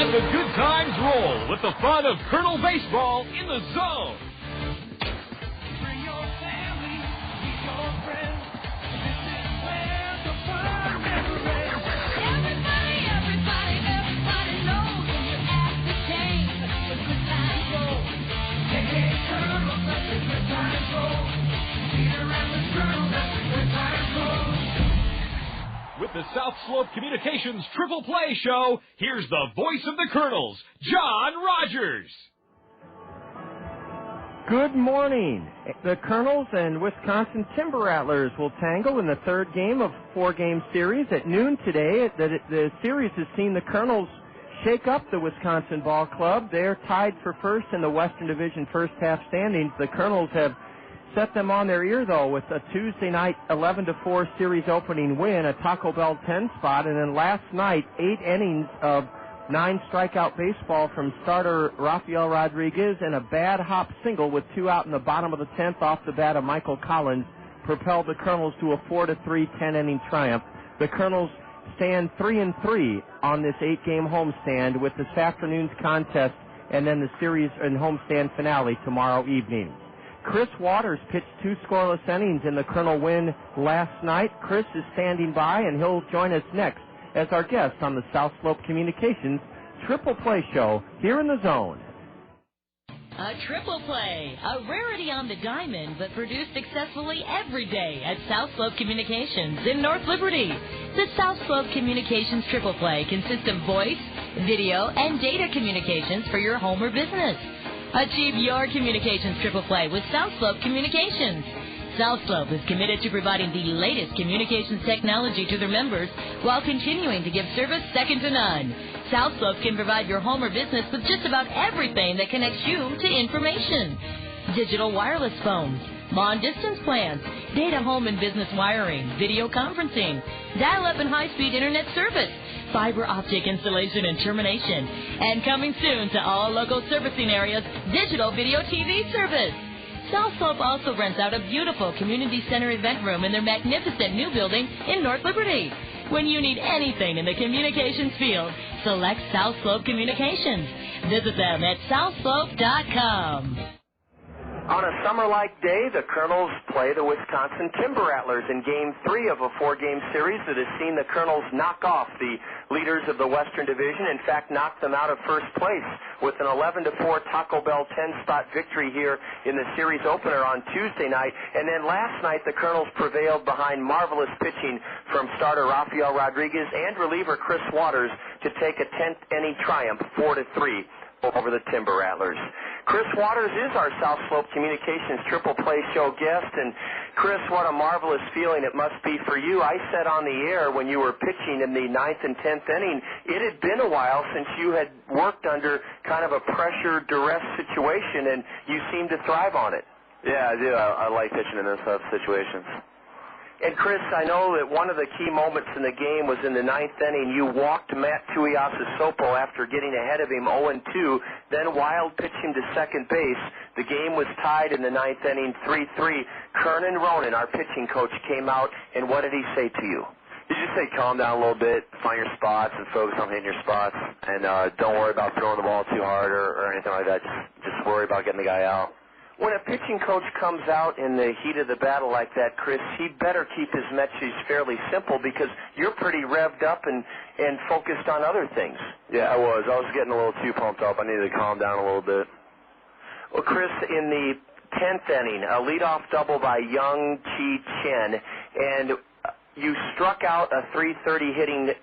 Let the good times roll with the fun of Kernel Baseball in the Zone. Bring your family, meet your friends. This is where the fun never ends. Everybody knows when you're at the game. The good times roll. Hey, Kernels, let the good times roll. Cedar and the Kernels, let the good times roll. With the South Slope Communications Triple Play Show, here's the voice of the Kernels, John Rogers. Good morning. The Kernels and Wisconsin Timber Rattlers will tangle in the third game of a four-game series at noon today. The series has seen the Kernels shake up the Wisconsin Ball Club. They're tied for first in the Western Division first half standings. The Kernels have set them on their ear, though, with a Tuesday night 11-4 series opening win, a Taco Bell 10 spot, and then last night 8 innings of 9 strikeout baseball from starter Rafael Rodriguez and a bad hop single with 2 out in the bottom of the 10th off the bat of Michael Collins propelled the Kernels to a 4-3 10-inning triumph. The Kernels stand 3-3 on this 8-game homestand with this afternoon's contest and then the series and homestand finale tomorrow evening. Chris Waters pitched 2 scoreless innings in the Kernel win last night. Chris is standing by, and he'll join us next as our guest on the South Slope Communications Triple Play Show here in the Zone. A triple play, a rarity on the diamond, but produced successfully every day at South Slope Communications in North Liberty. The South Slope Communications Triple Play consists of voice, video, and data communications for your home or business. Achieve your communications triple play with South Slope Communications. South Slope is committed to providing the latest communications technology to their members while continuing to give service second to none. South Slope can provide your home or business with just about everything that connects you to information. Digital wireless phones, long-distance plans, data home and business wiring, video conferencing, dial-up and high-speed internet service, fiber optic installation and termination, and coming soon to all local servicing areas, digital video TV service. South Slope also rents out a beautiful community center event room in their magnificent new building in North Liberty. When you need anything in the communications field, select South Slope Communications. Visit them at southslope.com. On a summer-like day, the Kernels play the Wisconsin Timber Rattlers in Game 3 of a 4-game series that has seen the Kernels knock off the leaders of the Western Division. In fact, knock them out of first place with an 11-4 Taco Bell 10-spot victory here in the series opener on Tuesday night. And then last night, the Kernels prevailed behind marvelous pitching from starter Rafael Rodriguez and reliever Chris Waters to take a 10th-inning triumph, 4-3. Over the Timber Rattlers. Chris Waters is our South Slope Communications Triple Play Show guest, and Chris, what a marvelous feeling it must be for you. I said on the air when you were pitching in the 9th and 10th inning, it had been a while since you had worked under kind of a pressure, duress situation, and you seem to thrive on it. Yeah, I do. I like pitching in those tough situations. And, Chris, I know that one of the key moments in the game was in the 9th inning. You walked Matt Tuiasosopo after getting ahead of him 0-2, then wild pitched him to second base. The game was tied in the 9th inning, 3-3. Kernan Ronan, our pitching coach, came out, and what did he say to you? He just said calm down a little bit, find your spots, and focus on hitting your spots, and don't worry about throwing the ball too hard or anything like that. Just worry about getting the guy out. When a pitching coach comes out in the heat of the battle like that, Chris, he'd better keep his message fairly simple because you're pretty revved up and focused on other things. Yeah, I was. I was getting a little too pumped up. I needed to calm down a little bit. Well, Chris, in the 10th inning, a leadoff double by Young Chi Chen, and you struck out a .330 hitting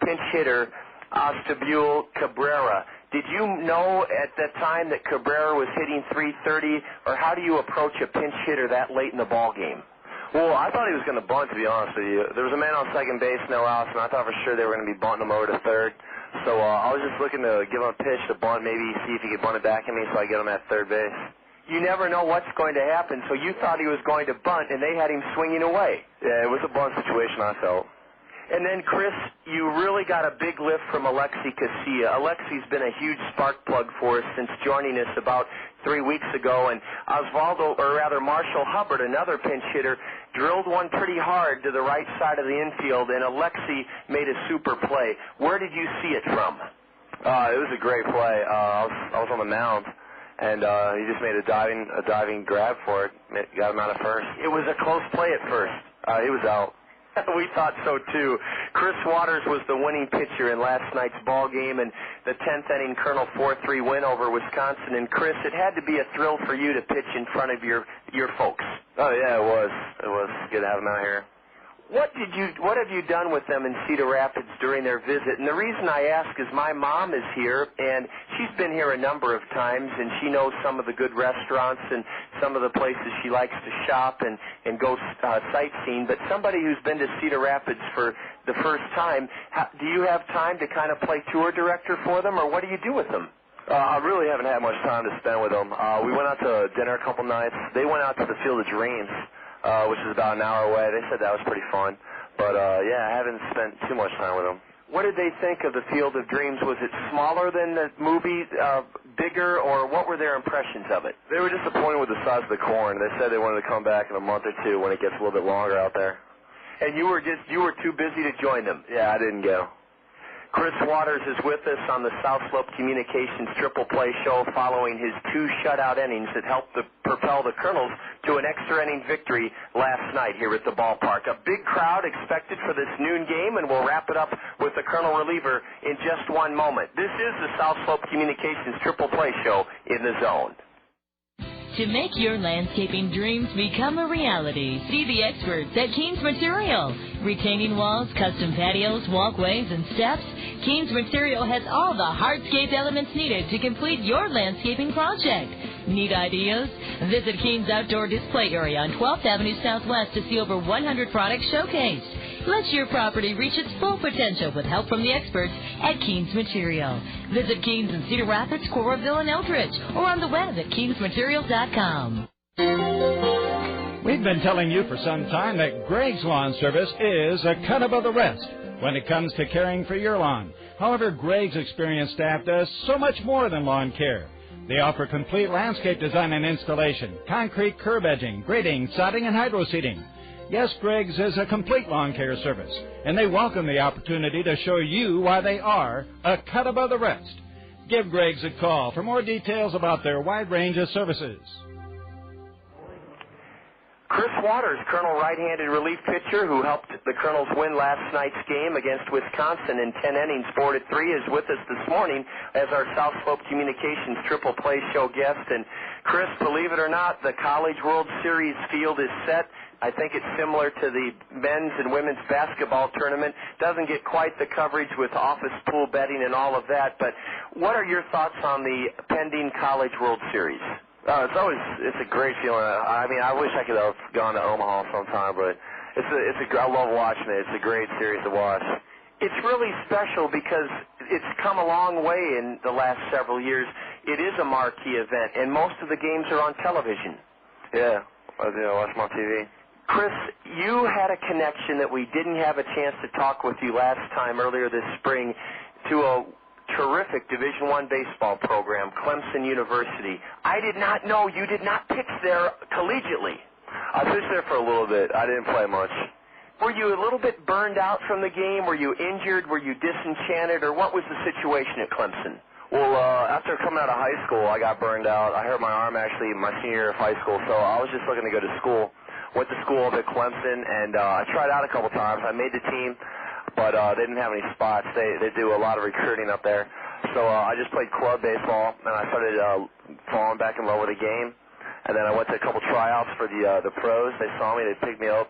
pinch hitter, Asdrúbal Cabrera. Did you know at that time that Cabrera was hitting .330, or how do you approach a pinch hitter that late in the ball game? Well, I thought he was going to bunt, to be honest with you. There was a man on second base, no outs, and I thought for sure they were going to be bunting him over to third. So I was just looking to give him a pitch to bunt, maybe see if he could bunt it back at me so I get him at third base. You never know what's going to happen, so you thought he was going to bunt, and they had him swinging away. Yeah, it was a bunt situation, I felt. And then, Chris, you really got a big lift from Alexi Casilla. Alexi's been a huge spark plug for us since joining us about 3 weeks ago. And Marshall Hubbard, another pinch hitter, drilled one pretty hard to the right side of the infield, and Alexi made a super play. Where did you see it from? It was a great play. I was on the mound, and he just made a diving grab for it. Got him out at first. It was a close play at first. He was out. We thought so, too. Chris Waters was the winning pitcher in last night's ball game and the 10th inning Kernel 4-3 win over Wisconsin. And, Chris, it had to be a thrill for you to pitch in front of your folks. Oh, yeah, it was. It was good to have them out here. What have you done with them in Cedar Rapids during their visit? And the reason I ask is my mom is here, and she's been here a number of times, and she knows some of the good restaurants and some of the places she likes to shop and go sightseeing. But somebody who's been to Cedar Rapids for the first time, do you have time to kind of play tour director for them, or what do you do with them? I really haven't had much time to spend with them. We went out to dinner a couple nights. They went out to the Field of Dreams, which is about an hour away. They said that was pretty fun. But, yeah, I haven't spent too much time with them. What did they think of the Field of Dreams? Was it smaller than the movie, bigger, or what were their impressions of it? They were disappointed with the size of the corn. They said they wanted to come back in a month or two when it gets a little bit longer out there. And you were too busy to join them? Yeah, I didn't go. Chris Waters is with us on the South Slope Communications Triple Play Show following his 2 shutout innings that helped propel the Kernels to an extra inning victory last night here at the ballpark. A big crowd expected for this noon game, and we'll wrap it up with the Kernel reliever in just one moment. This is the South Slope Communications Triple Play Show in the Zone. To make your landscaping dreams become a reality, see the experts at Keen's Material. Retaining walls, custom patios, walkways, and steps, Keen's Material has all the hardscape elements needed to complete your landscaping project. Need ideas? Visit Keen's Outdoor Display Area on 12th Avenue Southwest to see over 100 products showcased. Let your property reach its full potential with help from the experts at Keen's Material. Visit Keen's in Cedar Rapids, Coralville, and Eldridge, or on the web at keensmaterial.com. We've been telling you for some time that Greg's Lawn Service is a cut above the rest when it comes to caring for your lawn. However, Greg's experienced staff does so much more than lawn care. They offer complete landscape design and installation, concrete curb edging, grading, sodding, and hydro seeding. Yes, Greg's is a complete lawn care service, and they welcome the opportunity to show you why they are a cut above the rest. Give Greg's a call for more details about their wide range of services. Chris Waters, Kernel right-handed relief pitcher who helped the Kernels win last night's game against Wisconsin in 10 innings, 4-3, is with us this morning as our South Slope Communications Triple Play Show guest. And Chris, believe it or not, the College World Series field is set. I think it's similar to the men's and women's basketball tournament. Doesn't get quite the coverage with office pool betting and all of that. But what are your thoughts on the pending College World Series? It's a great feeling. I mean, I wish I could have gone to Omaha sometime, but I love watching it. It's a great series to watch. It's really special because it's come a long way in the last several years. It is a marquee event, and most of the games are on television. Yeah, I watch them on TV. Chris, you had a connection that we didn't have a chance to talk with you last time earlier this spring to a terrific Division I baseball program, Clemson University. I did not know you did not pitch there collegiately. I pitched there for a little bit. I didn't play much. Were you a little bit burned out from the game? Were you injured? Were you disenchanted? Or what was the situation at Clemson? Well, after coming out of high school, I got burned out. I hurt my arm actually my senior year of high school, so I was just looking to go to school. Went to school up at Clemson, and I tried out a couple times. I made the team, but they didn't have any spots. They do a lot of recruiting up there. So I just played club baseball, and I started falling back in love with the game. And then I went to a couple tryouts for the pros. They saw me. They picked me up.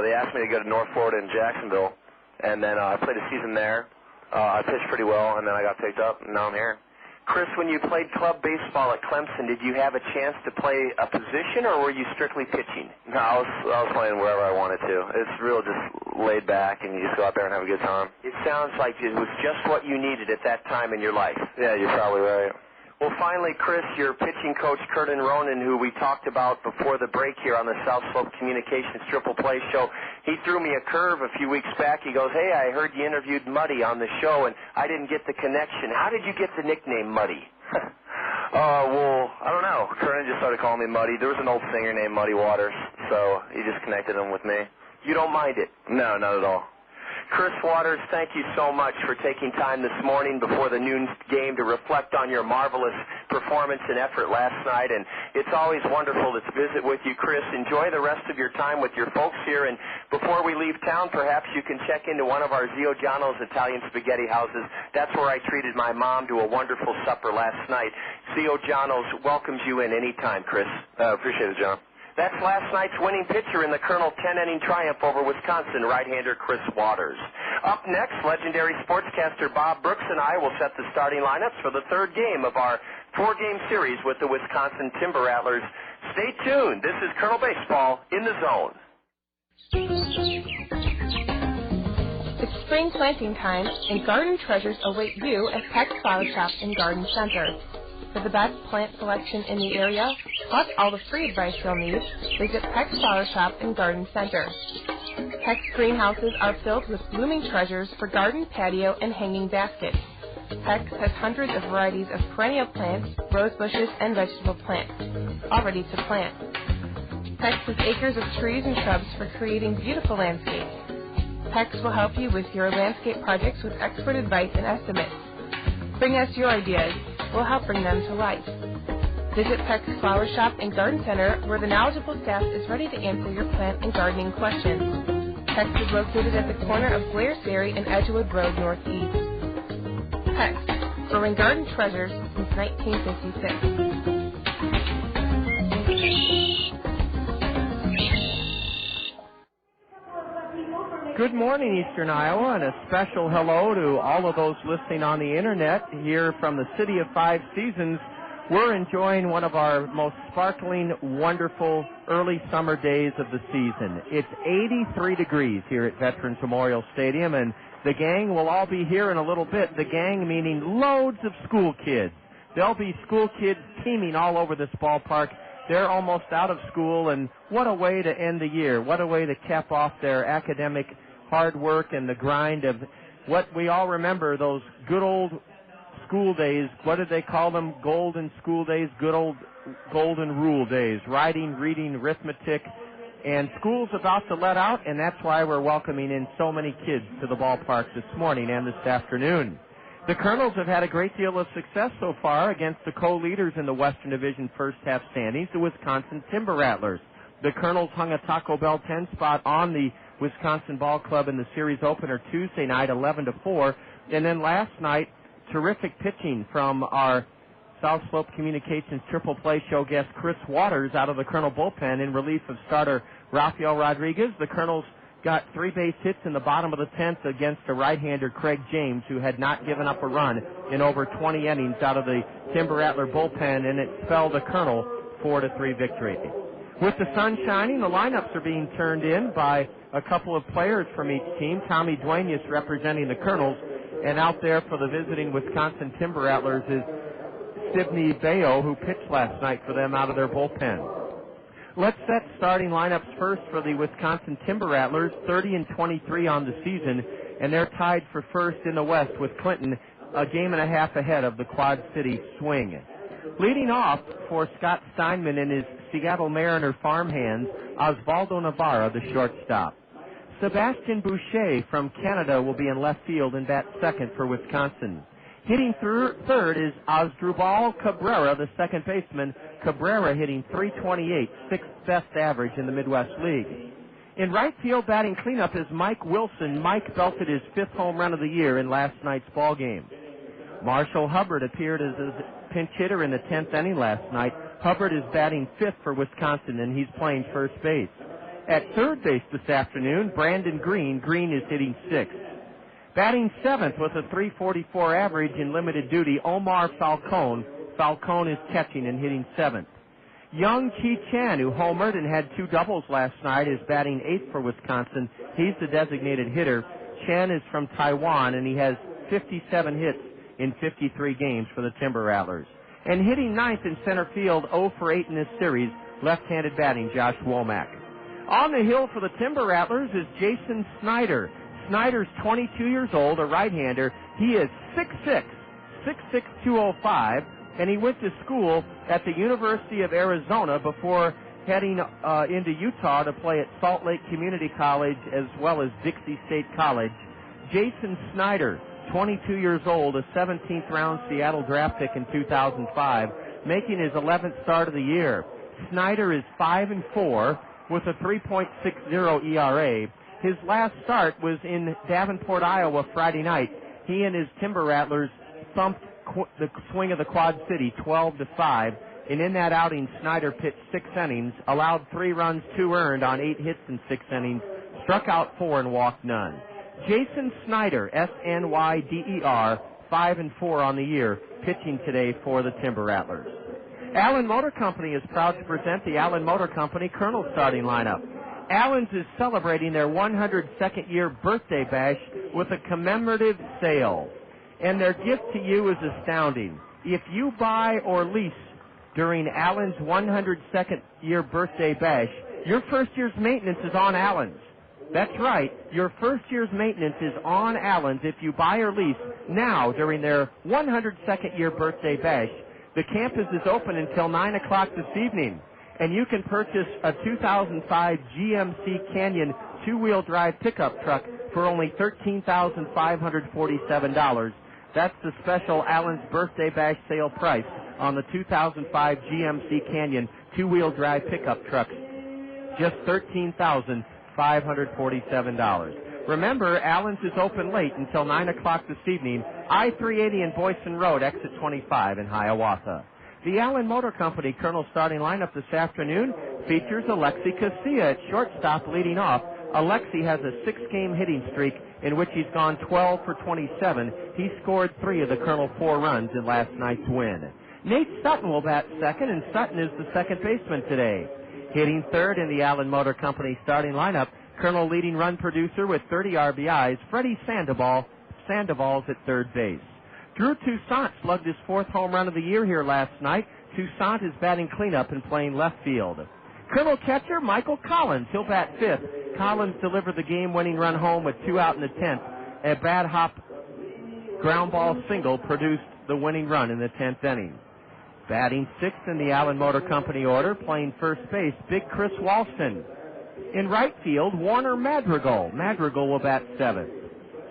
They asked me to go to North Florida and Jacksonville, and then I played a season there. I pitched pretty well, and then I got picked up, and now I'm here. Chris, when you played club baseball at Clemson, did you have a chance to play a position, or were you strictly pitching? No, I was playing wherever I wanted to. It's real just laid back, and you just go out there and have a good time. It sounds like it was just what you needed at that time in your life. Yeah, you're probably right. Well, finally, Chris, your pitching coach, Curtin Ronan, who we talked about before the break here on the South Slope Communications Triple Play Show, he threw me a curve a few weeks back. He goes, hey, I heard you interviewed Muddy on the show, and I didn't get the connection. How did you get the nickname Muddy? Well, I don't know. Curtin just started calling me Muddy. There was an old singer named Muddy Waters, so he just connected him with me. You don't mind it? No, not at all. Chris Waters, thank you so much for taking time this morning before the noon game to reflect on your marvelous performance and effort last night. And it's always wonderful to visit with you, Chris. Enjoy the rest of your time with your folks here. And before we leave town, perhaps you can check into one of our Zio Giano's Italian spaghetti houses. That's where I treated my mom to a wonderful supper last night. Zio Giano's welcomes you in anytime, Chris. Appreciate it, John. That's last night's winning pitcher in the Kernel 10-inning triumph over Wisconsin, right-hander Chris Waters. Up next, legendary sportscaster Bob Brooks and I will set the starting lineups for the third game of our four-game series with the Wisconsin Timber Rattlers. Stay tuned. This is Kernel Baseball in the Zone. It's spring planting time, and garden treasures await you at Peck's Flower Shop and Garden Center. For the best plant selection in the area, plus all the free advice you'll need, visit Peck's Flower Shop and Garden Center. Peck's greenhouses are filled with blooming treasures for garden, patio, and hanging baskets. Peck's has hundreds of varieties of perennial plants, rose bushes, and vegetable plants, all ready to plant. Peck's has acres of trees and shrubs for creating beautiful landscapes. Peck's will help you with your landscape projects with expert advice and estimates. Bring us your ideas. We'll help bring them to life. Visit Peck's Flower Shop and Garden Center, where the knowledgeable staff is ready to answer your plant and gardening questions. Peck's is located at the corner of Blair's Ferry and Edgewood Road Northeast. Peck's, growing garden treasures since 1956. Good morning, Eastern Iowa, and a special hello to all of those listening on the Internet here from the City of Five Seasons. We're enjoying one of our most sparkling, wonderful early summer days of the season. It's 83 degrees here at Veterans Memorial Stadium, and the gang will all be here in a little bit. The gang meaning loads of school kids. There'll be school kids teeming all over this ballpark. They're almost out of school, and what a way to end the year. What a way to cap off their academic hard work and the grind of what we all remember, those good old school days. What did they call them? Golden school days, good old golden rule days. Writing, reading, arithmetic, and school's about to let out, and that's why we're welcoming in so many kids to the ballpark this morning and this afternoon. The Kernels have had a great deal of success so far against the co-leaders in the Western Division first half standings, the Wisconsin Timber Rattlers. The Kernels hung a Taco Bell 10 spot on the Wisconsin Ball Club in the series opener Tuesday night, 11-4. And then last night, terrific pitching from our South Slope Communications Triple Play Show guest Chris Waters out of the Kernel bullpen in relief of starter Rafael Rodriguez. The Kernels got 3 base hits in the bottom of the 10th against a right-hander Craig James, who had not given up a run in over 20 innings out of the Timber Rattler bullpen, and it spelled a Kernel 4-3 victory. With the sun shining, the lineups are being turned in by a couple of players from each team. Tommy Duenas representing the Kernels, and out there for the visiting Wisconsin Timber Rattlers is Sidney Bayo, who pitched last night for them out of their bullpen. Let's set starting lineups first for the Wisconsin Timber Rattlers, 30-23 on the season, and they're tied for first in the West with Clinton, a game and a half ahead of the Quad City Swing. Leading off for Scott Steinman and his Seattle Mariner farmhands, Oswaldo Navarro, the shortstop. Sebastian Boucher from Canada will be in left field and bat second for Wisconsin. Hitting third is Asdrúbal Cabrera, the second baseman. Cabrera hitting .328, sixth best average in the Midwest League. In right field batting cleanup is Mike Wilson. Mike belted his 5th home run of the year in last night's ball game. Marshall Hubbard appeared as a pinch hitter in the 10th inning last night. Hubbard is batting 5th for Wisconsin, and he's playing first base. At third base this afternoon, Brandon Green. Green is hitting 6th. Batting 7th with a .344 average in limited duty, Omar Falcone. Falcone is catching and hitting 7th. Young Chi Chan, who homered and had 2 doubles last night, is batting 8th for Wisconsin. He's the designated hitter. Chan is from Taiwan, and he has 57 hits in 53 games for the Timber Rattlers. And hitting 9th in center field, 0 for 8 in this series, left-handed batting Josh Womack. On the hill for the Timber Rattlers is Jason Snyder. Snyder's 22 years old, a right-hander. He is 6'6", 205, and he went to school at the University of Arizona before heading into Utah to play at Salt Lake Community College as well as Dixie State College. Jason Snyder, 22 years old, a 17th round Seattle draft pick in 2005, making his 11th start of the year. Snyder is 5-4 with a 3.60 ERA. His last start was in Davenport, Iowa, Friday night. He and his Timber Rattlers thumped the swing of the Quad City 12-5. And in that outing, Snyder pitched 6 innings, allowed 3 runs, 2 earned on 8 hits in 6 innings, struck out 4 and walked none. Jason Snyder, S-N-Y-D-E-R, 5-4 on the year, pitching today for the Timber Rattlers. Allen Motor Company is proud to present the Allen Motor Company Kernels starting lineup. Allen's is celebrating their 102nd year birthday bash with a commemorative sale. And their gift to you is astounding. If you buy or lease during Allen's 102nd year birthday bash, your first year's maintenance is on Allen's. That's right, your first year's maintenance is on Allen's if you buy or lease now during their 102nd year birthday bash. The campus is open until 9 o'clock this evening, and you can purchase a 2005 GMC Canyon two-wheel drive pickup truck for only $13,547. That's the special Allen's birthday bash sale price on the 2005 GMC Canyon two-wheel drive pickup truck. Just $13,547. Remember, Allen's is open late until 9 o'clock this evening, I-380 and Boyson Road, exit 25 in Hiawatha. The Allen Motor Company Kernel starting lineup this afternoon features Alexi Casilla at shortstop leading off. Alexi has a 6-game hitting streak in which he's gone 12 for 27. He scored 3 of the Kernel 4 runs in last night's win. Nate Sutton will bat second, and Sutton is the second baseman today. Hitting third in the Allen Motor Company starting lineup, Kernel leading run producer with 30 RBIs, Freddy Sandoval's at third base. Drew Toussaint slugged his 4th home run of the year here last night. Toussaint is batting cleanup and playing left field. Kernel catcher Michael Collins, he'll bat 5th. Collins delivered the game-winning run home with 2 out in the 10th. A bad hop ground ball single produced the winning run in the 10th inning. Batting 6th in the Allen Motor Company order, playing first base, Big Chris Walston. In right field, Warner Madrigal. Madrigal will bat 7th.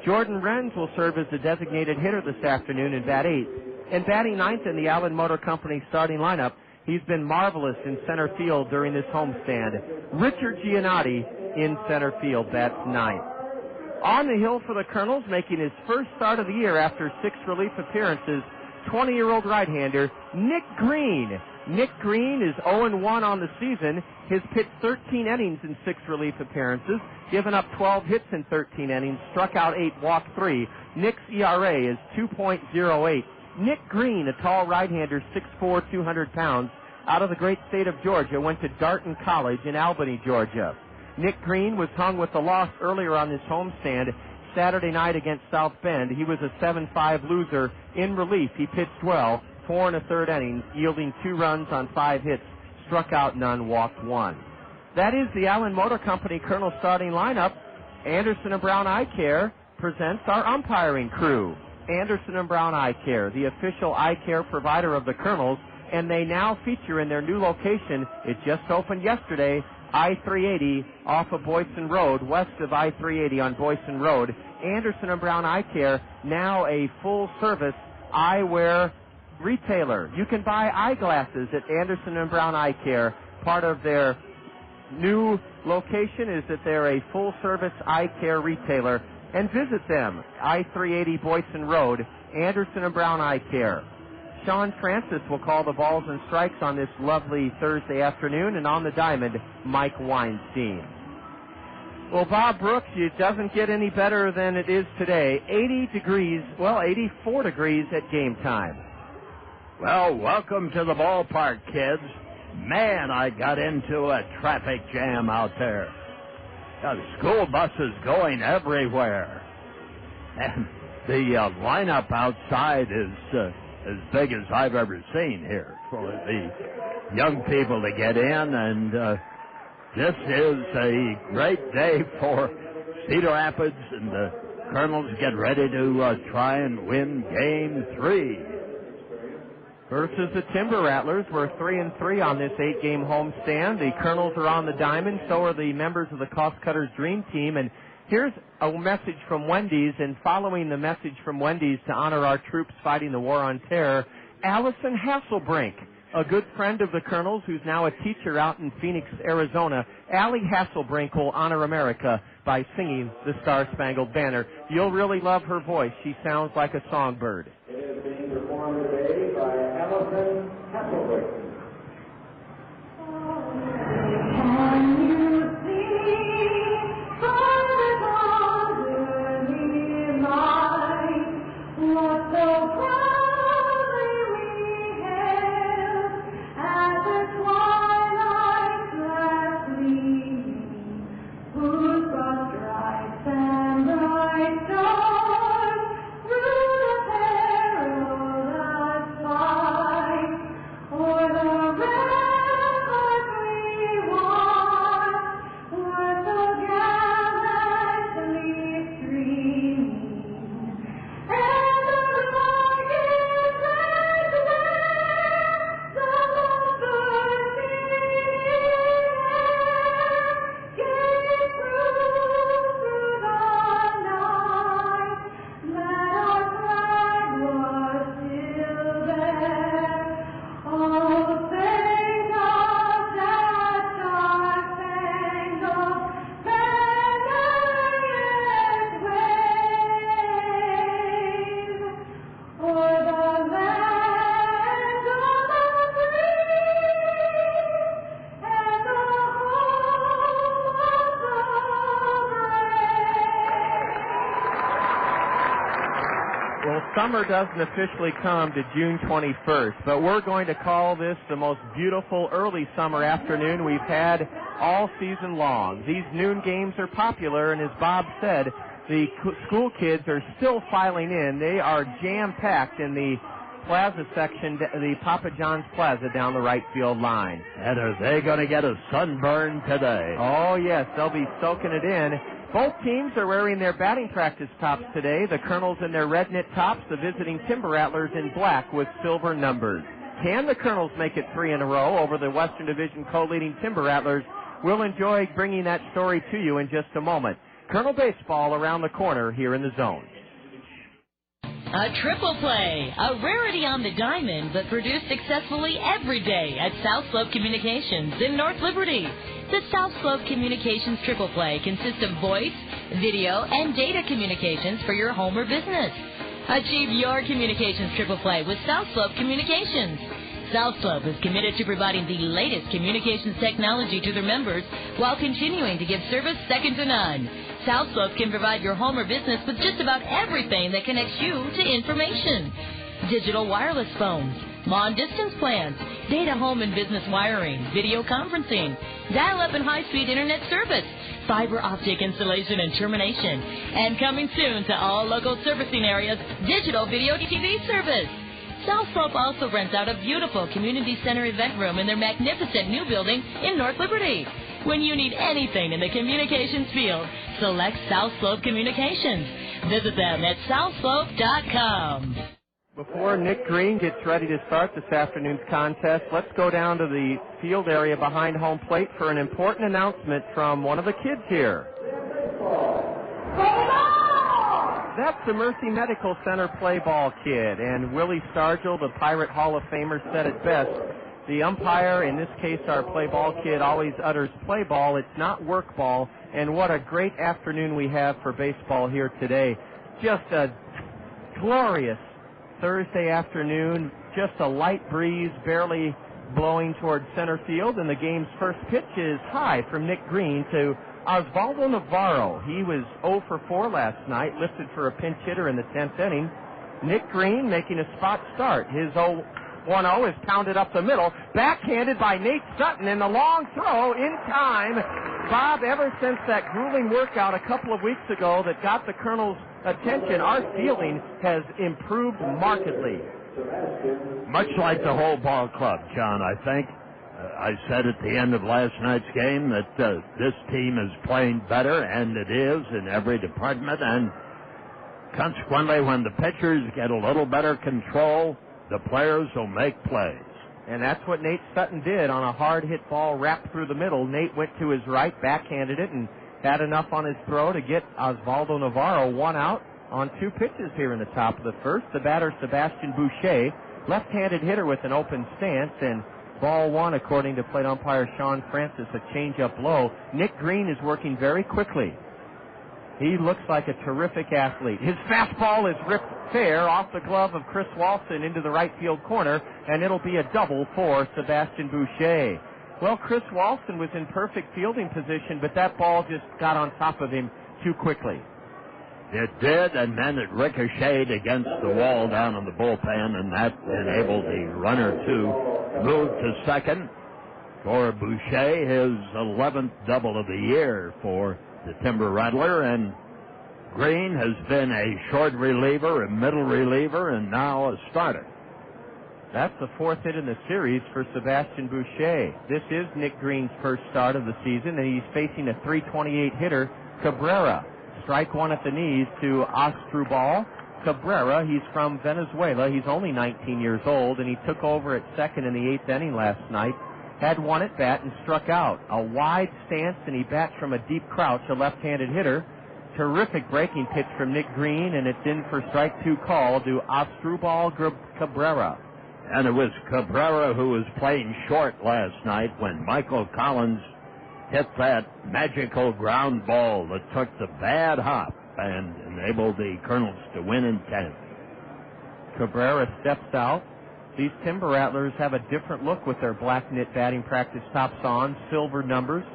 Jordan Renz will serve as the designated hitter this afternoon and bat 8th. And batting 9th in the Allen Motor Company starting lineup, he's been marvelous in center field during this homestand. Richard Giannotti in center field, bats 9th. On the hill for the Kernels, making his first start of the year after 6 relief appearances, 20-year-old right-hander Nick Green. Nick Green is 0-1 on the season. Has pitched 13 innings in 6 relief appearances, given up 12 hits in 13 innings, struck out 8, walked 3. Nick's ERA is 2.08. Nick Green, a tall right-hander, 6'4", 200 pounds, out of the great state of Georgia, went to Darton College in Albany, Georgia. Nick Green was hung with the loss earlier on this homestand Saturday night against South Bend. He was a 7-5 loser in relief. He pitched well, 4 1/3 innings, yielding 2 runs on 5 hits, struck out none, walked 1. That is the Allen Motor Company Kernel starting lineup. Anderson and Brown Eye Care presents our umpiring crew. Anderson and Brown Eye Care, the official eye care provider of the Kernels, and they now feature in their new location. It just opened yesterday, I-380 off of Boyson Road, west of I-380 on Boyson Road. Anderson and Brown Eye Care, now a full-service eyewear retailer. You can buy eyeglasses at Anderson and Brown Eye Care. Part of their new location is that they're a full-service eye care retailer. And visit them, I-380 Boyson Road, Anderson and Brown Eye Care. Sean Francis will call the balls and strikes on this lovely Thursday afternoon, and on the diamond, Mike Weinstein. Well, Bob Brooks, it doesn't get any better than it is today. 84 degrees at game time. Well, welcome to the ballpark, kids. Man, I got into a traffic jam out there. The school buses going everywhere. And the lineup outside is as big as I've ever seen here for the young people to get in. And this is a great day for Cedar Rapids, and the Kernels get ready to try and win Game 3. Versus the Timber Rattlers, we're 3-3 on this 8-game homestand. The Kernels are on the diamond, so are the members of the Cost Cutters Dream Team, and Here's a message from Wendy's, and following the message from Wendy's to honor our troops fighting the war on terror, Allison Hasselbrink, a good friend of the Kernels who's now a teacher out in Phoenix, Arizona. Allie Hasselbrink will honor America by singing the Star-Spangled Banner. You'll really love her voice. She sounds like a songbird. It is being performed today by Allison Hasselbrink. Summer doesn't officially come to June 21st, but we're going to call this the most beautiful early summer afternoon we've had all season long. These noon games are popular, and as Bob said, the school kids are still filing in. They are jam-packed in the Plaza section, the Papa John's Plaza down the right field line. And are they going to get a sunburn today? Oh, yes, they'll be soaking it in. Both teams are wearing their batting practice tops today. The Kernels in their red knit tops, the visiting Timber Rattlers in black with silver numbers. Can the Kernels make it 3 in a row over the Western Division co-leading Timber Rattlers? We'll enjoy bringing that story to you in just a moment. Kernel baseball around the corner here in the zone. A triple play, a rarity on the diamond, but produced successfully every day at South Slope Communications in North Liberty. The South Slope Communications triple play consists of voice, video, and data communications for your home or business. Achieve your communications triple play with South Slope Communications. South Slope is committed to providing the latest communications technology to their members while continuing to give service second to none. South Slope can provide your home or business with just about everything that connects you to information. Digital wireless phones, long-distance plans, data home and business wiring, video conferencing, dial-up and high-speed internet service, fiber optic installation and termination, and coming soon to all local servicing areas, digital video TV service. South Slope also rents out a beautiful community center event room in their magnificent new building in North Liberty. When you need anything in the communications field, select South Slope Communications. Visit them at southslope.com. Before Nick Green gets ready to start this afternoon's contest, let's go down to the field area behind home plate for an important announcement from one of the kids here. That's the Mercy Medical Center play ball kid, and Willie Stargell, the Pirate Hall of Famer, said it best. The umpire, in this case our play ball kid, always utters play ball. It's not work ball, and what a great afternoon we have for baseball here today. Just a glorious Thursday afternoon, just a light breeze barely blowing towards center field, and the game's first pitch is high from Nick Green to Oswaldo Navarro. He was 0 for 4 last night, lifted for a pinch hitter in the 10th inning. Nick Green making a spot start. His 0-1-0 is pounded up the middle, backhanded by Nate Sutton, and the long throw in time. Bob, ever since that grueling workout a couple of weeks ago that got the Kernels' attention, our fielding has improved markedly. Much like the whole ball club, John, I think. I said at the end of last night's game that this team is playing better, and it is in every department, and consequently, when the pitchers get a little better control, the players will make plays. And that's what Nate Sutton did on a hard hit ball wrapped through the middle. Nate went to his right, backhanded it, and had enough on his throw to get Oswaldo Navarro one out on 2 pitches here in the top of the first. The batter, Sebastian Boucher, left-handed hitter with an open stance, and ball one, according to plate umpire Sean Francis, a changeup low. Nick Green is working very quickly. He looks like a terrific athlete. His fastball is ripped fair off the glove of Chris Walson into the right field corner, and it'll be a double for Sebastian Boucher. Well, Chris Walson was in perfect fielding position, but that ball just got on top of him too quickly. It did, and then it ricocheted against the wall down in the bullpen, and that enabled the runner to move to second for Boucher, his 11th double of the year for the Timber Rattler. And Green has been a short reliever, a middle reliever, and now a starter. That's the 4th hit in the series for Sebastian Boucher. This is Nick Green's first start of the season, and he's facing a .328 hitter, Cabrera. Strike one at the knees to Asdrúbal Cabrera. He's from Venezuela. He's only 19 years old, and he took over at second in the 8th inning last night. Had one at bat and struck out. A wide stance, and he bats from a deep crouch, a left-handed hitter. Terrific breaking pitch from Nick Green, and it's in for strike 2 call to Asdrúbal Cabrera. And it was Cabrera who was playing short last night when Michael Collins hit that magical ground ball that took the bad hop and enabled the Kernels to win in 10. Cabrera steps out. These Timber Rattlers have a different look with their black knit batting practice tops on, silver numbers.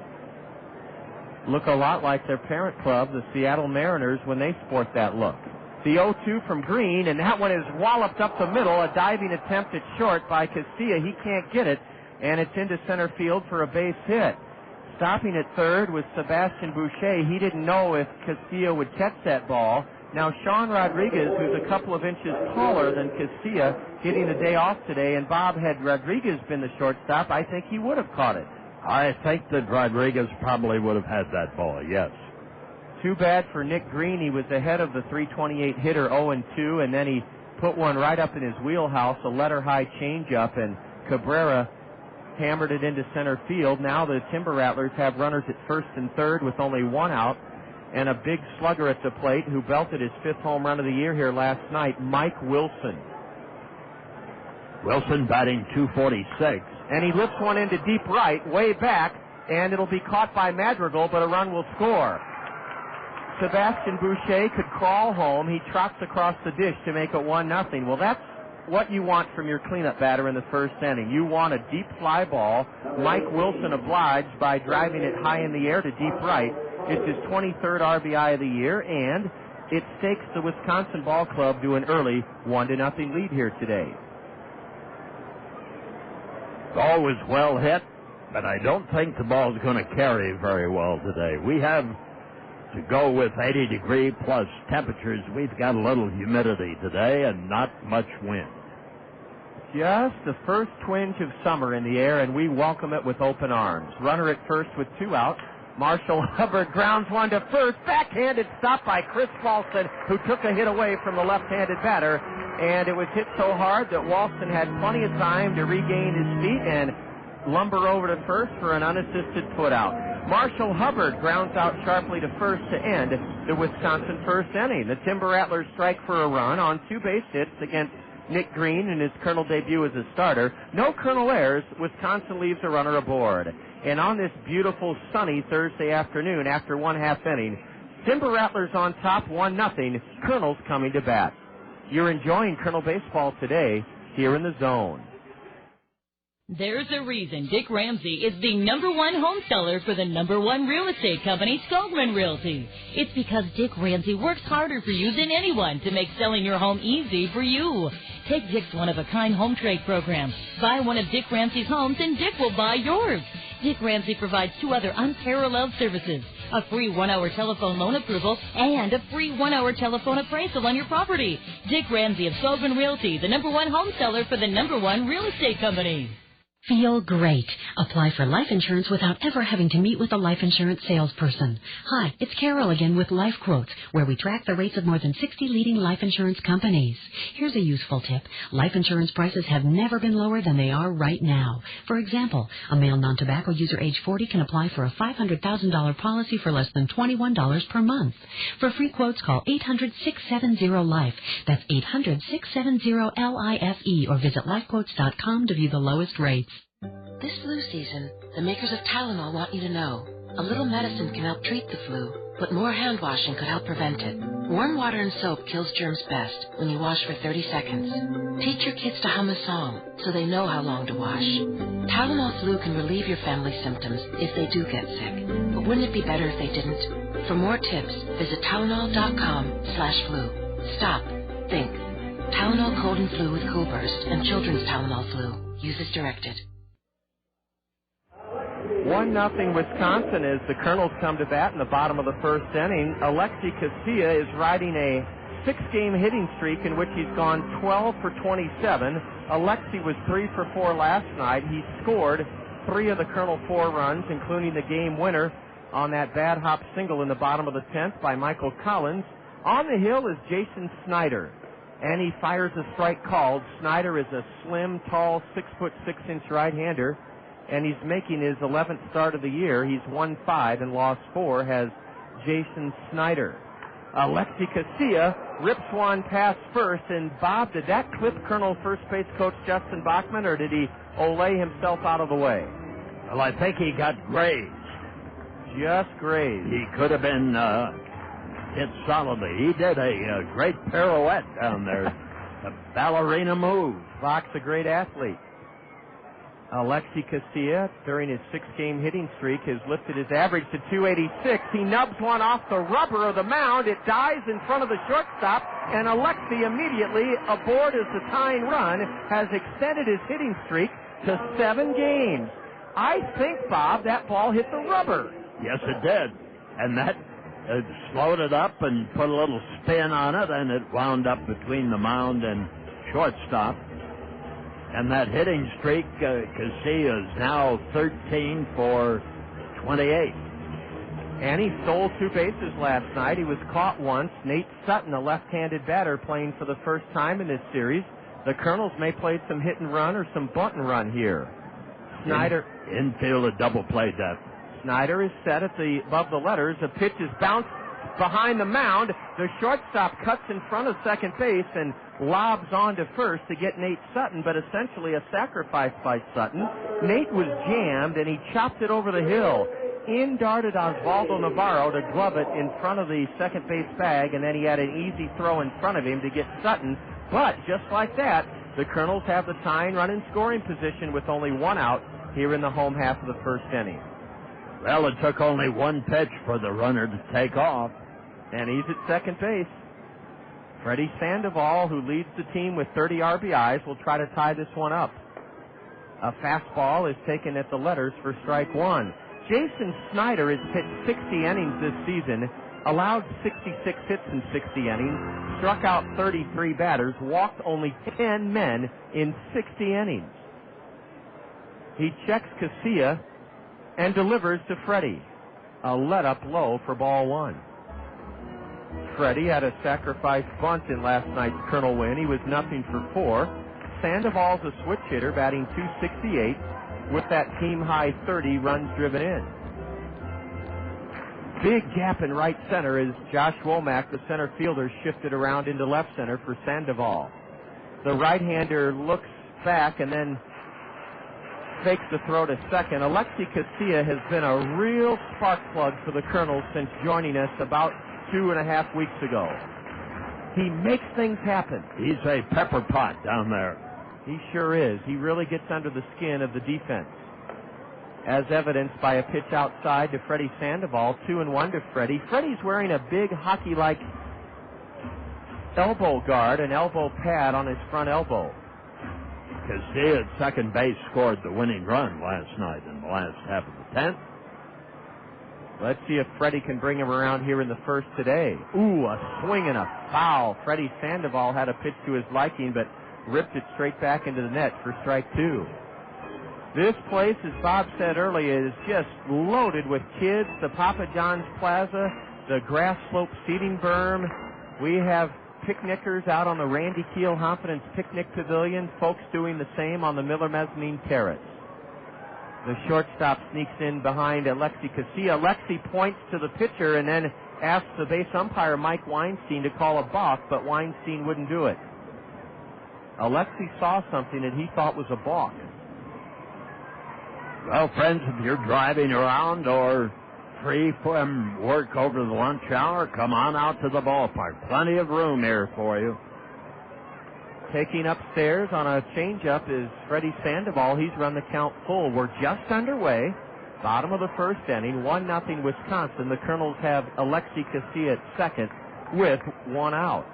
Look a lot like their parent club, the Seattle Mariners, when they sport that look. The 0-2 from Green, and that one is walloped up the middle. A diving attempt at short by Casilla. He can't get it, and it's into center field for a base hit. Stopping at third was Sebastian Boucher. He didn't know if Casilla would catch that ball. Now Sean Rodriguez, who's a couple of inches taller than Casilla, getting the day off today, and Bob, had Rodriguez been the shortstop, I think he would have caught it. I think that Rodriguez probably would have had that ball, yes. Too bad for Nick Green. He was ahead of the .328 hitter 0-2, and then he put one right up in his wheelhouse, a letter-high changeup, and Cabrera hammered it into center field. Now the Timber Rattlers have runners at first and third with only one out, and a big slugger at the plate who belted his 5th home run of the year here last night, Mike Wilson. Wilson batting .246. And he lifts one into deep right, way back, and it'll be caught by Madrigal, but a run will score. Sebastian Boucher could crawl home. He trots across the dish to make it 1-0. Well, that's what you want from your cleanup batter in the first inning. You want a deep fly ball. Mike Wilson obliged by driving it high in the air to deep right. It's his 23rd RBI of the year, and it stakes the Wisconsin Ball Club to an early 1-0 lead here today. Ball was well hit, but I don't think the ball's going to carry very well today. We have to go with 80-degree plus temperatures. We've got a little humidity today and not much wind. Just the first twinge of summer in the air, and we welcome it with open arms. Runner at first with 2 out. Marshall Hubbard grounds one to first. Backhanded stop by Chris Walson, who took a hit away from the left-handed batter. And it was hit so hard that Walson had plenty of time to regain his feet and lumber over to first for an unassisted put-out. Marshall Hubbard grounds out sharply to first to end the Wisconsin first inning. The Timber Rattlers strike for a run on 2 base hits against Nick Green in his Kernel debut as a starter. No Kernel errors. Wisconsin leaves a runner aboard. And on this beautiful sunny Thursday afternoon, after 1/2 inning, Timber Rattlers on top 1-0. Kernels coming to bat. You're enjoying Kernel baseball today here in the Zone. There's a reason Dick Ramsey is the #1 home seller for the #1 real estate company, Skogman Realty. It's because Dick Ramsey works harder for you than anyone to make selling your home easy for you. Take Dick's one-of-a-kind home trade program. Buy one of Dick Ramsey's homes and Dick will buy yours. Dick Ramsey provides 2 other unparalleled services: a free 1-hour telephone loan approval and a free 1-hour telephone appraisal on your property. Dick Ramsey of Skogman Realty, the #1 home seller for the #1 real estate company. Feel great. Apply for life insurance without ever having to meet with a life insurance salesperson. Hi, it's Carol again with Life Quotes, where we track the rates of more than 60 leading life insurance companies. Here's a useful tip. Life insurance prices have never been lower than they are right now. For example, a male non-tobacco user age 40 can apply for a $500,000 policy for less than $21 per month. For free quotes, call 800-670-LIFE. That's 800-670-LIFE, or visit lifequotes.com to view the lowest rates. This flu season, the makers of Tylenol want you to know a little medicine can help treat the flu, but more hand washing could help prevent it. Warm water and soap kills germs best when you wash for 30 seconds. Teach your kids to hum a song so they know how long to wash. Tylenol Flu can relieve your family's symptoms if they do get sick, but wouldn't it be better if they didn't? For more tips, visit Tylenol.com/flu. Stop. Think. Tylenol Cold and Flu with Cool Burst and Children's Tylenol Flu. Use as directed. 1-0 Wisconsin as the Kernels come to bat in the bottom of the first inning. Alexi Casilla is riding a 6-game hitting streak in which he's gone 12 for 27. Alexi was 3 for 4 last night. He scored 3 of the Kernel 4 runs, including the game winner on that bad hop single in the bottom of the 10th by Michael Collins. On the hill is Jason Snyder, and he fires a strike called. Snyder is a slim, tall, 6'6" right-hander, and he's making his 11th start of the year. He's won 5 and lost 4, has Jason Snyder. Alexi Casilla rips one past first, and Bob, did that clip Kernel first base coach Justin Bachman, or did he Olay himself out of the way? Well, I think he got grazed. Just grazed. He could have been hit solidly. He did a great pirouette down there, a ballerina move. Bach's a great athlete. Alexi Casilla, during his 6-game hitting streak, has lifted his average to 286. He nubs one off the rubber of the mound. It dies in front of the shortstop, and Alexi immediately aboard as the tying run has extended his hitting streak to 7 games. I think, Bob, that ball hit the rubber. Yes, it did. And that slowed it up and put a little spin on it, and it wound up between the mound and shortstop. And that hitting streak, Casilla is now 13 for 28. And he stole 2 bases last night. He was caught once. Nate Sutton, a left-handed batter, playing for the first time in this series. The Kernels may play some hit and run or some bunt and run here. Snyder. Infield had double played that. Snyder is set at above the letters. A pitch is bounced behind the mound. The shortstop cuts in front of second base and lobs on to first to get Nate Sutton, but essentially a sacrifice by Sutton. Nate was jammed, and he chopped it over the hill. In darted Oswaldo Navarro to glove it in front of the second base bag, and then he had an easy throw in front of him to get Sutton. But just like that, the Kernels have the tying run in scoring position with only 1 out here in the home half of the first inning. Well, it took only 1 pitch for the runner to take off. And he's at second base. Freddy Sandoval, who leads the team with 30 RBIs, will try to tie this one up. A fastball is taken at the letters for strike 1. Jason Snyder has pitched 60 innings this season, allowed 66 hits in 60 innings, struck out 33 batters, walked only 10 men in 60 innings. He checks Casilla and delivers to Freddy. A let-up low for ball 1. Freddy had a sacrifice bunt in last night's Kernel win. He was 0 for 4. Sandoval's a switch hitter, batting .268 with that team-high 30 runs driven in. Big gap in right center as Josh Womack, the center fielder, shifted around into left center for Sandoval. The right-hander looks back and then fakes the throw to second. Alexi Casilla has been a real spark plug for the Kernels since joining us about 2.5 weeks ago. He makes things happen. He's a pepper pot down there. He sure is. He really gets under the skin of the defense, as evidenced by a pitch outside to Freddy Sandoval. 2-1 to Freddy. Freddy's wearing a big hockey-like elbow guard, an elbow pad on his front elbow. Casilla at second base scored the winning run last night in the last half of the 10th. Let's see if Freddy can bring him around here in the first today. Ooh, a swing and a foul. Freddy Sandoval had a pitch to his liking, but ripped it straight back into the net for strike 2. This place, as Bob said earlier, is just loaded with kids. The Papa John's Plaza, the grass slope seating berm. We have picnickers out on the Randy Keel Confidence Picnic Pavilion, folks doing the same on the Miller Mezzanine Terrace. The shortstop sneaks in behind Alexi Casilla. Alexi points to the pitcher and then asks the base umpire, Mike Weinstein, to call a balk, but Weinstein wouldn't do it. Alexi saw something that he thought was a balk. Well, friends, if you're driving around or free from work over the lunch hour, come on out to the ballpark. Plenty of room here for you. Taking upstairs on a changeup is Freddy Sandoval. He's run the count full. We're just underway. Bottom of the first inning, 1-0 Wisconsin. The Kernels have Alexi Casilla at second with one out.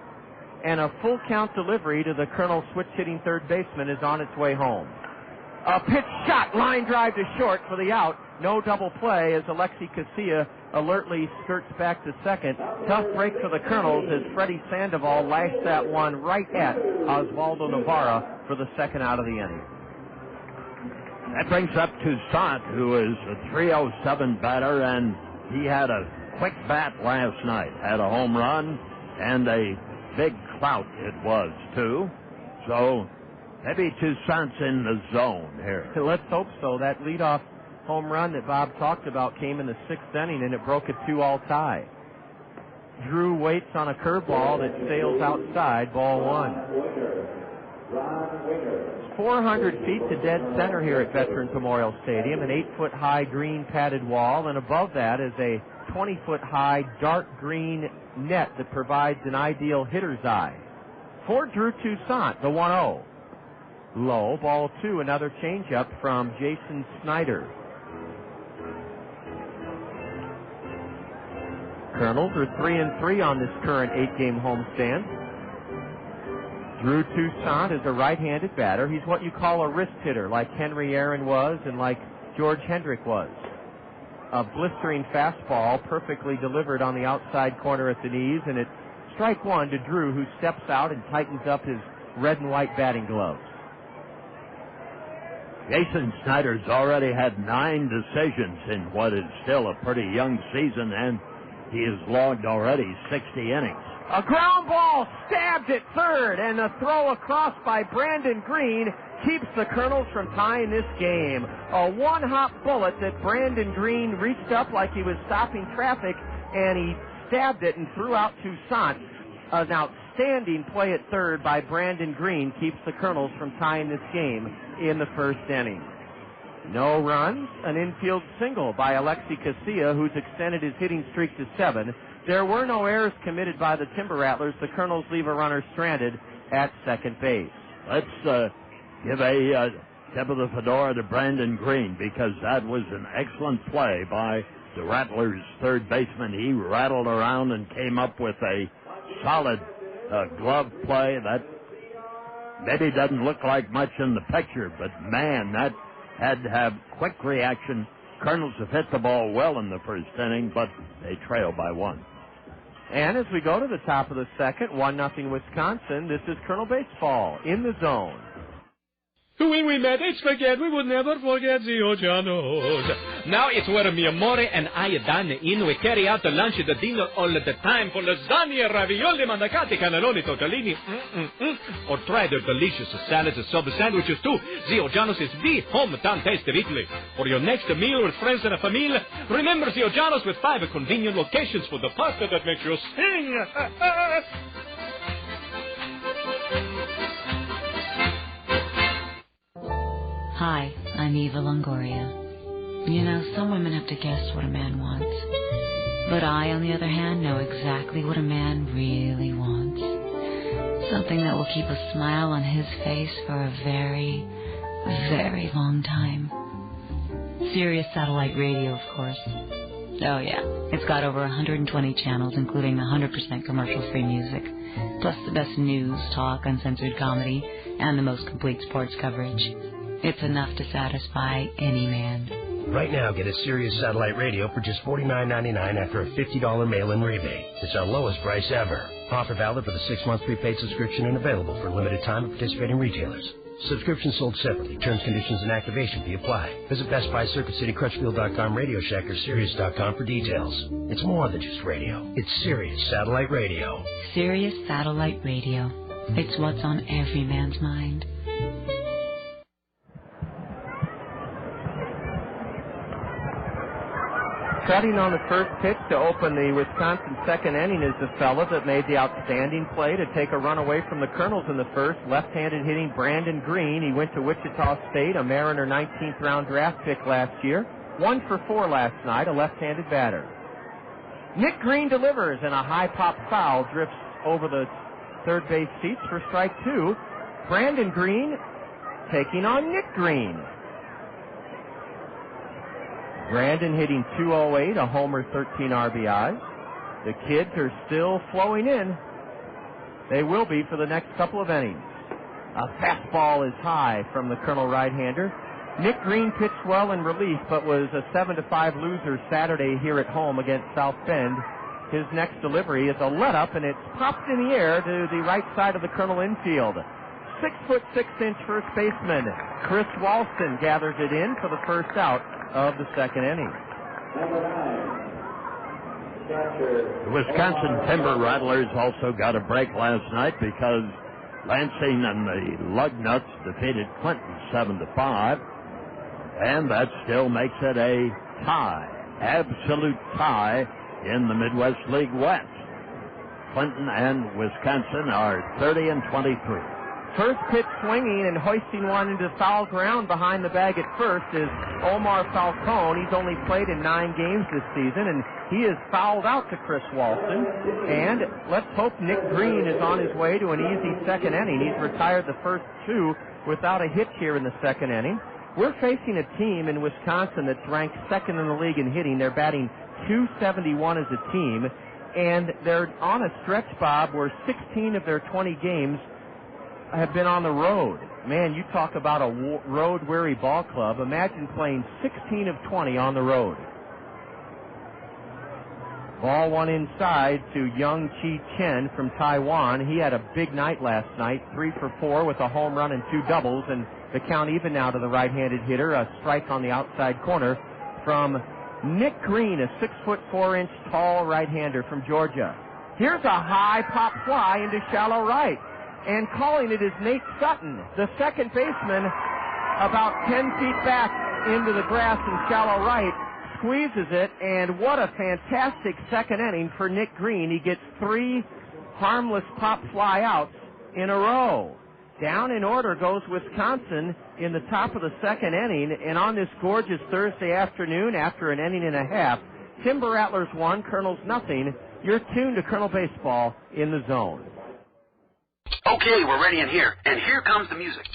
And a full count delivery to the Kernels switch-hitting third baseman is on its way home. A pitch shot, line drive to short for the out. No double play as Alexi Casilla alertly skirts back to second. Tough break for the Kernels as Freddy Sandoval lashed that one right at Oswaldo Navarro for the second out of the inning. That brings up Toussaint, who is a 307 batter, and he had a quick bat last night. Had a home run, and a big clout it was, too. So maybe Toussaint's in the zone here. Let's hope so. That leadoff home run that Bob talked about came in the sixth inning, and it broke a 2-all tie. Drew waits on a curveball that sails outside, ball one. 400 feet to dead center here at Veterans Memorial Stadium, an 8-foot-high green padded wall, and above that is a 20-foot-high dark green net that provides an ideal hitter's eye. For Drew Toussaint, the 1-0. Low, ball two, another changeup from Jason Snyder. Kernels are 3-3 on this current 8-game homestand. Drew Toussaint is a right-handed batter. He's what you call a wrist hitter, like Henry Aaron was and like George Hendrick was. A blistering fastball perfectly delivered on the outside corner at the knees, and it's strike one to Drew, who steps out and tightens up his red and white batting gloves. Jason Snyder's already had 9 decisions in what is still a pretty young season, and he has logged already 60 innings. A ground ball stabbed at third, and a throw across by Brandon Green keeps the Kernels from tying this game. A one-hop bullet that Brandon Green reached up like he was stopping traffic, and he stabbed it and threw out Toussaint. An outstanding play at third by Brandon Green keeps the Kernels from tying this game in the first inning. No runs, an infield single by Alexi Casilla, who's extended his hitting streak to 7. There were no errors committed by the Timber Rattlers. The Kernels leave a runner stranded at second base. Let's give a tip of the fedora to Brandon Green, because that was an excellent play by the Rattlers' third baseman. He rattled around and came up with a solid glove play. That maybe doesn't look like much in the picture, but man, that had to have quick reaction. Kernels have hit the ball well in the first inning, but they trail by 1. And as we go to the top of the second, 1-0 Wisconsin, this is Kernel Baseball in the zone. When we met at Spaghetti, we would never forget the Ojanos. Now it's where mi amore and I dine in. We carry out the lunch and the dinner all the time for lasagna, ravioli, mandacati, cannelloni, tortellini, or try their delicious salads and sub sandwiches too. The Ojanos is the hometown taste of Italy. For your next meal with friends and a family, remember the Ojanos with 5 convenient locations for the pasta that makes you sing. Hi, I'm Eva Longoria. You know, some women have to guess what a man wants. But I, on the other hand, know exactly what a man really wants. Something that will keep a smile on his face for a very, very long time. Sirius satellite radio, of course. Oh, yeah. It's got over 120 channels, including 100% commercial-free music, plus the best news, talk, uncensored comedy, and the most complete sports coverage. It's enough to satisfy any man. Right now, get a Sirius satellite radio for just $49.99 after a $50 mail-in rebate. It's our lowest price ever. Offer valid for the 6-month prepaid subscription and available for a limited time at participating retailers. Subscription sold separately. Terms, conditions, and activation fee apply. Visit Best Buy, Circuit City, Crutchfield.com, Radio Shack, or Sirius.com for details. It's more than just radio. It's Sirius Satellite Radio. Sirius Satellite Radio. It's what's on every man's mind. Cutting on the first pitch to open the Wisconsin second inning is the fellow that made the outstanding play to take a run away from the Kernels in the first. Left-handed hitting Brandon Green. He went to Wichita State, a Mariner 19th round draft pick last year. 1 for 4 last night, a left-handed batter. Nick Green delivers, and a high pop foul drifts over the third base seats for strike 2. Brandon Green taking on Nick Green. Brandon hitting .208, a homer, 13 RBIs. The kids are still flowing in. They will be for the next couple of innings. A fastball is high from the Colonel right-hander. Nick Green pitched well in relief, but was a 7-5 loser Saturday here at home against South Bend. His next delivery is a let-up, and it's popped in the air to the right side of the Colonel infield. 6'6" first baseman Chris Walston gathers it in for the first out of the second inning. The Wisconsin Timber Rattlers also got a break last night because Lansing and the Lugnuts defeated Clinton 7-5, and that still makes it a tie, absolute tie in the Midwest League West. Clinton and Wisconsin are 30-23. First pitch swinging and hoisting one into foul ground behind the bag at first is Omar Falcone. He's only played in 9 games this season, and he is fouled out to Chris Walston. And let's hope Nick Green is on his way to an easy second inning. He's retired the first 2 without a hit here in the second inning. We're facing a team in Wisconsin that's ranked second in the league in hitting. They're batting .271 as a team, and they're on a stretch, Bob, where 16 of their 20 games have been on the road. Man, you talk about a road-weary ball club. Imagine playing 16 of 20 on the road. Ball one inside to Young Chi Chen from Taiwan. He had a big night last night, 3 for 4 with a home run and 2 doubles, and the count even now to the right-handed hitter. A strike on the outside corner from Nick Green, a 6'4" tall right-hander from Georgia. Here's a high pop fly into shallow right. And calling it is Nate Sutton, the second baseman, about 10 feet back into the grass in shallow right, squeezes it, and what a fantastic second inning for Nick Green. He gets 3 harmless pop fly outs in a row. Down in order goes Wisconsin in the top of the second inning, and on this gorgeous Thursday afternoon, after an inning and a half, Timber Rattlers 1, Kernels nothing. You're tuned to Colonel Baseball in the Zone. Okay, we're ready in here, and here comes the music.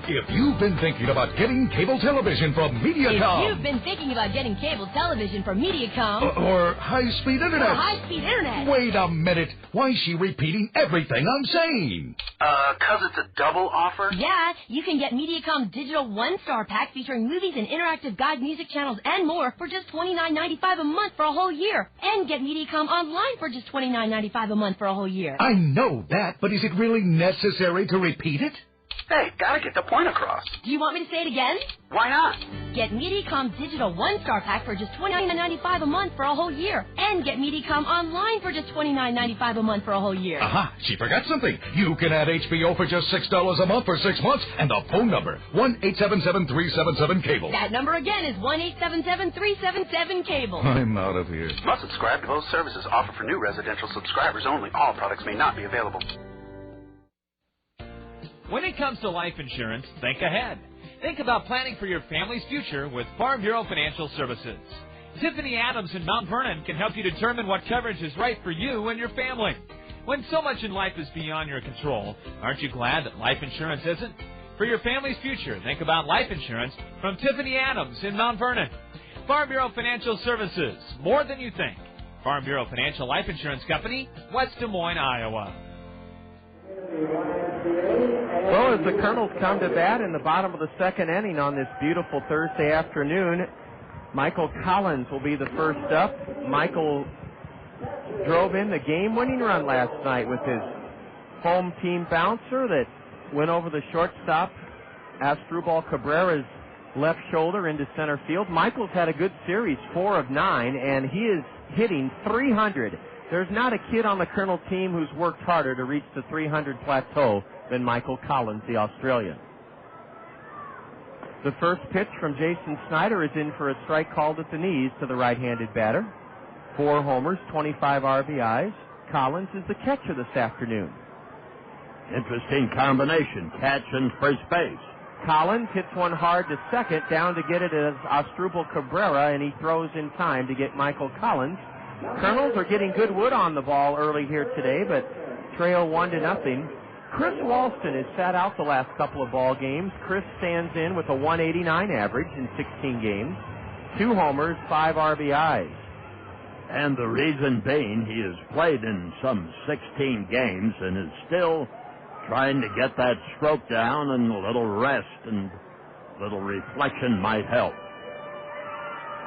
If you've been thinking about getting cable television from Mediacom. If you've been thinking about getting cable television from Mediacom. Or high-speed internet. Or high-speed internet. Wait a minute. Why is she repeating everything I'm saying? 'Cause it's a double offer? Yeah, you can get Mediacom Digital One-Star Pack featuring movies and interactive guide music channels and more for just $29.95 a month for a whole year. And get Mediacom Online for just $29.95 a month for a whole year. I know that, but is it really necessary to repeat it? Hey, gotta get the point across. Do you want me to say it again? Why not? Get Mediacom Digital One-Star Pack for just $29.95 a month for a whole year. And get Mediacom Online for just $29.95 a month for a whole year. Aha, she forgot something. You can add HBO for just $6 a month for 6 months. And the phone number, 1-877-377-CABLE. That number again is 1-877-377-CABLE. I'm out of here. Must subscribe to both services. Offer for new residential subscribers only. All products may not be available. When it comes to life insurance, think ahead. Think about planning for your family's future with Farm Bureau Financial Services. Tiffany Adams in Mount Vernon can help you determine what coverage is right for you and your family. When so much in life is beyond your control, aren't you glad that life insurance isn't? For your family's future, think about life insurance from Tiffany Adams in Mount Vernon. Farm Bureau Financial Services, more than you think. Farm Bureau Financial Life Insurance Company, West Des Moines, Iowa. Well, as the Kernels come to bat in the bottom of the second inning on this beautiful Thursday afternoon, Michael Collins will be the first up. Michael drove in the game-winning run last night with his home team bouncer that went over the shortstop Asdrúbal Cabrera's left shoulder into center field. Michael's had a good series, 4 of 9, and he is hitting .300. There's not a kid on the Kernel team who's worked harder to reach the .300 plateau than Michael Collins, the Australian. The first pitch from Jason Snyder is in for a strike called at the knees to the right-handed batter. 4 homers, 25 RBIs. Collins is the catcher this afternoon. Interesting combination, catch and first base. Collins hits one hard to second, down to get it as Asdrúbal Cabrera, and he throws in time to get Michael Collins. Kernels are getting good wood on the ball early here today, but trail 1-0. Chris Walston has sat out the last couple of ball games. Chris stands in with a 189 average in 16 games, 2 homers, 5 RBIs. And the reason being, he has played in some 16 games and is still trying to get that stroke down, and a little rest and a little reflection might help.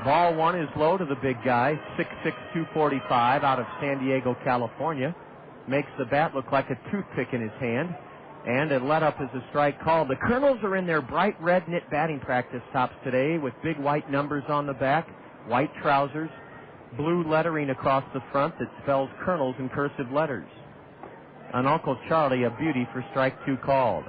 Ball 1 is low to the big guy, 6'6", 245, out of San Diego, California. Makes the bat look like a toothpick in his hand. And a let-up is a strike called. The Kernels are in their bright red knit batting practice tops today with big white numbers on the back, white trousers, blue lettering across the front that spells Kernels in cursive letters. On Uncle Charlie, a beauty for strike 2 called.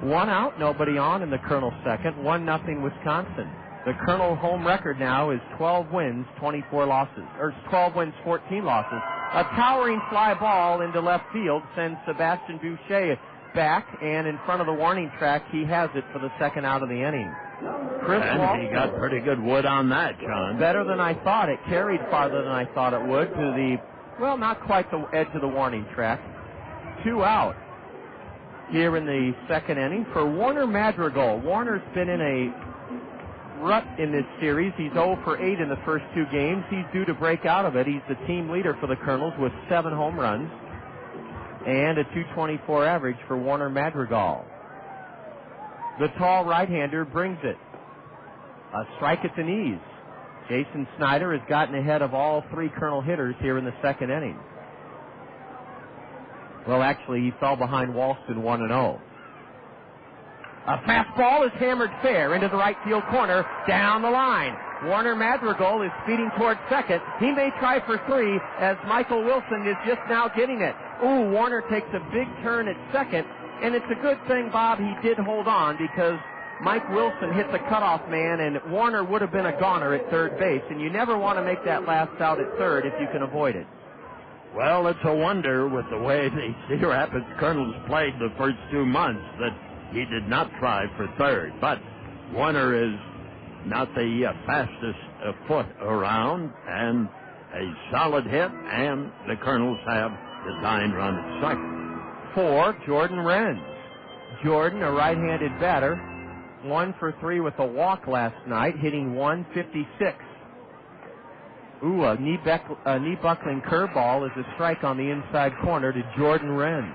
1 out, nobody on in the Kernel second, 1-0 Wisconsin. The Kernel home record now is 12 wins, 24 losses, or 12 wins, 14 losses. A towering fly ball into left field sends Sebastian Boucher back, and in front of the warning track, he has it for the second out of the inning. And he got pretty good wood on that, John. Better than I thought. It carried farther than I thought it would to the, well, not quite the edge of the warning track. 2 out here in the second inning for Warner Madrigal. Warner's been in a rut in this series. He's 0 for 8 in the first 2 games. He's due to break out of it. He's the team leader for the Kernels with 7 home runs and a .224 average for Warner Madrigal. The tall right-hander brings it. A strike at the knees. Jason Snyder has gotten ahead of all 3 Kernel hitters here in the second inning. Well, actually, he fell behind Walston 1-0. A fastball is hammered fair into the right field corner, down the line. Warner Madrigal is speeding towards second. He may try for 3 as Michael Wilson is just now getting it. Ooh, Warner takes a big turn at second, and it's a good thing, Bob, he did hold on because Mike Wilson hit the cutoff man, and Warner would have been a goner at third base, and you never want to make that last out at third if you can avoid it. Well, it's a wonder with the way the Cedar Rapids Kernels played the first 2 months that he did not try for third. But Warner is not the fastest foot around, and a solid hit, and the Kernels have the tying run at second. 4, Jordan Renz. Jordan, a right-handed batter, 1 for 3 with a walk last night, hitting .156. Ooh, a knee-buckling curveball is a strike on the inside corner to Jordan Renz.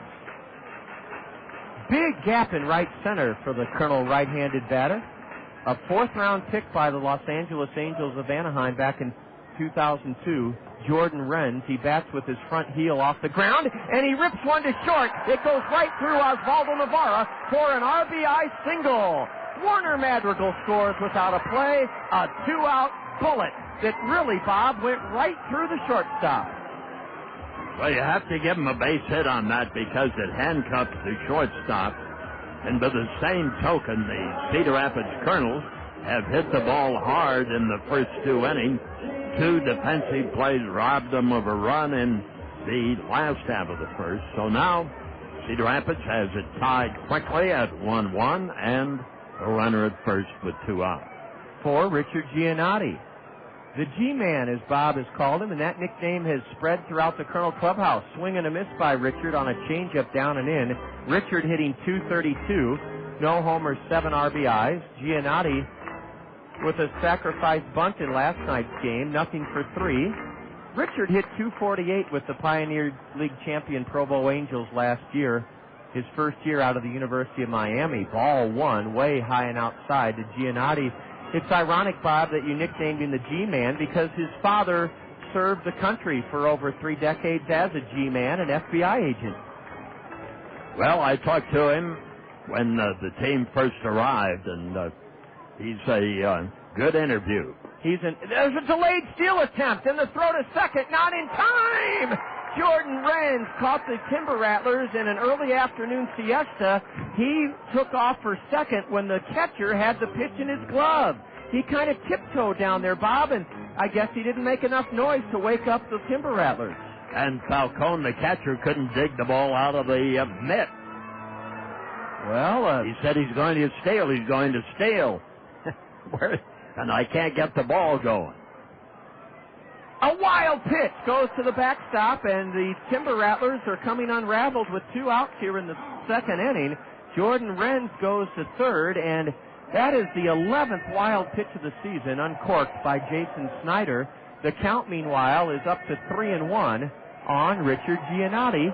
Big gap in right center for the Kernel right-handed batter. A 4th-round pick by the Los Angeles Angels of Anaheim back in 2002. Jordan Renz, he bats with his front heel off the ground, and he rips one to short. It goes right through Oswaldo Navarro for an RBI single. Warner Madrigal scores without a play, a 2-out bullet that really, Bob, went right through the shortstop. Well, you have to give him a base hit on that because it handcuffs the shortstop. And by the same token, the Cedar Rapids Kernels have hit the ball hard in the first 2 innings. 2 defensive plays robbed them of a run in the last half of the first. So now Cedar Rapids has it tied quickly at 1-1 and a runner at first with 2 outs. For Richard Giannotti. The G-Man, as Bob has called him, and that nickname has spread throughout the Kernel clubhouse. Swing and a miss by Richard on a changeup down and in. Richard hitting .232, no homers, 7 RBIs. Giannotti with a sacrifice bunt in last night's game, nothing for 3. Richard hit .248 with the Pioneer League champion Provo Angels last year, his first year out of the University of Miami. Ball 1, way high and outside to Giannotti. It's ironic, Bob, that you nicknamed him the G-Man because his father served the country for over 3 decades as a G-Man, an FBI agent. Well, I talked to him when the team first arrived, and he's a good interview. There's a delayed steal attempt, and the throw to second, not in time! Jordan Renz caught the Timber Rattlers in an early afternoon siesta. He took off for second when the catcher had the pitch in his glove. He kind of tiptoed down there, Bob, and I guess he didn't make enough noise to wake up the Timber Rattlers. And Falcone, the catcher, couldn't dig the ball out of the mitt. Well, he said he's going to steal. He's going to steal. And I can't get the ball going. A wild pitch goes to the backstop, and the Timber Rattlers are coming unraveled with 2 outs here in the second inning. Jordan Renz goes to third, and that is the 11th wild pitch of the season, uncorked by Jason Snyder. The count, meanwhile, is up to 3-1 on Richard Giannotti.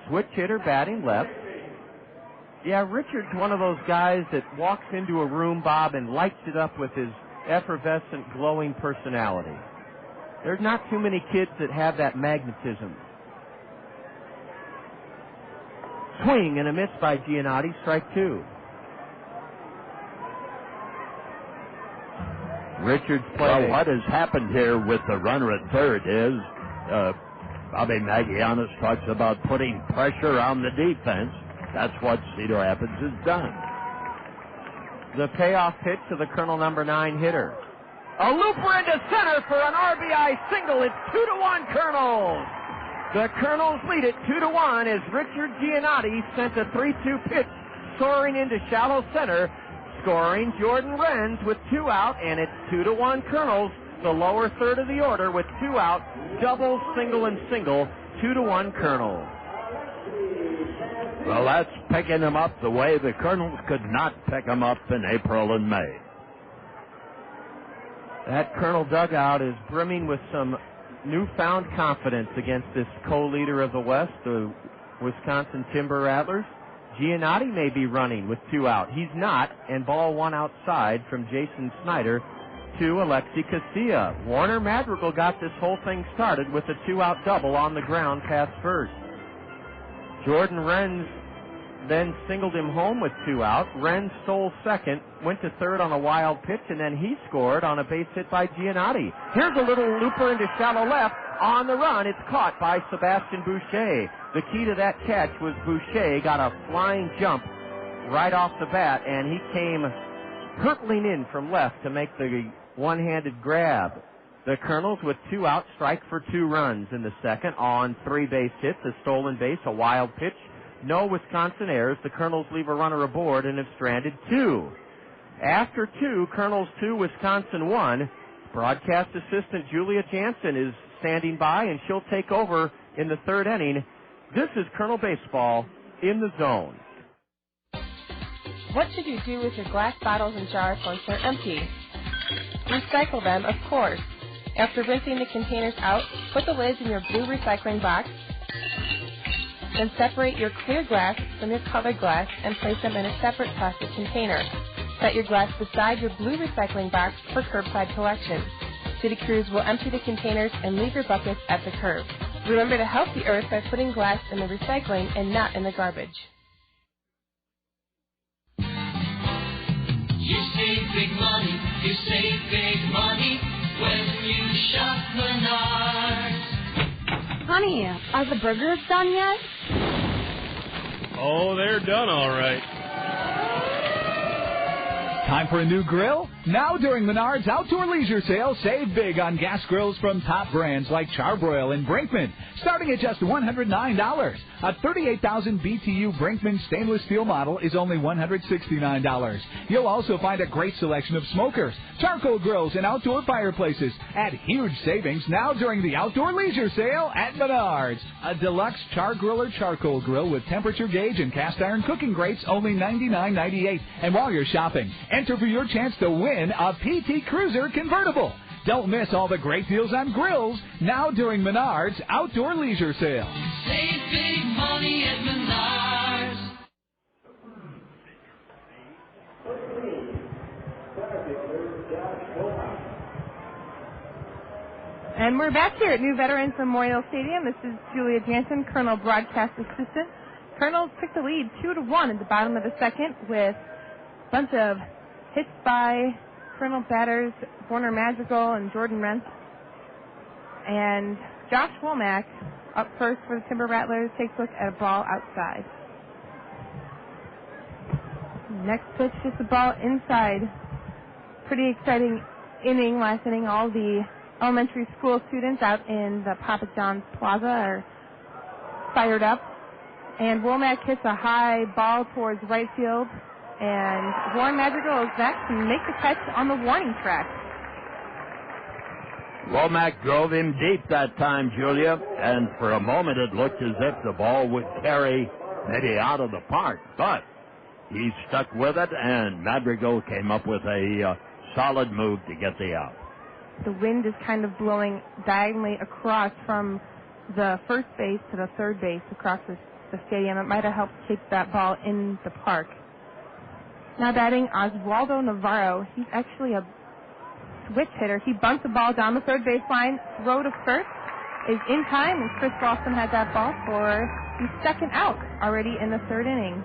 Switch hitter batting left. Yeah, Richard's one of those guys that walks into a room, Bob, and lights it up with his effervescent, glowing personality. There's not too many kids that have that magnetism. Swing and a miss by Giannotti, strike 2. Richard's play. Well, what has happened here with the runner at third is Bobby Magianis talks about putting pressure on the defense. That's what Cedar Rapids has done. The payoff pitch to the Colonel number 9 hitter. A looper into center for an RBI single. It's 2-1 Kernels. The Kernels lead it 2-1 as Richard Giannotti sent a 3-2 pitch soaring into shallow center, scoring Jordan Renz with 2 out, and it's 2-1 Kernels, the lower third of the order with 2 out, double, single, and single, 2-1 Kernels. Well, that's picking them up the way the Kernels could not pick them up in April and May. That Colonel dugout is brimming with some newfound confidence against this co-leader of the West, the Wisconsin Timber Rattlers. Giannotti may be running with 2 out. He's not, and ball 1 outside from Jason Snyder to Alexi Casilla. Warner Madrigal got this whole thing started with a 2-out double on the ground past first. Jordan Renz then singled him home with 2 out. Renz stole second, went to third on a wild pitch, and then he scored on a base hit by Giannotti. Here's a little looper into shallow left. On the run, it's caught by Sebastian Boucher. The key to that catch was Boucher got a flying jump right off the bat, and he came hurtling in from left to make the one-handed grab. The Kernels with 2 out, strike for 2 runs in the second on 3 base hits, a stolen base, a wild pitch. No Wisconsin errors. The Kernels leave a runner aboard and have stranded 2. After 2, Kernels 2, Wisconsin 1. Broadcast assistant Julia Jansen is standing by, and she'll take over in the third inning. This is Colonel Baseball in the zone. What should you do with your glass bottles and jars once they're empty? Recycle them, of course. After rinsing the containers out, put the lids in your blue recycling box. Then separate your clear glass from your colored glass and place them in a separate plastic container. Set your glass beside your blue recycling box for curbside collection. City crews will empty the containers and leave your buckets at the curb. Remember to help the earth by putting glass in the recycling and not in the garbage. You save big money, when you shop Menards. Honey, are the burgers done yet? Oh, they're done all right. Time for a new grill? Now during Menards Outdoor Leisure Sale, save big on gas grills from top brands like Charbroil and Brinkman, starting at just $109. A 38,000 BTU Brinkman stainless steel model is only $169. You'll also find a great selection of smokers, charcoal grills, and outdoor fireplaces at huge savings now during the Outdoor Leisure Sale at Menards. A deluxe char griller charcoal grill with temperature gauge and cast iron cooking grates, only $99.98. And while you're shopping, enter for your chance to win a PT Cruiser convertible. Don't miss all the great deals on grills now during Menards Outdoor Leisure Sale. Save big money at Menards. And we're back here at New Veterans Memorial Stadium. This is Julia Jansen, Colonel Broadcast Assistant. Kernels took the lead 2-1 at the bottom of the second with a bunch of hits by Kernel batters Warner Madrigal and Jordan Rentz. And Josh Womack, up first for the Timber Rattlers, takes a look at a ball outside. Next pitch, just a ball inside. Pretty exciting inning, last inning. All the elementary school students out in the Papa John's Plaza are fired up. And Womack hits a high ball towards right field. And Warren Madrigal is back to make the catch on the warning track. Womack drove him deep that time, Julia, and for a moment it looked as if the ball would carry maybe out of the park, but he stuck with it, and Madrigal came up with a solid move to get the out. The wind is kind of blowing diagonally across from the first base to the third base across the stadium. It might have helped keep that ball in the park. Now batting Oswaldo Navarro. He's actually a switch hitter. He bunts the ball down the third baseline. Throw to first is in time, and Chris Ralston had that ball for the second out already in the third inning.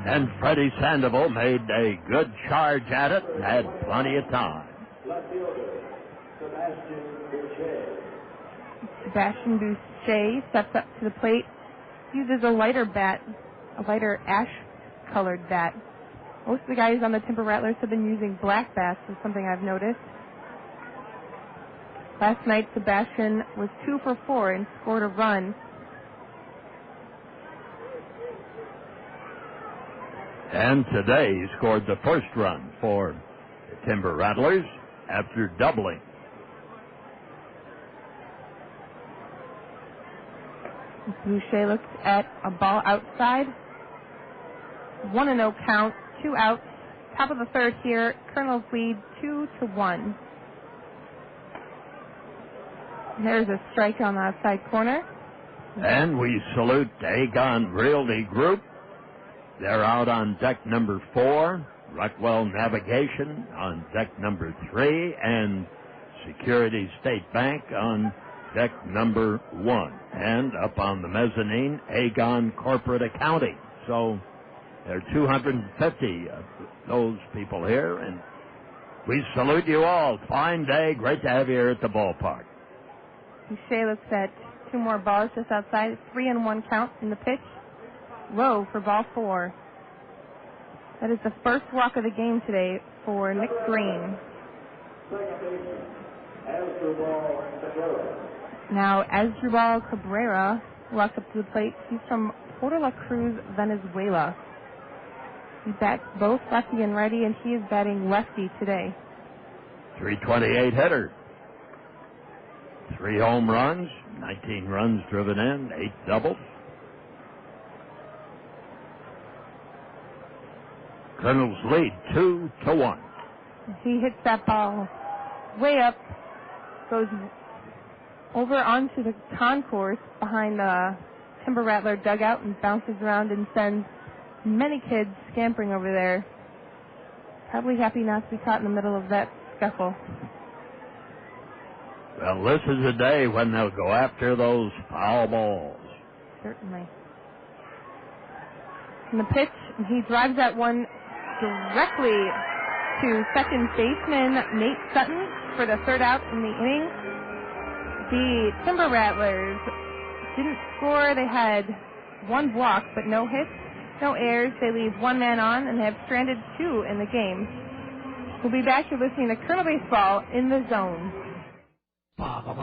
And Freddy Sandoval made a good charge at it, had plenty of time. Sebastian Boucher steps up to the plate, uses a lighter bat, a lighter ash-colored bat. Most of the guys on the Timber Rattlers have been using black bats, is something I've noticed. Last night, Sebastian was 2 for 4 and scored a run. And today he scored the first run for the Timber Rattlers after doubling. Boucher looks at a ball outside. 1-0 count, 2 outs. Top of the third here. Kernels lead 2-1. There's a strike on the outside corner. And we salute Aegon Realty Group. They're out on deck number 4. Rockwell Navigation on deck number 3. And Security State Bank on deck number 1. And up on the mezzanine, Aegon Corporate Accounting. So there are 250 of those people here, and we salute you all. Fine day. Great to have you here at the ballpark. Boucher looks at 2 more balls just outside. 3-1 count in the pitch. Low for ball 4. That is the first walk of the game today for Nick Green. Now, Asdrúbal Cabrera walks up to the plate. He's from Puerto La Cruz, Venezuela. He bats both lefty and righty, and he is batting lefty today. 328 hitter. 3 home runs, 19 runs driven in, 8 doubles. Kernels lead 2-1. He hits that ball way up, goes over onto the concourse behind the Timber Rattler dugout and bounces around and sends many kids scampering over there. Probably happy not to be caught in the middle of that scuffle. Well, this is a day when they'll go after those foul balls. Certainly. In the pitch, he drives that one directly to second baseman Nate Sutton for the third out in the inning. The Timber Rattlers didn't score. They had 1 walk, but no hits, no errors. They leave 1 man on, and they have stranded 2 in the game. We'll be back. You're listening to Kernel Baseball in the Zone. Papa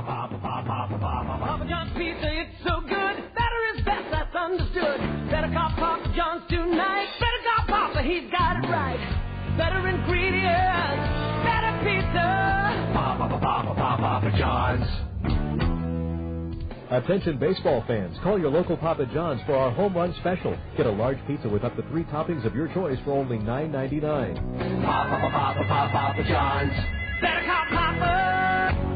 John's pizza, it's so good. Better is best, that's understood. Better call Papa John's tonight. Better call Papa, he's got it right. Better ingredients, better pizza. Papa John's. Attention baseball fans, call your local Papa John's for our home run special. Get a large pizza with up to 3 toppings of your choice for only $9.99. Papa John's. Better call Papa.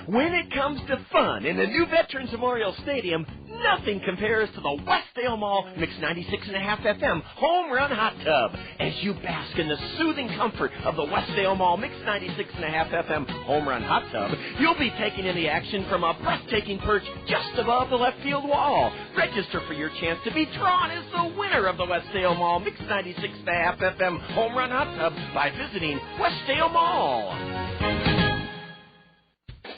When it comes to fun in the new Veterans Memorial Stadium, nothing compares to the Westdale Mall Mix 96.5 FM Home Run Hot Tub. As you bask in the soothing comfort of the Westdale Mall Mix 96.5 FM Home Run Hot Tub, you'll be taking in the action from a breathtaking perch just above the left field wall. Register for your chance to be drawn as the winner of the Westdale Mall Mix 96.5 FM Home Run Hot Tub by visiting Westdale Mall.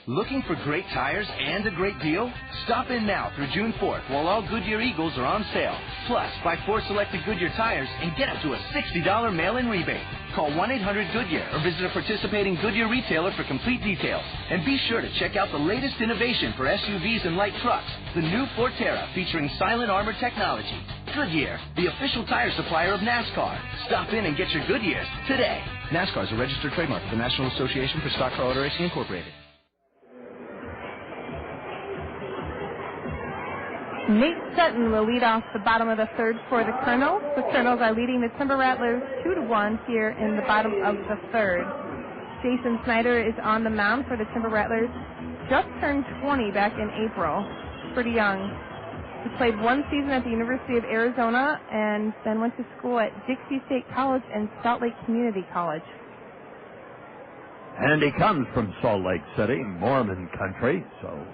Looking for great tires and a great deal? Stop in now through June 4th while all Goodyear Eagles are on sale. Plus, buy 4 selected Goodyear tires and get up to a $60 mail-in rebate. Call 1-800-GOODYEAR or visit a participating Goodyear retailer for complete details. And be sure to check out the latest innovation for SUVs and light trucks, the new Forterra featuring silent armor technology. Goodyear, the official tire supplier of NASCAR. Stop in and get your Goodyears today. NASCAR is a registered trademark of the National Association for Stock Car Auto Racing Incorporated. Nate Sutton will lead off the bottom of the third for the Kernels. The Kernels are leading the Timber Rattlers 2-1 here in the bottom of the third. Jason Snyder is on the mound for the Timber Rattlers. Just turned 20 back in April. Pretty young. He played one season at the University of Arizona and then went to school at Dixie State College and Salt Lake Community College. And he comes from Salt Lake City, Mormon country, so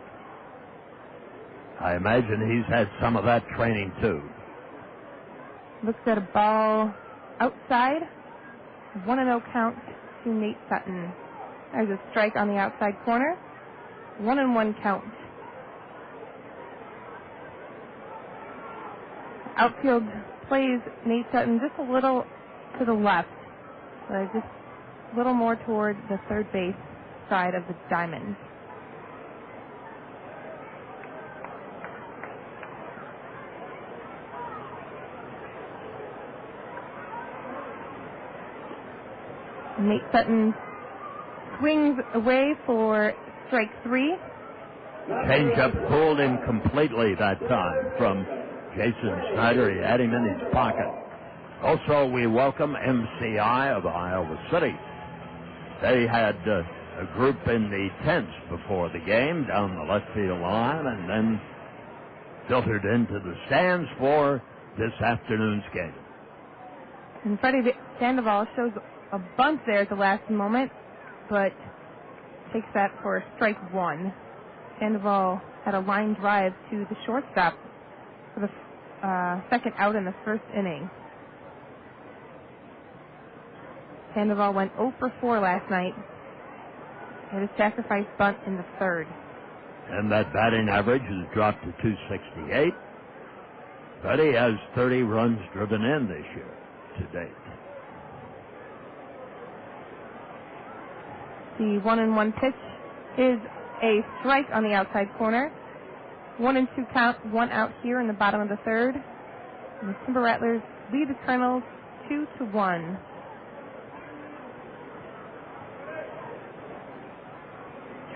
I imagine he's had some of that training, too. Looks at a ball outside. 1-0 count to Nate Sutton. There's a strike on the outside corner. 1-1 count. Outfield plays Nate Sutton just a little to the left. Just a little more toward the third base side of the diamond. Nate Sutton swings away for strike 3. Changeup fooled him completely that time from Jason Snyder. He had him in his pocket. Also, we welcome MCI of Iowa City. They had a group in the tents before the game down the left field line and then filtered into the stands for this afternoon's game. And Freddy Sandoval shows a bunt there at the last moment, but takes that for strike 1. Sandoval had a line drive to the shortstop for the second out in the first inning. Sandoval went 0 for 4 last night. He had a sacrifice bunt in the third. And that batting average has dropped to 268. But he has 30 runs driven in this year to date. The 1-1 pitch is a strike on the outside corner. 1-2 count, 1 out here in the bottom of the third. And the Timber Rattlers lead the Kernels 2-1.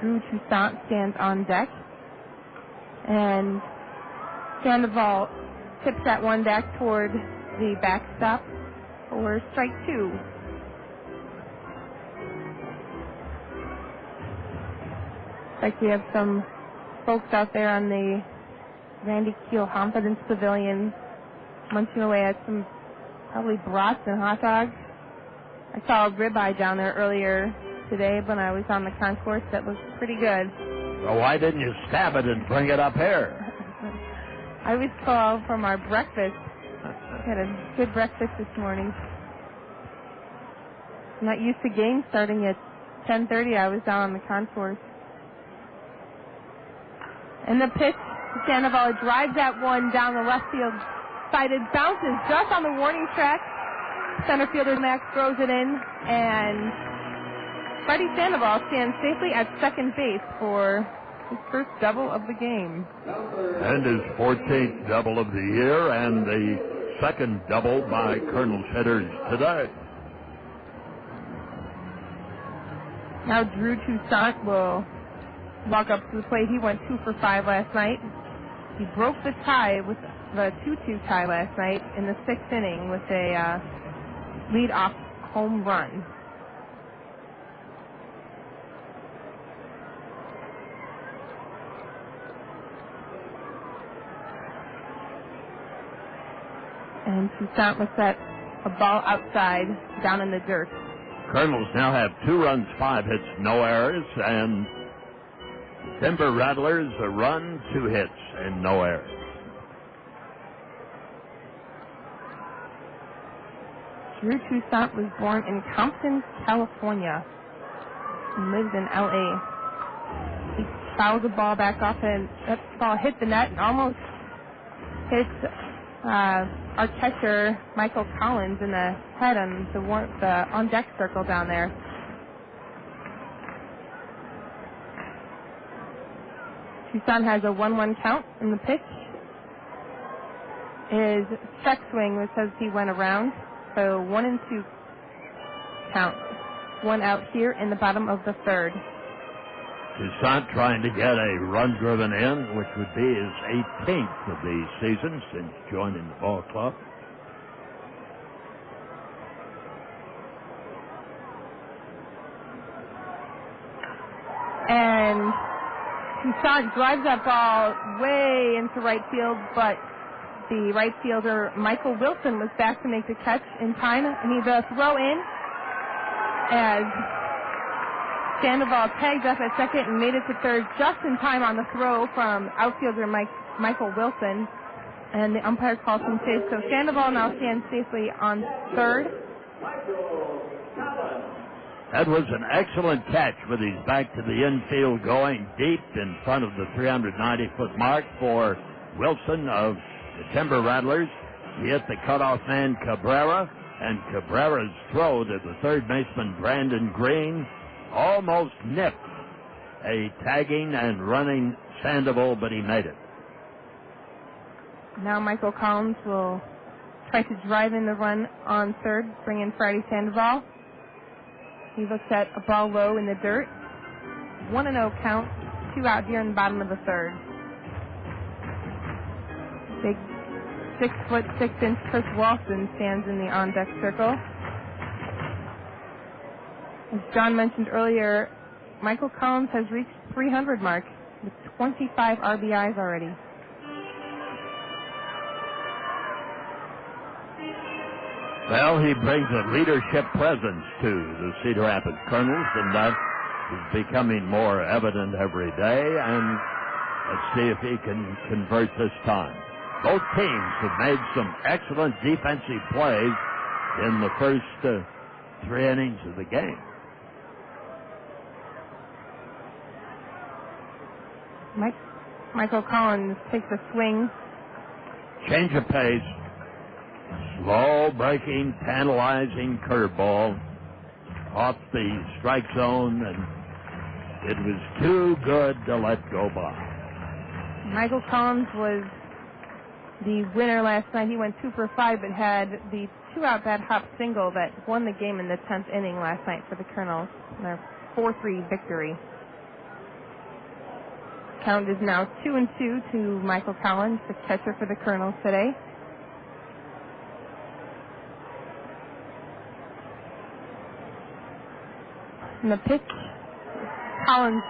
Drew Toussaint stands on deck. And Sandoval tips that one back toward the backstop for strike 2. Like we have some folks out there on the Randy Keel Confidence Pavilion munching away at some probably brats and hot dogs. I saw a ribeye down there earlier today when I was on the concourse. That looked pretty good. Well, why didn't you stab it and bring it up here? I was called from our breakfast. We had a good breakfast this morning. I'm not used to games starting at 10:30. I was down on the concourse. And the pitch, Sandoval drives that one down the left field side. It bounces just on the warning track. Center fielder Max throws it in, and Freddy Sandoval stands safely at second base for his first double of the game. And his 14th double of the year, and the second double by Kernels hitters today. Now Drew Toussaint will walk up to the plate. He went 2 for 5 last night. He broke the tie with the 2-2 tie last night in the 6th inning with a lead-off home run. And Toussaint looks at a ball outside down in the dirt. Kernels now have 2 runs, 5 hits, no errors, and Timber Rattlers a run, 2 hits, and no errors. Drew Toussaint was born in Compton, California, and lives in L.A. He fouled the ball back off, and that ball hit the net and almost hit our catcher, Michael Collins, in the head on the on-deck circle down there. Toussaint has a 1-1 count in the pitch. His check swing, which says he went around, so 1-2 count. One out here in the bottom of the third. Toussaint trying to get a run driven in, which would be his 18th of the season since joining the ball club. And Toussaint drives that ball way into right field, but the right fielder, Michael Wilson, was back to make the catch in time. And he's a throw in as Sandoval tagged up at second and made it to third just in time on the throw from outfielder Michael Wilson. And the umpire calls him safe. So Sandoval now stands safely on third. That was an excellent catch with his back to the infield, going deep in front of the 390-foot mark for Wilson of the Timber Rattlers. He hit the cutoff man Cabrera, and Cabrera's throw to the third baseman Brandon Green almost nipped a tagging and running Sandoval, but he made it. Now Michael Collins will try to drive in the run on third, bring in Freddy Sandoval. He looks at a ball low in the dirt. 1-0 count, 2 out here in the bottom of the third. Big 6'6" Chris Walston stands in the on-deck circle. As John mentioned earlier, Michael Collins has reached 300 mark with 25 RBIs already. Well, he brings a leadership presence to the Cedar Rapids Kernels, and that is becoming more evident every day, and let's see if he can convert this time. Both teams have made some excellent defensive plays in the first 3 innings of the game. Michael Collins takes a swing. Change of pace. Slow breaking, tantalizing curveball off the strike zone, and it was too good to let go by. Michael Collins was the winner last night. He went 2 for 5, but had the 2-out bad hop single that won the game in the 10th inning last night for the Kernels. Their 4-3 victory. Count is now 2-2 to Michael Collins, the catcher for the Kernels today. And the pitch, Collins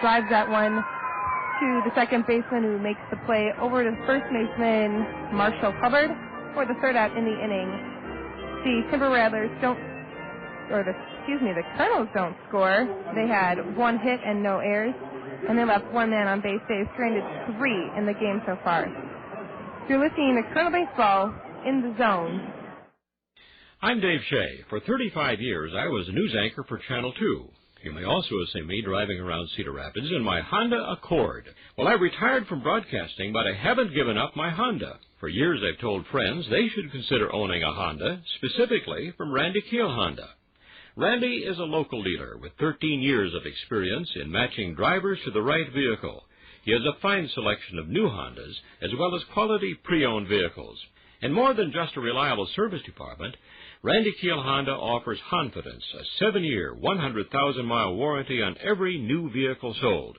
drives that one to the second baseman, who makes the play over to first baseman Marshall Hubbard for the third out in the inning. The Timber Rattlers the Kernels don't score. They had 1 hit and no errors, and they left 1 man on base. They've stranded 3 in the game so far. You're listening to Kernel Baseball in the Zone. I'm Dave Shea. For 35 years, I was a news anchor for Channel 2. You may also have seen me driving around Cedar Rapids in my Honda Accord. Well, I retired from broadcasting, but I haven't given up my Honda. For years, I've told friends they should consider owning a Honda, specifically from Randy Keel Honda. Randy is a local dealer with 13 years of experience in matching drivers to the right vehicle. He has a fine selection of new Hondas, as well as quality pre-owned vehicles. And more than just a reliable service department, Randy Keel Honda offers Confidence, a 7-year, 100,000-mile warranty on every new vehicle sold.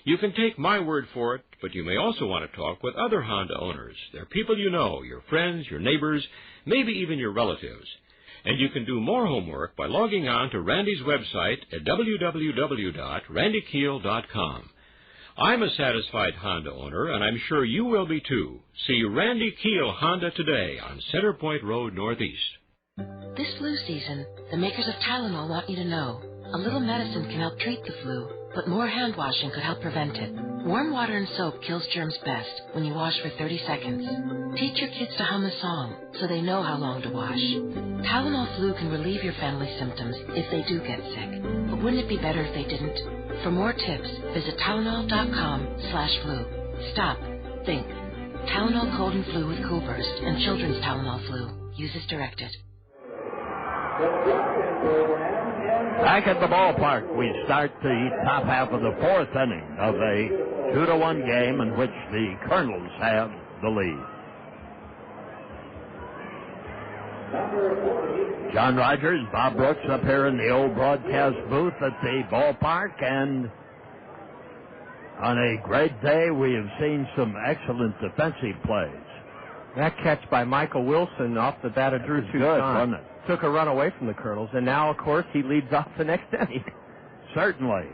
You can take my word for it, but you may also want to talk with other Honda owners. They're people you know, your friends, your neighbors, maybe even your relatives. And you can do more homework by logging on to Randy's website at www.randykeel.com. I'm a satisfied Honda owner, and I'm sure you will be too. See Randy Keel Honda today on Center Point Road Northeast. This flu season, the makers of Tylenol want you to know a little medicine can help treat the flu, but more hand washing could help prevent it. Warm water and soap kills germs best when you wash for 30 seconds. Teach your kids to hum a song so they know how long to wash. Tylenol Flu can relieve your family's symptoms if they do get sick. But wouldn't it be better if they didn't? For more tips, visit Tylenol.com/flu. Stop. Think. Tylenol Cold and Flu with Cool Burst and Children's Tylenol Flu. Use as directed. Back at the ballpark, we start the top half of the fourth inning of a 2-1 game in which the Kernels have the lead. John Rogers, Bob Brooks up here in the old broadcast booth at the ballpark, and on a great day, we have seen some excellent defensive plays. That catch by Michael Wilson off the bat of Drew Good, wasn't it? Took a run away from the Kernels, and now, of course, he leads off the next inning. Certainly.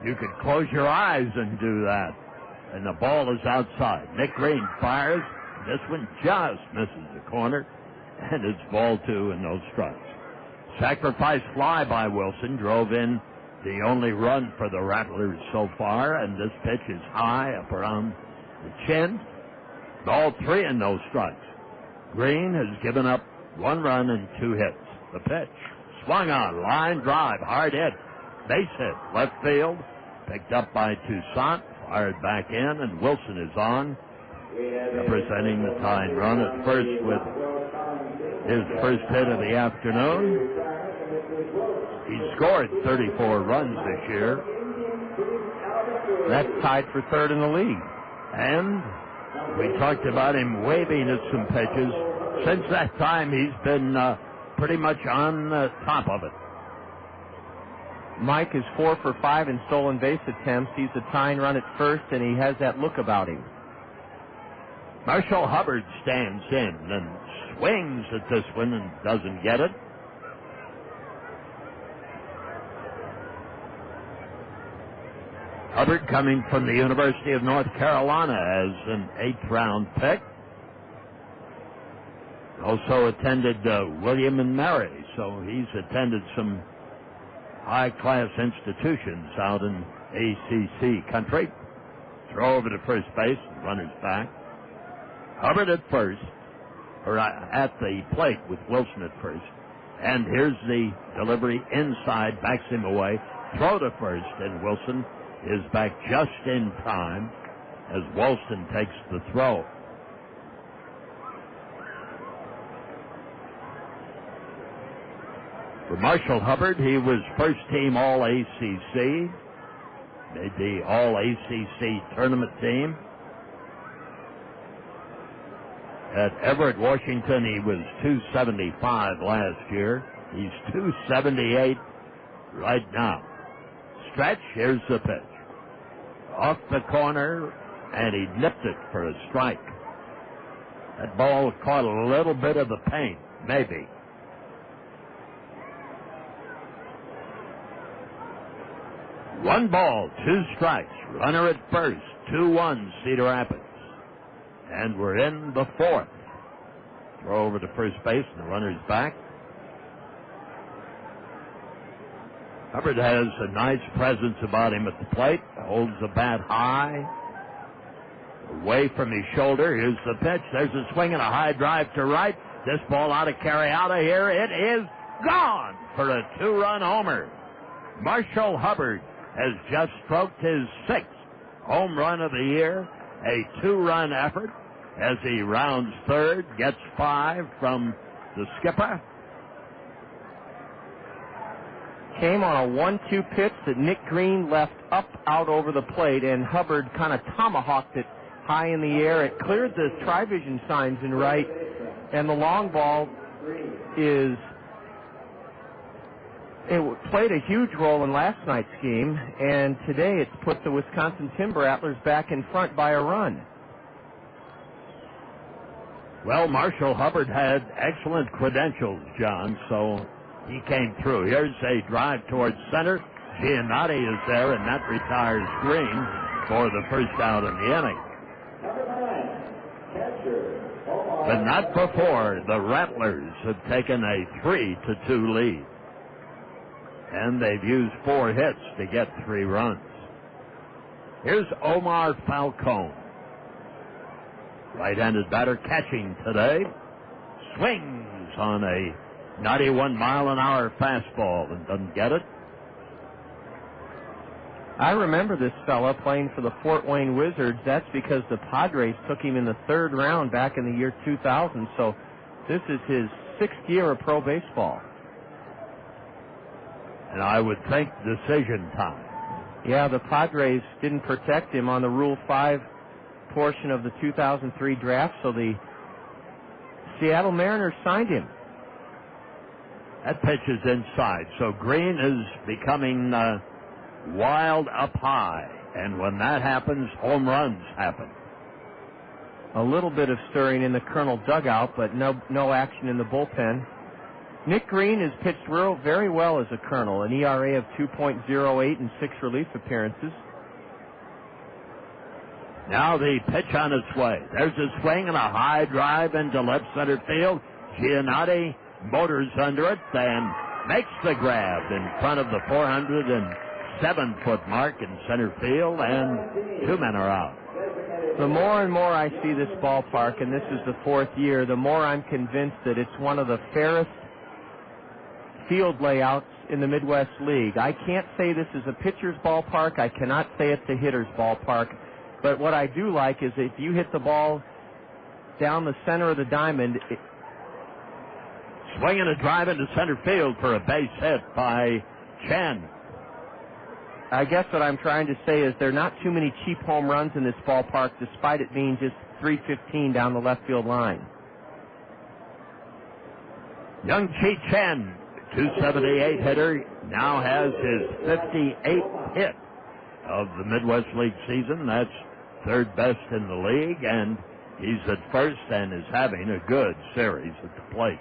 You could close your eyes and do that. And the ball is outside. Nick Green fires. This one just misses the corner, and it's ball 2 and no strikes. Sacrifice fly by Wilson drove in the only run for the Rattlers so far, and this pitch is high up around the chin. Ball 3 and no strikes. Green has given up 1 run and 2 hits. The pitch swung on, line drive, hard hit, base hit, left field, picked up by Toussaint, fired back in, and Wilson is on, representing the tying run at first with his first hit of the afternoon. He scored 34 runs this year. That's tied for third in the league. And we talked about him waving at some pitches. Since that time, he's been pretty much on top of it. Mike is 4 for 5 in stolen base attempts. He's a tying run at first, and he has that look about him. Marshall Hubbard stands in and swings at this one and doesn't get it. Hubbard coming from the University of North Carolina as an 8th-round pick. Also attended William and Mary, so he's attended some high-class institutions out in ACC country. Throw over to first base, runners back. Hubbard at first, or at the plate with Wilson at first. And here's the delivery inside, backs him away. Throw to first, and Wilson is back just in time as Walston takes the throw. For Marshall Hubbard, he was first team All-ACC, made the All-ACC tournament team. At Everett, Washington, he was 275 last year. He's 278 right now. Stretch, here's the pitch. Off the corner, and he nipped it for a strike. That ball caught a little bit of the paint, maybe. One ball, 2 strikes. Runner at first, 2-1 Cedar Rapids. And we're in the 4th. Throw over to first base, and the runner's back. Hubbard has a nice presence about him at the plate. Holds the bat high. Away from his shoulder. Here's the pitch. There's a swing and a high drive to right. This ball ought to carry out of here. It is gone for a 2-run homer. Marshall Hubbard has just stroked his 6th home run of the year. A 2-run effort as he rounds third, gets 5 from the skipper. Came on a 1-2 pitch that Nick Green left up out over the plate, and Hubbard kind of tomahawked it high in the air. It cleared the tri-vision signs in right, and the long ball it played a huge role in last night's game, and today it's put the Wisconsin Timber Rattlers back in front by a run. Well, Marshall Hubbard had excellent credentials, John, so he came through. Here's a drive towards center. Giannotti is there, and that retires Green for the first out in the inning. But not before the Rattlers have taken a 3-2 lead. And they've used 4 hits to get 3 runs. Here's Omar Falcone. Right-handed batter catching today. Swings on a 91-mile-an-hour fastball and doesn't get it. I remember this fella playing for the Fort Wayne Wizards. That's because the Padres took him in the 3rd round back in the year 2000. So this is his 6th year of pro baseball. And I would think decision time. Yeah, the Padres didn't protect him on the Rule 5 portion of the 2003 draft, so the Seattle Mariners signed him. That pitch is inside, so Green is becoming wild up high, and when that happens, home runs happen. A little bit of stirring in the Kernel dugout, but no action in the bullpen. Nick Green has pitched very well as a Kernel, an ERA of 2.08 and 6 relief appearances. Now the pitch on its way. There's a swing and a high drive into left center field. Giannotti motors under it and makes the grab in front of the 407-foot mark in center field, and 2 men are out. The more and more I see this ballpark, and this is the 4th year, the more I'm convinced that it's one of the fairest field layouts in the Midwest League. I can't say this is a pitcher's ballpark. I cannot say it's a hitter's ballpark. But what I do like is if you hit the ball down the center of the diamond... Swinging a drive into center field for a base hit by Chen. I guess what I'm trying to say is there are not too many cheap home runs in this ballpark, despite it being just 315 down the left field line. Young Chi Chen, 278 hitter, now has his 58th hit of the Midwest League season. That's 3rd best in the league, and he's at first and is having a good series at the plate.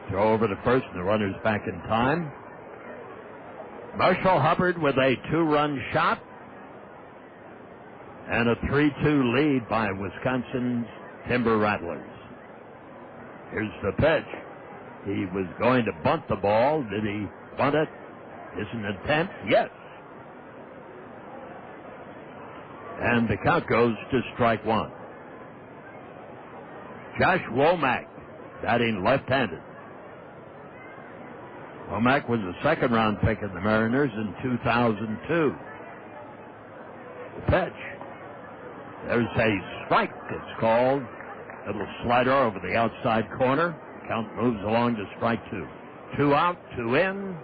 Throw over to first, and the runner's back in time. Marshall Hubbard with a 2-run shot and a 3-2 lead by Wisconsin's Timber Rattlers. Here's the pitch. He was going to bunt the ball. Did he bunt it? Is an attempt? Yes. And the count goes to strike 1. Josh Womack, batting left-handed. Womack was a 2nd-round pick of the Mariners in 2002. The pitch. There's a strike, it's called. Little slider over the outside corner. Count moves along to strike 2. 2 out, 2 in.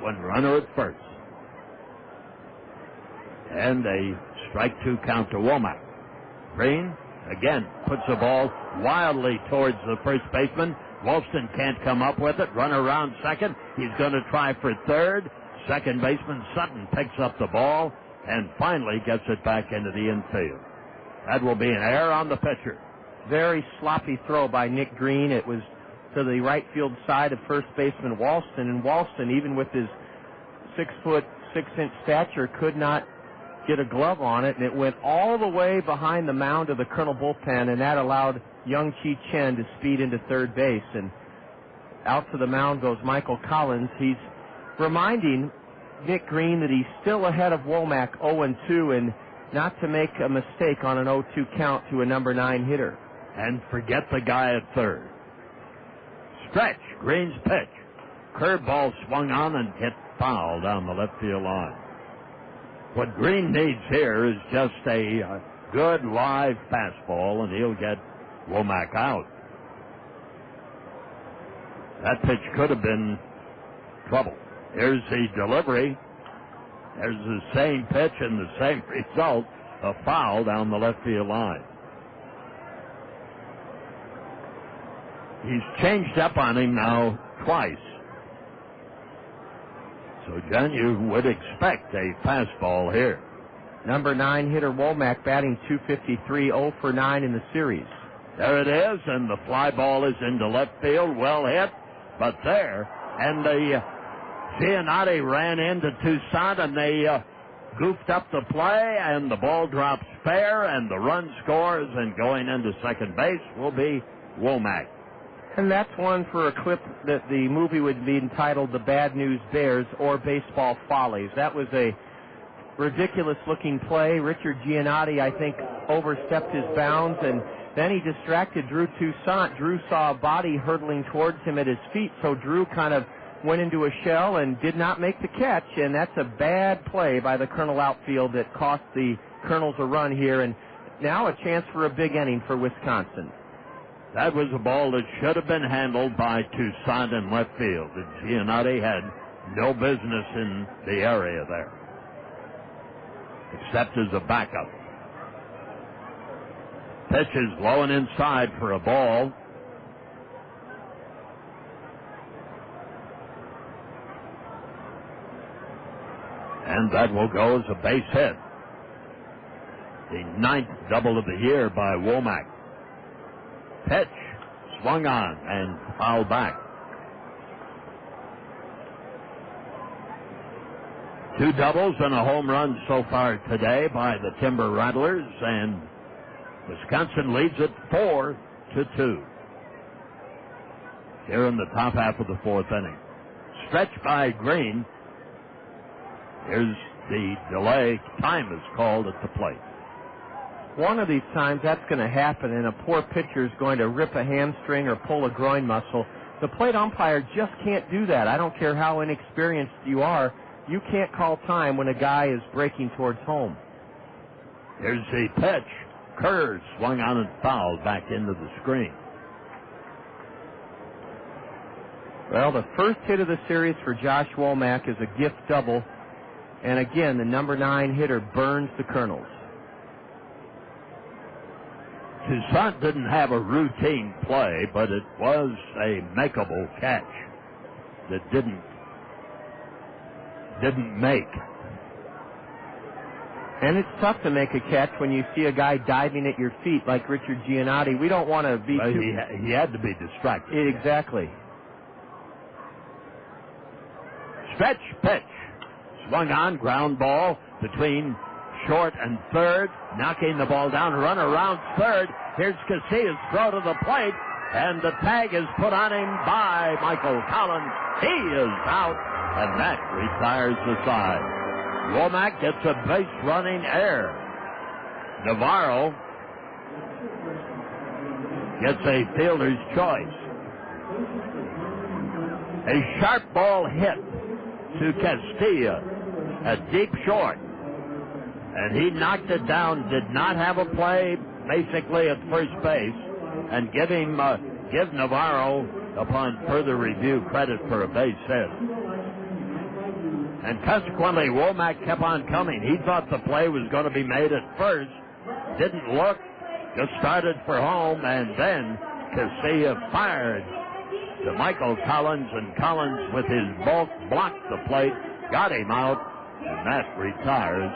1 runner at first. And a strike 2 count to Womack. Green, again, puts the ball wildly towards the first baseman. Wolfson can't come up with it. Runner around second. He's going to try for 3rd. Second baseman Sutton picks up the ball and finally gets it back into the infield. That will be an error on the pitcher. Very sloppy throw by Nick Green. It was to the right field side of first baseman Walston, and Walston, even with his 6'6" stature, could not get a glove on it, and it went all the way behind the mound of the Kernel bullpen, and that allowed young Chi Chen to speed into 3rd base. And out to the mound goes Michael Collins. He's reminding Nick Green that he's still ahead of Womack 0-2, and not to make a mistake on an 0-2 count to a number 9 hitter. And forget the guy at 3rd. Stretch, Green's pitch. Curveball swung on and hit foul down the left field line. What Green needs here is just a good live fastball, and he'll get Womack out. That pitch could have been trouble. Here's the delivery. There's the same pitch and the same result, a foul down the left field line. He's changed up on him now twice. So, John, you would expect a fastball here. Number 9 hitter Womack batting .253, 0 for 9 in the series. There it is, and the fly ball is into left field, well hit, but there. And the Giannotti ran into Toussaint, and they goofed up the play, and the ball drops fair, and the run scores, and going into second base will be Womack. And that's one for a clip that the movie would be entitled The Bad News Bears or Baseball Follies. That was a ridiculous-looking play. Richard Giannotti, I think, overstepped his bounds, and then he distracted Drew Toussaint. Drew saw a body hurtling towards him at his feet, so Drew kind of went into a shell and did not make the catch, and that's a bad play by the Kernel outfield that cost the Kernels a run here, and now a chance for a big inning for Wisconsin. That was a ball that should have been handled by Toussaint in left field, and Giannotti had no business in the area there, except as a backup. Pitch is low and inside for a ball. And that will go as a base hit. The 9th double of the year by Womack. Pitch swung on and fouled back. 2 doubles and a home run so far today by the Timber Rattlers, and Wisconsin leads it 4-2 here in the top half of the 4th inning. Stretch by Green. Here's the delay. Time is called at the plate. One of these times that's going to happen, and a poor pitcher is going to rip a hamstring or pull a groin muscle. The plate umpire just can't do that. I don't care how inexperienced you are. You can't call time when a guy is breaking towards home. Here's the pitch. Kerr swung on and fouled back into the screen. Well, the first hit of the series for Josh Womack is a gift double. And again, the number 9 hitter burns the Kernels. Toussaint didn't have a routine play, but it was a makeable catch that didn't make. And it's tough to make a catch when you see a guy diving at your feet like Richard Giannotti. We don't want to be he had to be distracted. Exactly. Stretch pitch. Swung on, ground ball between short and third, knocking the ball down, run around third. Here's Casilla's throw to the plate, and the tag is put on him by Michael Collins. He is out, and that retires the side. Womack gets a base-running error. Navarro gets a fielder's choice. A sharp ball hit to Casilla, a deep short, and he knocked it down. Did not have a play basically at first base, and give Navarro, upon further review, credit for a base hit. And consequently, Womack kept on coming. He thought the play was going to be made at first, didn't look, just started for home, and then Casilla fired to Michael Collins, and Collins, with his bulk, blocked the plate, got him out, and that retires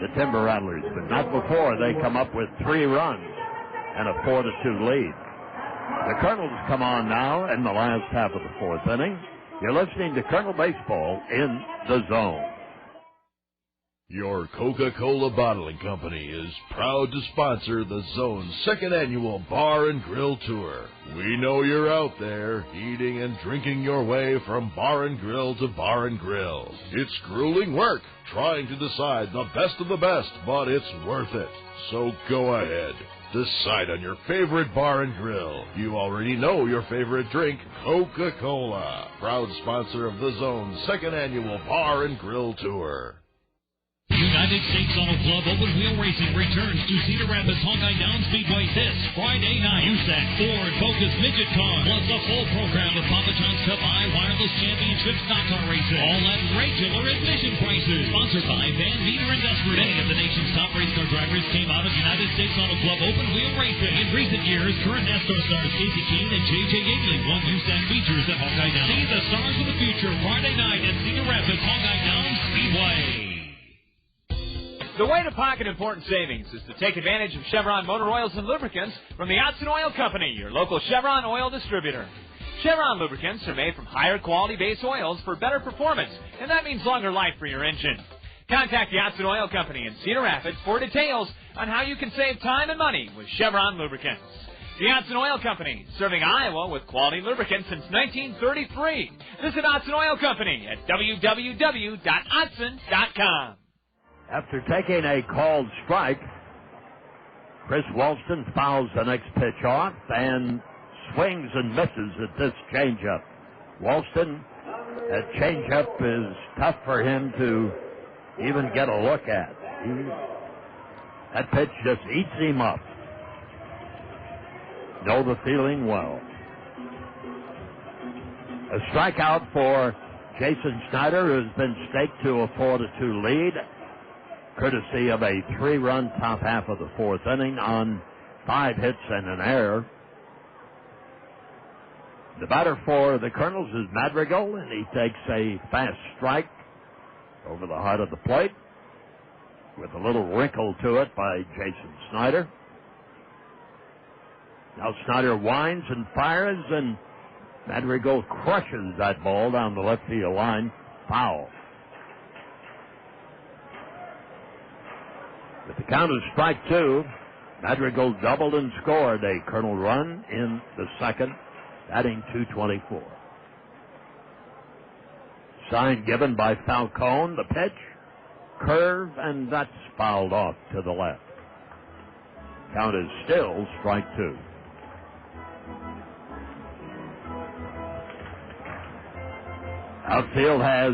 the Timber Rattlers. But not before they come up with 3 runs and a 4-2 lead. The Kernels come on now in the last half of the 4th inning. You're listening to Kernel Baseball in the Zone. Your Coca-Cola Bottling Company is proud to sponsor the Zone's 2nd annual Bar and Grill Tour. We know you're out there, eating and drinking your way from bar and grill to bar and grill. It's grueling work, trying to decide the best of the best, but it's worth it. So go ahead. Decide on your favorite bar and grill. You already know your favorite drink, Coca-Cola. Proud sponsor of the Zone's 2nd annual Bar and Grill Tour. United States Auto Club Open Wheel Racing returns to Cedar Rapids Hawkeye Down Speedway this Friday night. USAC, Ford, Focus, Midget Car, plus a full program of Papa John's Cup I Wireless Championship stock car racing. All at regular admission prices. Sponsored by Van Meter Industrial. Many of the nation's top race car drivers came out of United States Auto Club Open Wheel Racing. In recent years, current NASCAR stars Casey Keene and J.J. Yeagley won USAC features at Hawkeye Down. See the stars of the future Friday night at Cedar Rapids Hawkeye Down Speedway. The way to pocket important savings is to take advantage of Chevron motor oils and lubricants from the Odson Oil Company, your local Chevron oil distributor. Chevron lubricants are made from higher quality base oils for better performance, and that means longer life for your engine. Contact the Odson Oil Company in Cedar Rapids for details on how you can save time and money with Chevron lubricants. The Odson Oil Company, serving Iowa with quality lubricants since 1933. Visit Odson Oil Company at www.odson.com. After taking a called strike, Chris Walston fouls the next pitch off and swings and misses at this changeup. Walston, that changeup is tough for him to even get a look at. That pitch just eats him up. Know the feeling well. A strikeout for Jason Snyder, who's been staked to a 4-2 lead, courtesy of a 3-run top half of the fourth inning on 5 hits and an error. The batter for the Kernels is Madrigal, and he takes a fast strike over the heart of the plate with a little wrinkle to it by Jason Snyder. Now Snyder winds and fires, and Madrigal crushes that ball down the left field line. Foul. With the count of strike 2, Madrigal doubled and scored a Kernel run in the second, batting .224. Sign given by Falcone. The pitch, curve, and that's fouled off to the left. Count is still strike 2. Outfield has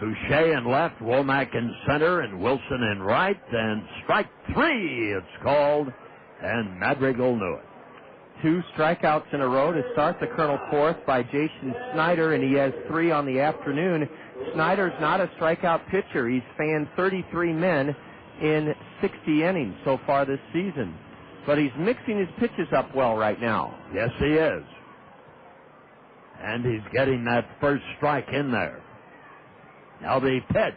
Boucher in left, Womack in center, and Wilson in right. And strike 3, it's called, and Madrigal knew it. 2 strikeouts in a row to start the Kernel fourth by Jason Snyder, and he has 3 on the afternoon. Snyder's not a strikeout pitcher. He's fanned 33 men in 60 innings so far this season. But he's mixing his pitches up well right now. Yes, he is. And he's getting that first strike in there. Now the pitch,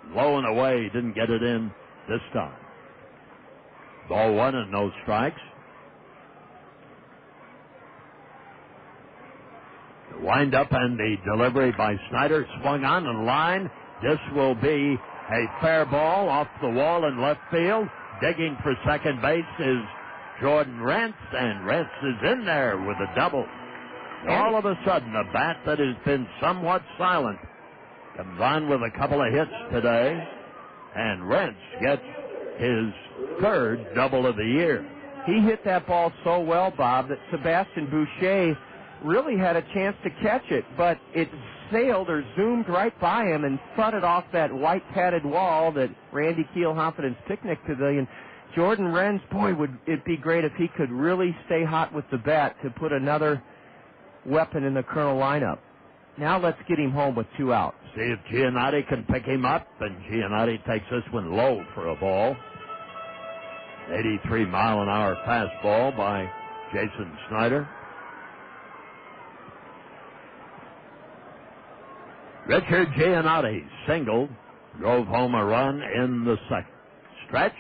low and away, didn't get it in this time. Ball 1 and no strikes. The wind-up and the delivery by Snyder, swung on and line. This will be a fair ball off the wall in left field. Digging for second base is Jordan Rentz, and Rentz is in there with a double. All of a sudden, a bat that has been somewhat silent comes on with a couple of hits today, and Rentz gets his 3rd double of the year. He hit that ball so well, Bob, that Sebastian Boucher really had a chance to catch it, but it sailed or zoomed right by him and thudded off that white padded wall that Randy Kielhoffen's picnic pavilion. Jordan Renz, boy, would it be great if he could really stay hot with the bat to put another weapon in the Kernel lineup. Now let's get him home with 2 outs. See if Giannotti can pick him up, and Giannotti takes this one low for a ball. 83-mile-an-hour fastball by Jason Snyder. Richard Giannotti singled, drove home a run in the second. Stretch,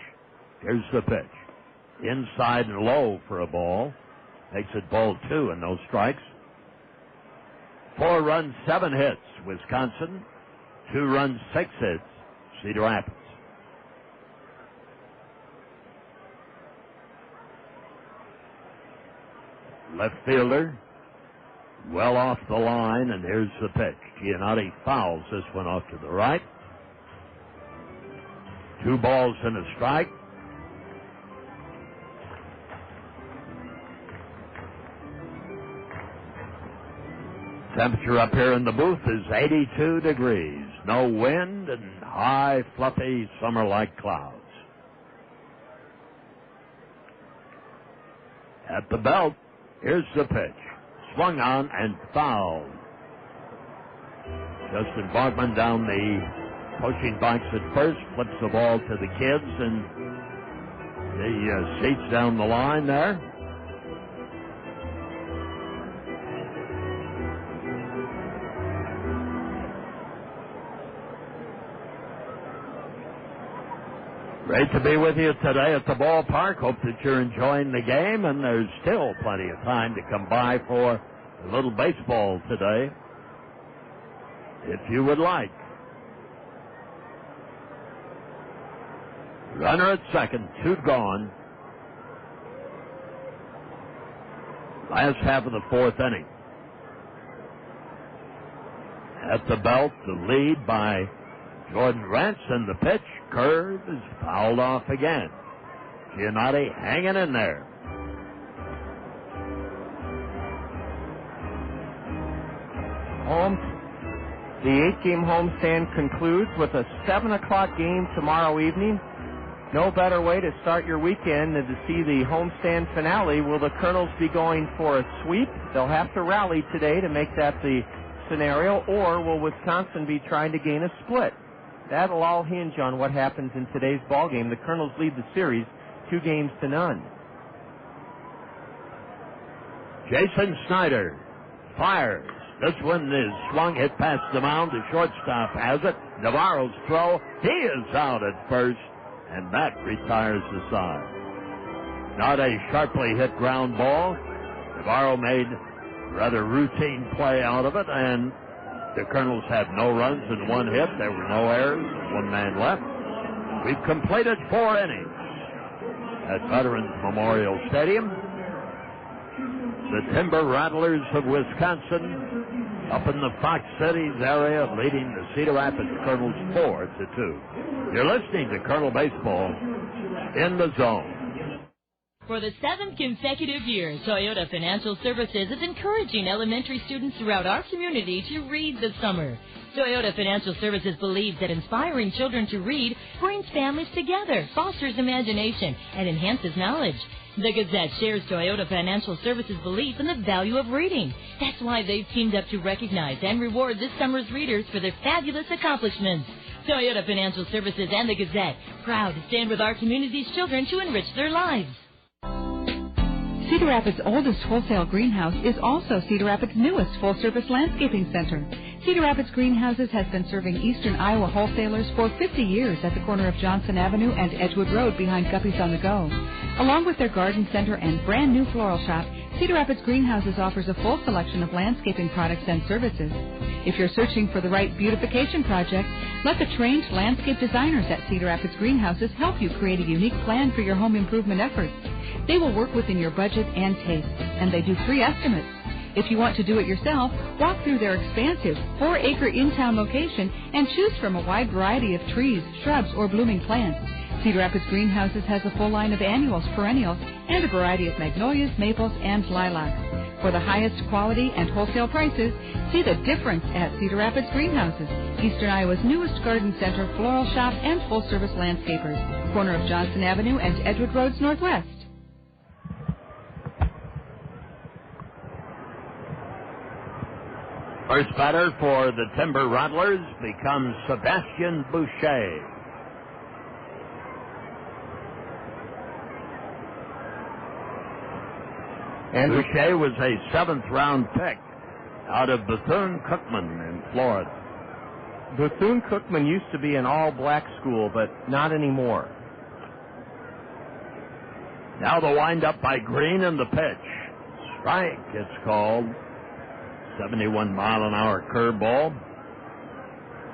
here's the pitch. Inside and low for a ball. Makes it ball 2 and no strikes. 4 runs, 7 hits, Wisconsin. 2 runs, 6 hits, Cedar Rapids. Left fielder, well off the line, and here's the pitch. Giannotti fouls this one off to the right. 2 balls and a strike. Temperature up here in the booth is 82 degrees. No wind and high, fluffy, summer-like clouds. At the belt, here's the pitch. Swung on and fouled. Justin Bogman down the coaching box at first, flips the ball to the kids and the seats down the line there. Great to be with you today at the ballpark. Hope that you're enjoying the game, and there's still plenty of time to come by for a little baseball today, if you would like. Runner at second, 2 gone. Last half of the 4th inning. At the belt, the lead by Jordan Rentz, and the pitch, curve is fouled off again. Giannotti hanging in there. The 8-game homestand concludes with a 7 o'clock game tomorrow evening. No better way to start your weekend than to see the homestand finale. Will the Kernels be going for a sweep? They'll have to rally today to make that the scenario, or will Wisconsin be trying to gain a split? That'll all hinge on what happens in today's ballgame. The Kernels lead the series 2-0. Jason Snyder fires. This one is swung, hit past the mound. The shortstop has it. Navarro's throw. He is out at first, and that retires the side. Not a sharply hit ground ball. Navarro made a rather routine play out of it, and the Kernels have no runs and 1 hit. There were no errors. 1 man left. We've completed 4 innings at Veterans Memorial Stadium. The Timber Rattlers of Wisconsin up in the Fox Cities area, leading the Cedar Rapids Kernels 4-2. You're listening to Kernel Baseball in the Zone. For the 7th consecutive year, Toyota Financial Services is encouraging elementary students throughout our community to read this summer. Toyota Financial Services believes that inspiring children to read brings families together, fosters imagination, and enhances knowledge. The Gazette shares Toyota Financial Services' belief in the value of reading. That's why they've teamed up to recognize and reward this summer's readers for their fabulous accomplishments. Toyota Financial Services and the Gazette, proud to stand with our community's children to enrich their lives. Cedar Rapids' oldest wholesale greenhouse is also Cedar Rapids' newest full-service landscaping center. Cedar Rapids Greenhouses has been serving eastern Iowa wholesalers for 50 years at the corner of Johnson Avenue and Edgewood Road behind Guppy's on the Go. Along with their garden center and brand new floral shop, Cedar Rapids Greenhouses offers a full selection of landscaping products and services. If you're searching for the right beautification project, let the trained landscape designers at Cedar Rapids Greenhouses help you create a unique plan for your home improvement efforts. They will work within your budget and taste, and they do free estimates. If you want to do it yourself, walk through their expansive 4-acre in-town location and choose from a wide variety of trees, shrubs, or blooming plants. Cedar Rapids Greenhouses has a full line of annuals, perennials, and a variety of magnolias, maples, and lilacs. For the highest quality and wholesale prices, see the difference at Cedar Rapids Greenhouses, Eastern Iowa's newest garden center, floral shop, and full-service landscapers. Corner of Johnson Avenue and Edgewood Roads Northwest. First batter for the Timber Rattlers becomes Sebastian Boucher. And Boucher was a 7th-round pick out of Bethune-Cookman in Florida. Bethune-Cookman used to be an all-black school, but not anymore. Now the wind-up by Green and the pitch. Strike, it's called. 71-mile-an-hour curveball.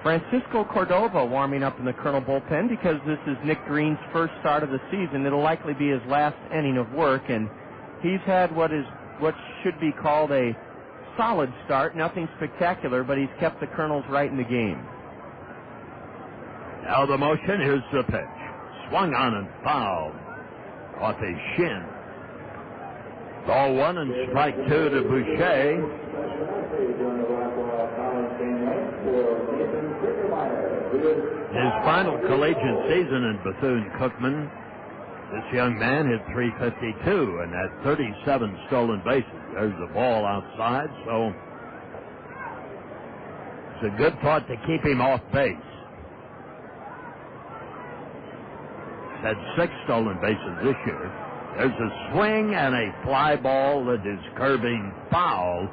Francisco Cordova warming up in the Colonel bullpen because this is Nick Green's first start of the season. It'll likely be his last inning of work, and he's had what should be called a solid start. Nothing spectacular, but he's kept the Kernels right in the game. Now the motion, here's the pitch. Swung on and fouled off his shin. Ball 1 and strike 2 to Boucher. His final collegiate season in Bethune-Cookman, this young man hit .352 and had 37 stolen bases. There's the ball outside, so it's a good thought to keep him off base. He's had 6 stolen bases this year. There's a swing and a fly ball that is curving foul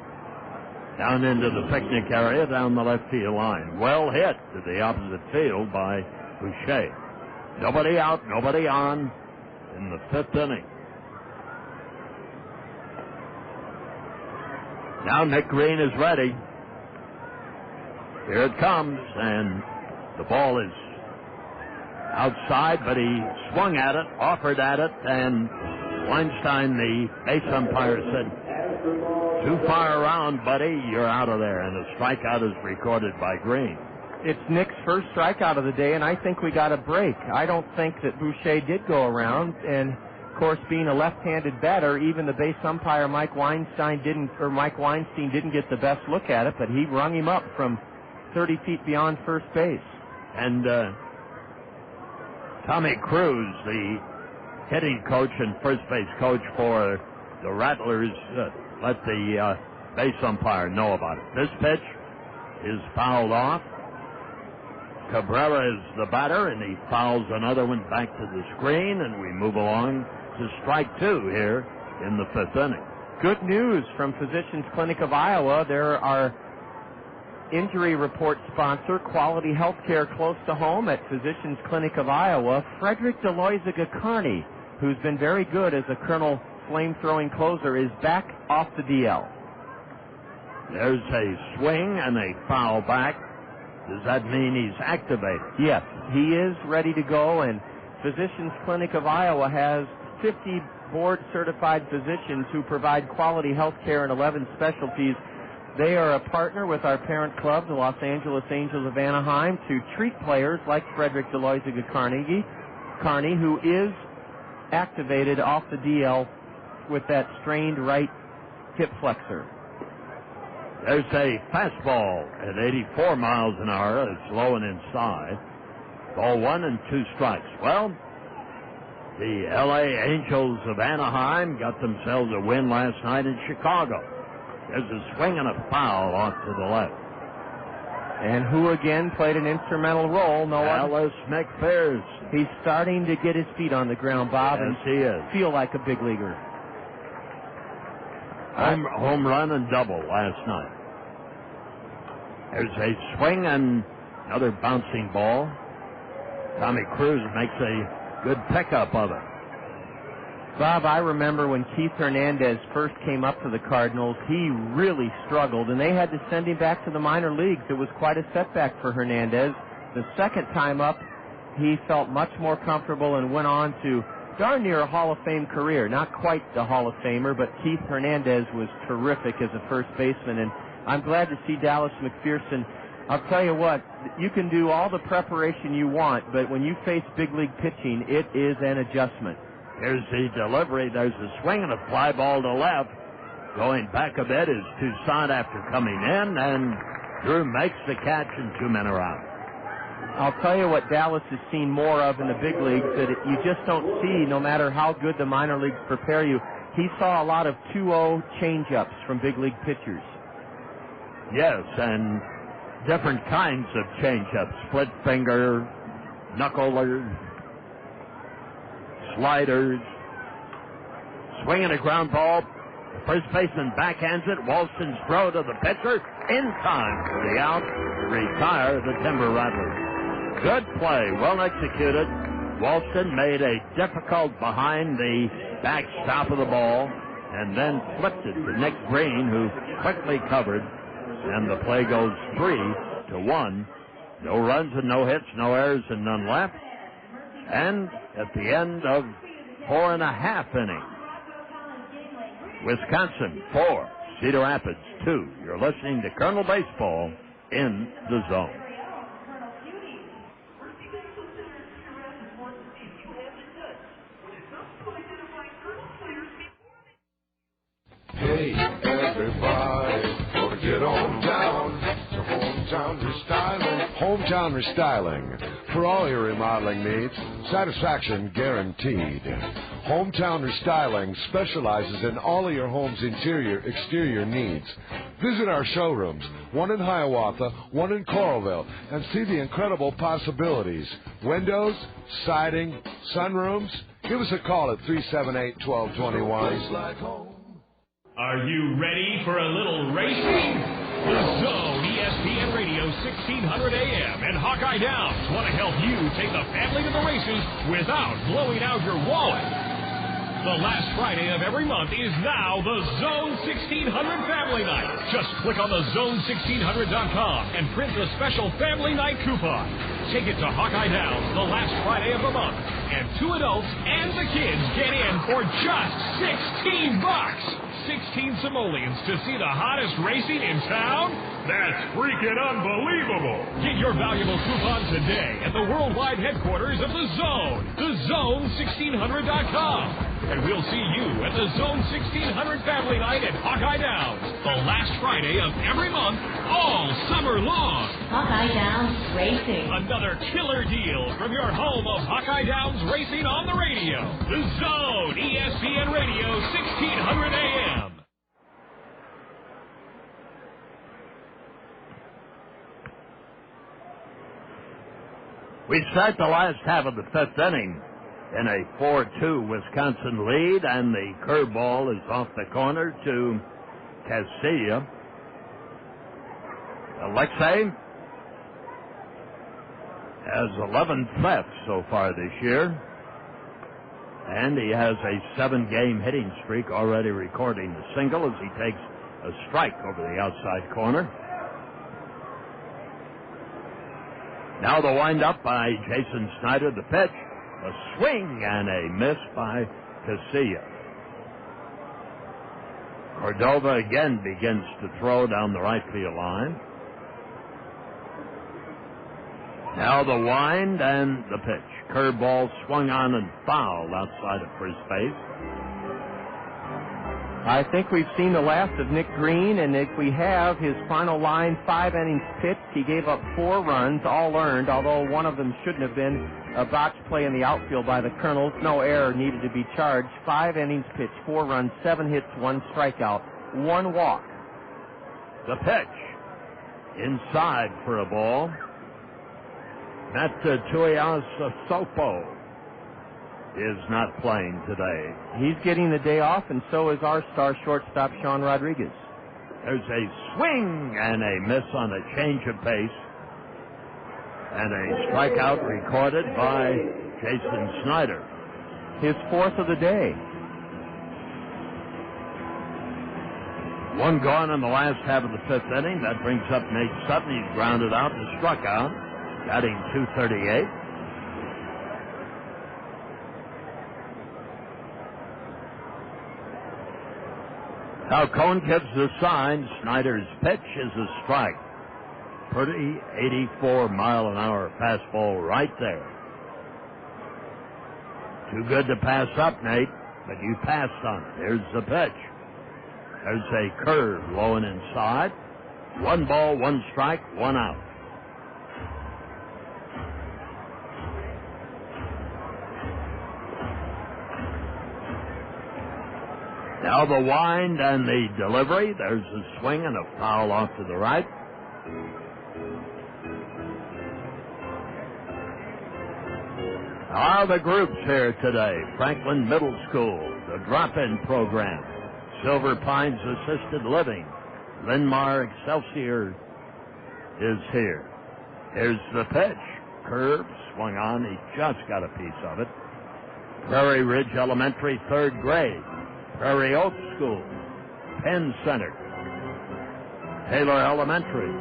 down into the picnic area down the left field line. Well hit to the opposite field by Boucher. Nobody out, nobody on in the 5th inning. Now Nick Green is ready. Here it comes, and the ball is outside, but he swung at it, offered at it, and Weinstein, the base umpire, said, "Too far around, buddy, you're out of there." And a strikeout is recorded by Green. It's Nick's first strikeout of the day, and I think we got a break. I don't think that Boucher did go around, and of course, being a left-handed batter, even the base umpire Mike Weinstein didn't get the best look at it, but he rung him up from 30 feet beyond first base. And Tommy Cruz, the hitting coach and first base coach for the Rattlers, let the base umpire know about it. This pitch is fouled off. Cabrera is the batter, and he fouls another one back to the screen, and we move along to strike two here in the fifth inning. Good news from Physicians Clinic of Iowa. There are injury report sponsor, Quality Healthcare close to home at Physicians Clinic of Iowa. Frederick Deloiziga-Carney, who's been very good as a Kernel flame-throwing closer, is back off the DL. There's a swing and a foul back. Does that mean he's activated? Yes, he is ready to go, and Physicians Clinic of Iowa has 50 board-certified physicians who provide quality health care in 11 specialties. They are a partner with our parent club, the Los Angeles Angels of Anaheim, to treat players like Frederick Deloiziga-Carney, who is activated off the DL with that strained right hip flexor. There's a fastball at 84 miles an hour. It's low and inside. Ball 1 and 2 strikes. Well, the L.A. Angels of Anaheim got themselves a win last night in Chicago. There's a swing and a foul off to the left. And who again played an instrumental role? Alice McPherson. He's starting to get his feet on the ground, Bob, yes, and he is. Feel like a big leaguer. Home run and double last night. There's a swing and another bouncing ball. Tommy Cruz makes a good pickup of it. Bob, I remember when Keith Hernandez first came up to the Cardinals, he really struggled, and they had to send him back to the minor leagues. It was quite a setback for Hernandez. The second time up, he felt much more comfortable and went on to darn near a Hall of Fame career. Not quite the Hall of Famer, but Keith Hernandez was terrific as a first baseman, and I'm glad to see Dallas McPherson. I'll tell you what, you can do all the preparation you want, but when you face big league pitching, it is an adjustment. Here's the delivery. There's a swing and a fly ball to left. Going back a bit is Toussaint after coming in, and Drew makes the catch, and 2 men are out. I'll tell you what Dallas has seen more of in the big leagues that you just don't see no matter how good the minor leagues prepare you. He saw a lot of 2-0 change-ups from big league pitchers. Yes, and different kinds of change-ups. Split finger, knucklers, sliders. Swinging a ground ball. The first baseman backhands it. Walston's throw to the pitcher in time for the out to retire the Timber Rattlers. Good play, well executed. Walston made a difficult behind the backstop of the ball and then flipped it to Nick Green, who quickly covered, and the play goes 3-1. No runs and no hits, no errors and none left. And at the end of 4.5 innings, Wisconsin 4, Cedar Rapids 2. You're listening to Kernel Baseball in the Zone. Hey, everybody, gonna get on down to Hometown Restyling. Hometown Restyling. For all your remodeling needs, satisfaction guaranteed. Hometown Restyling specializes in all of your home's interior, exterior needs. Visit our showrooms, one in Hiawatha, one in Coralville, and see the incredible possibilities. Windows, siding, sunrooms. Give us a call at 378-1221. Are you ready for a little racing? The Zone, ESPN Radio 1600 AM and Hawkeye Downs want to help you take the family to the races without blowing out your wallet. The last Friday of every month is now the Zone 1600 Family Night. Just click on the zone1600.com and print the special Family Night coupon. Take it to Hawkeye Downs the last Friday of the month, and 2 adults and the kids get in for just $16. 16 simoleons to see the hottest racing in town? That's freaking unbelievable. Get your valuable coupon today at the worldwide headquarters of the Zone, thezone1600.com. And we'll see you at the Zone 1600 Family Night at Hawkeye Downs, the last Friday of every month, all summer long. Hawkeye Downs Racing. Another killer deal from your home of Hawkeye Downs Racing on the radio. The Zone, ESPN Radio, 1600 AM. We start the last half of the fifth inning in a 4-2 Wisconsin lead, and the curveball is off the corner to Casilla. Alexi has 11 thefts so far this year, and he has a 7-game hitting streak, already recording a single as he takes a strike over the outside corner. Now the windup by Jason Snyder, the pitch, a swing and a miss by Casilla. Cordova again begins to throw down the right field line. Now the wind and the pitch. Curveball swung on and fouled outside of first base. I think we've seen the last of Nick Green, and if we have, his final line, 5 innings pitched. He gave up 4 runs, all earned, although one of them shouldn't have been a botched play in the outfield by the Kernels. No error needed to be charged. 5 innings pitched, 4 runs, 7 hits, 1 strikeout, 1 walk. The pitch inside for a ball. That's Tuiasosopo is not playing today. He's getting the day off, and so is our star shortstop, Sean Rodriguez. There's a swing and a miss on a change of pace, and a strikeout recorded by Jason Snyder. His 4th of the day. 1 gone in the last half of the 5th inning. That brings up Nate Sutton. He's grounded out and struck out, batting .238. Now Cone gives the sign. Snyder's pitch is a strike. Pretty 84-mile-an-hour fastball right there. Too good to pass up, Nate, but you passed on it. Here's the pitch. There's a curve low and inside. 1 ball, 1 strike, 1 out. Now the wind and the delivery. There's a swing and a foul off to the right. The groups here today. Franklin Middle School, the drop-in program. Silver Pines Assisted Living. Linmar Excelsior is here. Here's the pitch. Curve, swung on. He just got a piece of it. Prairie Ridge Elementary, 3rd grade. Prairie Oak School, Penn Center, Taylor Elementary,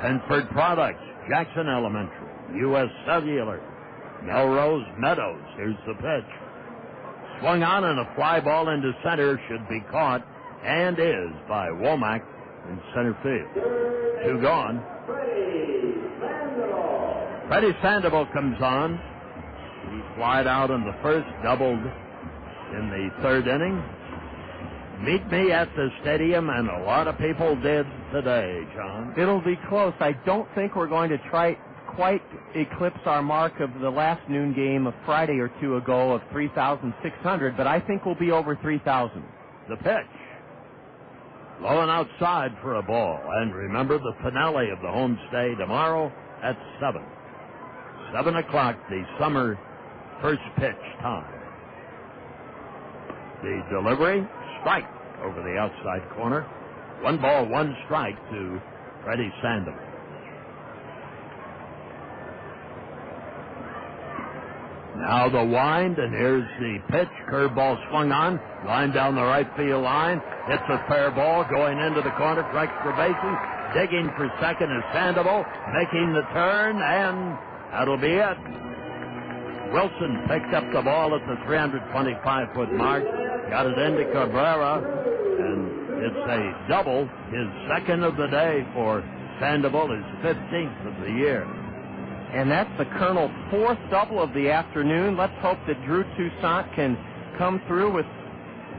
Penford Products, Jackson Elementary, U.S. Cellular, Melrose Meadows. Here's the pitch. Swung on and a fly ball into center, should be caught, and is by Womack in center field. 2 gone. Freddy Sandoval comes on. He flied out in the first, doubled in the 3rd inning. Meet me at the stadium, and a lot of people did today, John. It'll be close. I don't think we're going to quite eclipse our mark of the last noon game of Friday or 2 ago of 3,600, but I think we'll be over 3,000. The pitch. Low and outside for a ball. And remember the finale of the home stay tomorrow at 7. 7 o'clock, the summer first pitch time. The delivery, strike over the outside corner. 1 ball, 1 strike to Freddy Sandoval. Now the wind, and here's the pitch. Curveball swung on, line down the right field line. It's a fair ball going into the corner for extra bases. Digging for second is Sandoval, making the turn, and that'll be it. Wilson picked up the ball at the 325-foot mark got it into Cabrera, and it's a double, his second of the day for Sandoval, his 15th of the year. And that's the Colonel's fourth double of the afternoon. Let's hope that Drew Toussaint can come through with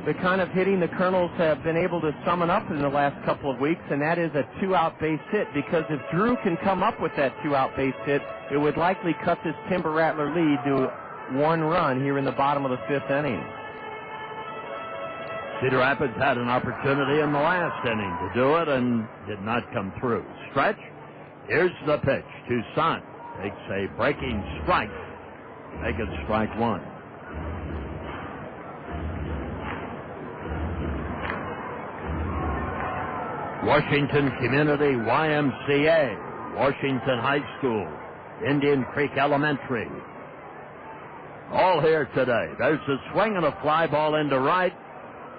the kind of hitting the Colonels have been able to summon up in the last couple of weeks, and that is a 2-out base hit, because if Drew can come up with that 2-out base hit, it would likely cut this Timber Rattler lead to 1 run here in the bottom of the 5th inning. Cedar Rapids had an opportunity in the last inning to do it and did not come through. Stretch. Here's the pitch. Toussaint takes a breaking strike. Make it strike 1. Washington Community YMCA, Washington High School, Indian Creek Elementary. All here today. There's a swing and a fly ball into right.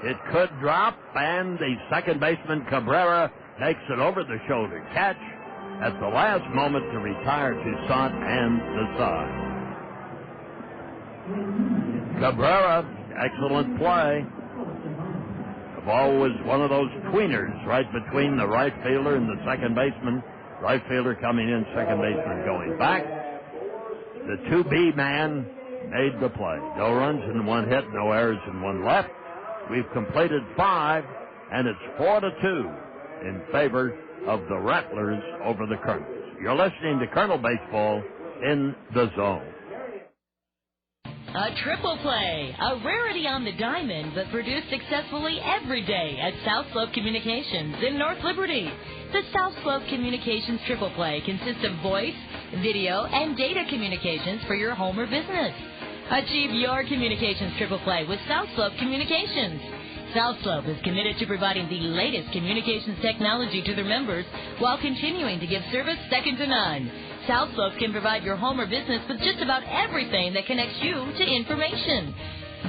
It could drop, and the second baseman Cabrera makes it over the shoulder catch at the last moment to retire Toussaint and the side. Cabrera, excellent play. The ball was one of those tweeners right between the right fielder and the second baseman. Right fielder coming in, second baseman going back. The 2B man made the play. No runs and 1 hit, no errors and 1 left. We've completed 5, and it's 4-2 in favor of the Rattlers over the Kernels. You're listening to Colonel Baseball in the Zone. A triple play, a rarity on the diamond, but produced successfully every day at South Slope Communications in North Liberty. The South Slope Communications triple play consists of voice, video, and data communications for your home or business. Achieve your communications triple play with South Slope Communications. South Slope is committed to providing the latest communications technology to their members while continuing to give service second to none. South Slope can provide your home or business with just about everything that connects you to information.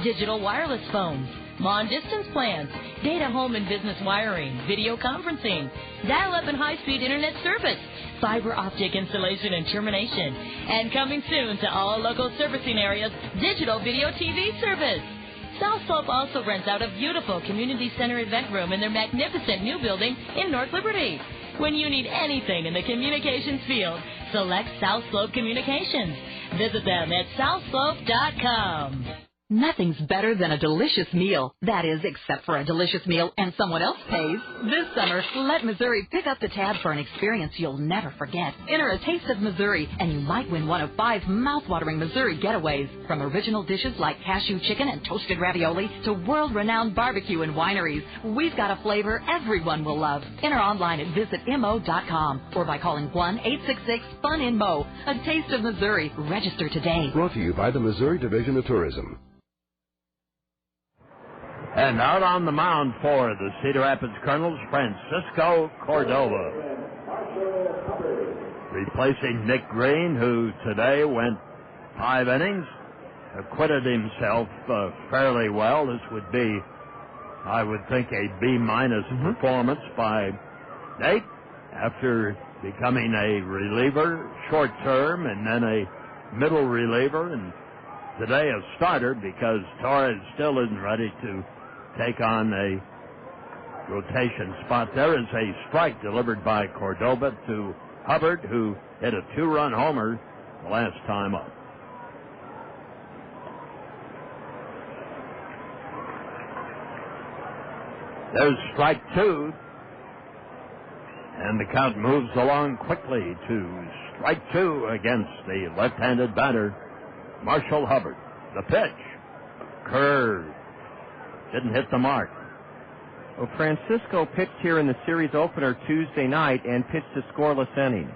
Digital wireless phones, long-distance plans, data home and business wiring, video conferencing, dial-up and high-speed internet service, fiber optic installation and termination, and coming soon to all local servicing areas, digital video TV service. South Slope also rents out a beautiful community center event room in their magnificent new building in North Liberty. When you need anything in the communications field, select South Slope Communications. Visit them at southslope.com. Nothing's better than a delicious meal. That is, except for a delicious meal and someone else pays. This summer, let Missouri pick up the tab for an experience you'll never forget. Enter a Taste of Missouri, and you might win one of 5 mouth-watering Missouri getaways. From original dishes like cashew chicken and toasted ravioli to world-renowned barbecue and wineries, we've got a flavor everyone will love. Enter online at visitmo.com or by calling 1-866-FUN-IN-MO. A Taste of Missouri. Register today. Brought to you by the Missouri Division of Tourism. And out on the mound for the Cedar Rapids Kernels, Francisco Cordova. Replacing Nick Green, who today went 5 innings, acquitted himself fairly well. This would be, I would think, a B-minus performance by Nate after becoming a reliever short term and then a middle reliever, and today a starter because Torres still isn't ready to take on a rotation spot. There is a strike delivered by Cordova to Hubbard, who hit a 2-run homer the last time up. There's strike 2, and the count moves along quickly to strike 2 against the left-handed batter, Marshall Hubbard. The pitch, curve. Didn't hit the mark. Well, Francisco pitched here in the series opener Tuesday night and pitched a scoreless inning.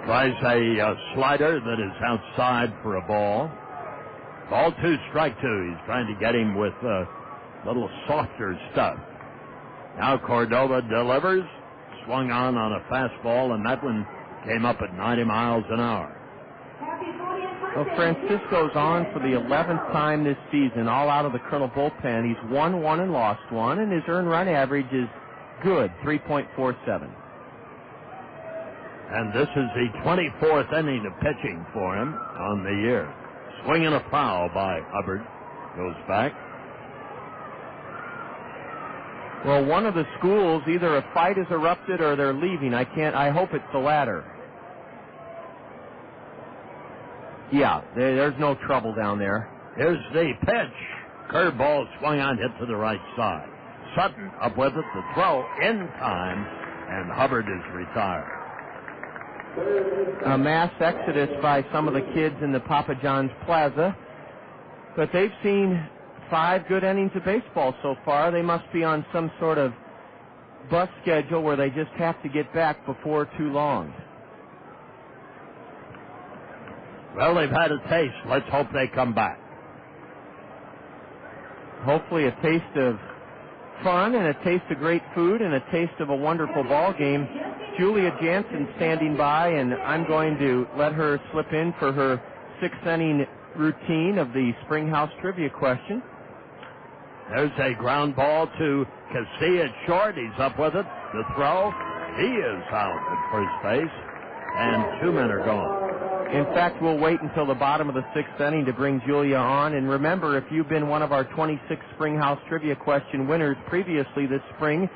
Tries a slider that is outside for a ball. Ball 2, strike 2. He's trying to get him with a little softer stuff. Now Cordova delivers. Swung on a fastball, and that one came up at 90 miles an hour. Well, Francisco's on for the 11th time this season, all out of the Colonel bullpen. He's won 1 and lost 1, and his earned run average is good, 3.47. And this is the 24th inning of pitching for him on the year. Swinging a foul by Hubbard. Goes back. Well, one of the schools, either a fight has erupted or they're leaving. I hope it's the latter. Yeah, there's no trouble down there. Here's the pitch. Curveball swung on, hit to the right side. Sutton up with it, the throw in time, and Hubbard is retired. A mass exodus by some of the kids in the Papa John's Plaza. But they've seen 5 good innings of baseball so far. They must be on some sort of bus schedule where they just have to get back before too long. Well, they've had a taste. Let's hope they come back. Hopefully a taste of fun and a taste of great food and a taste of a wonderful ball game. Julia Jansen standing by, and I'm going to let her slip in for her 6th inning routine of the Springhouse Trivia question. There's a ground ball to Casilla at short. He's up with it. The throw. He is out at first base, and 2 men are gone. In fact, we'll wait until the bottom of the 6th inning to bring Julia on. And remember, if you've been one of our 26 Springhouse Trivia question winners previously this spring,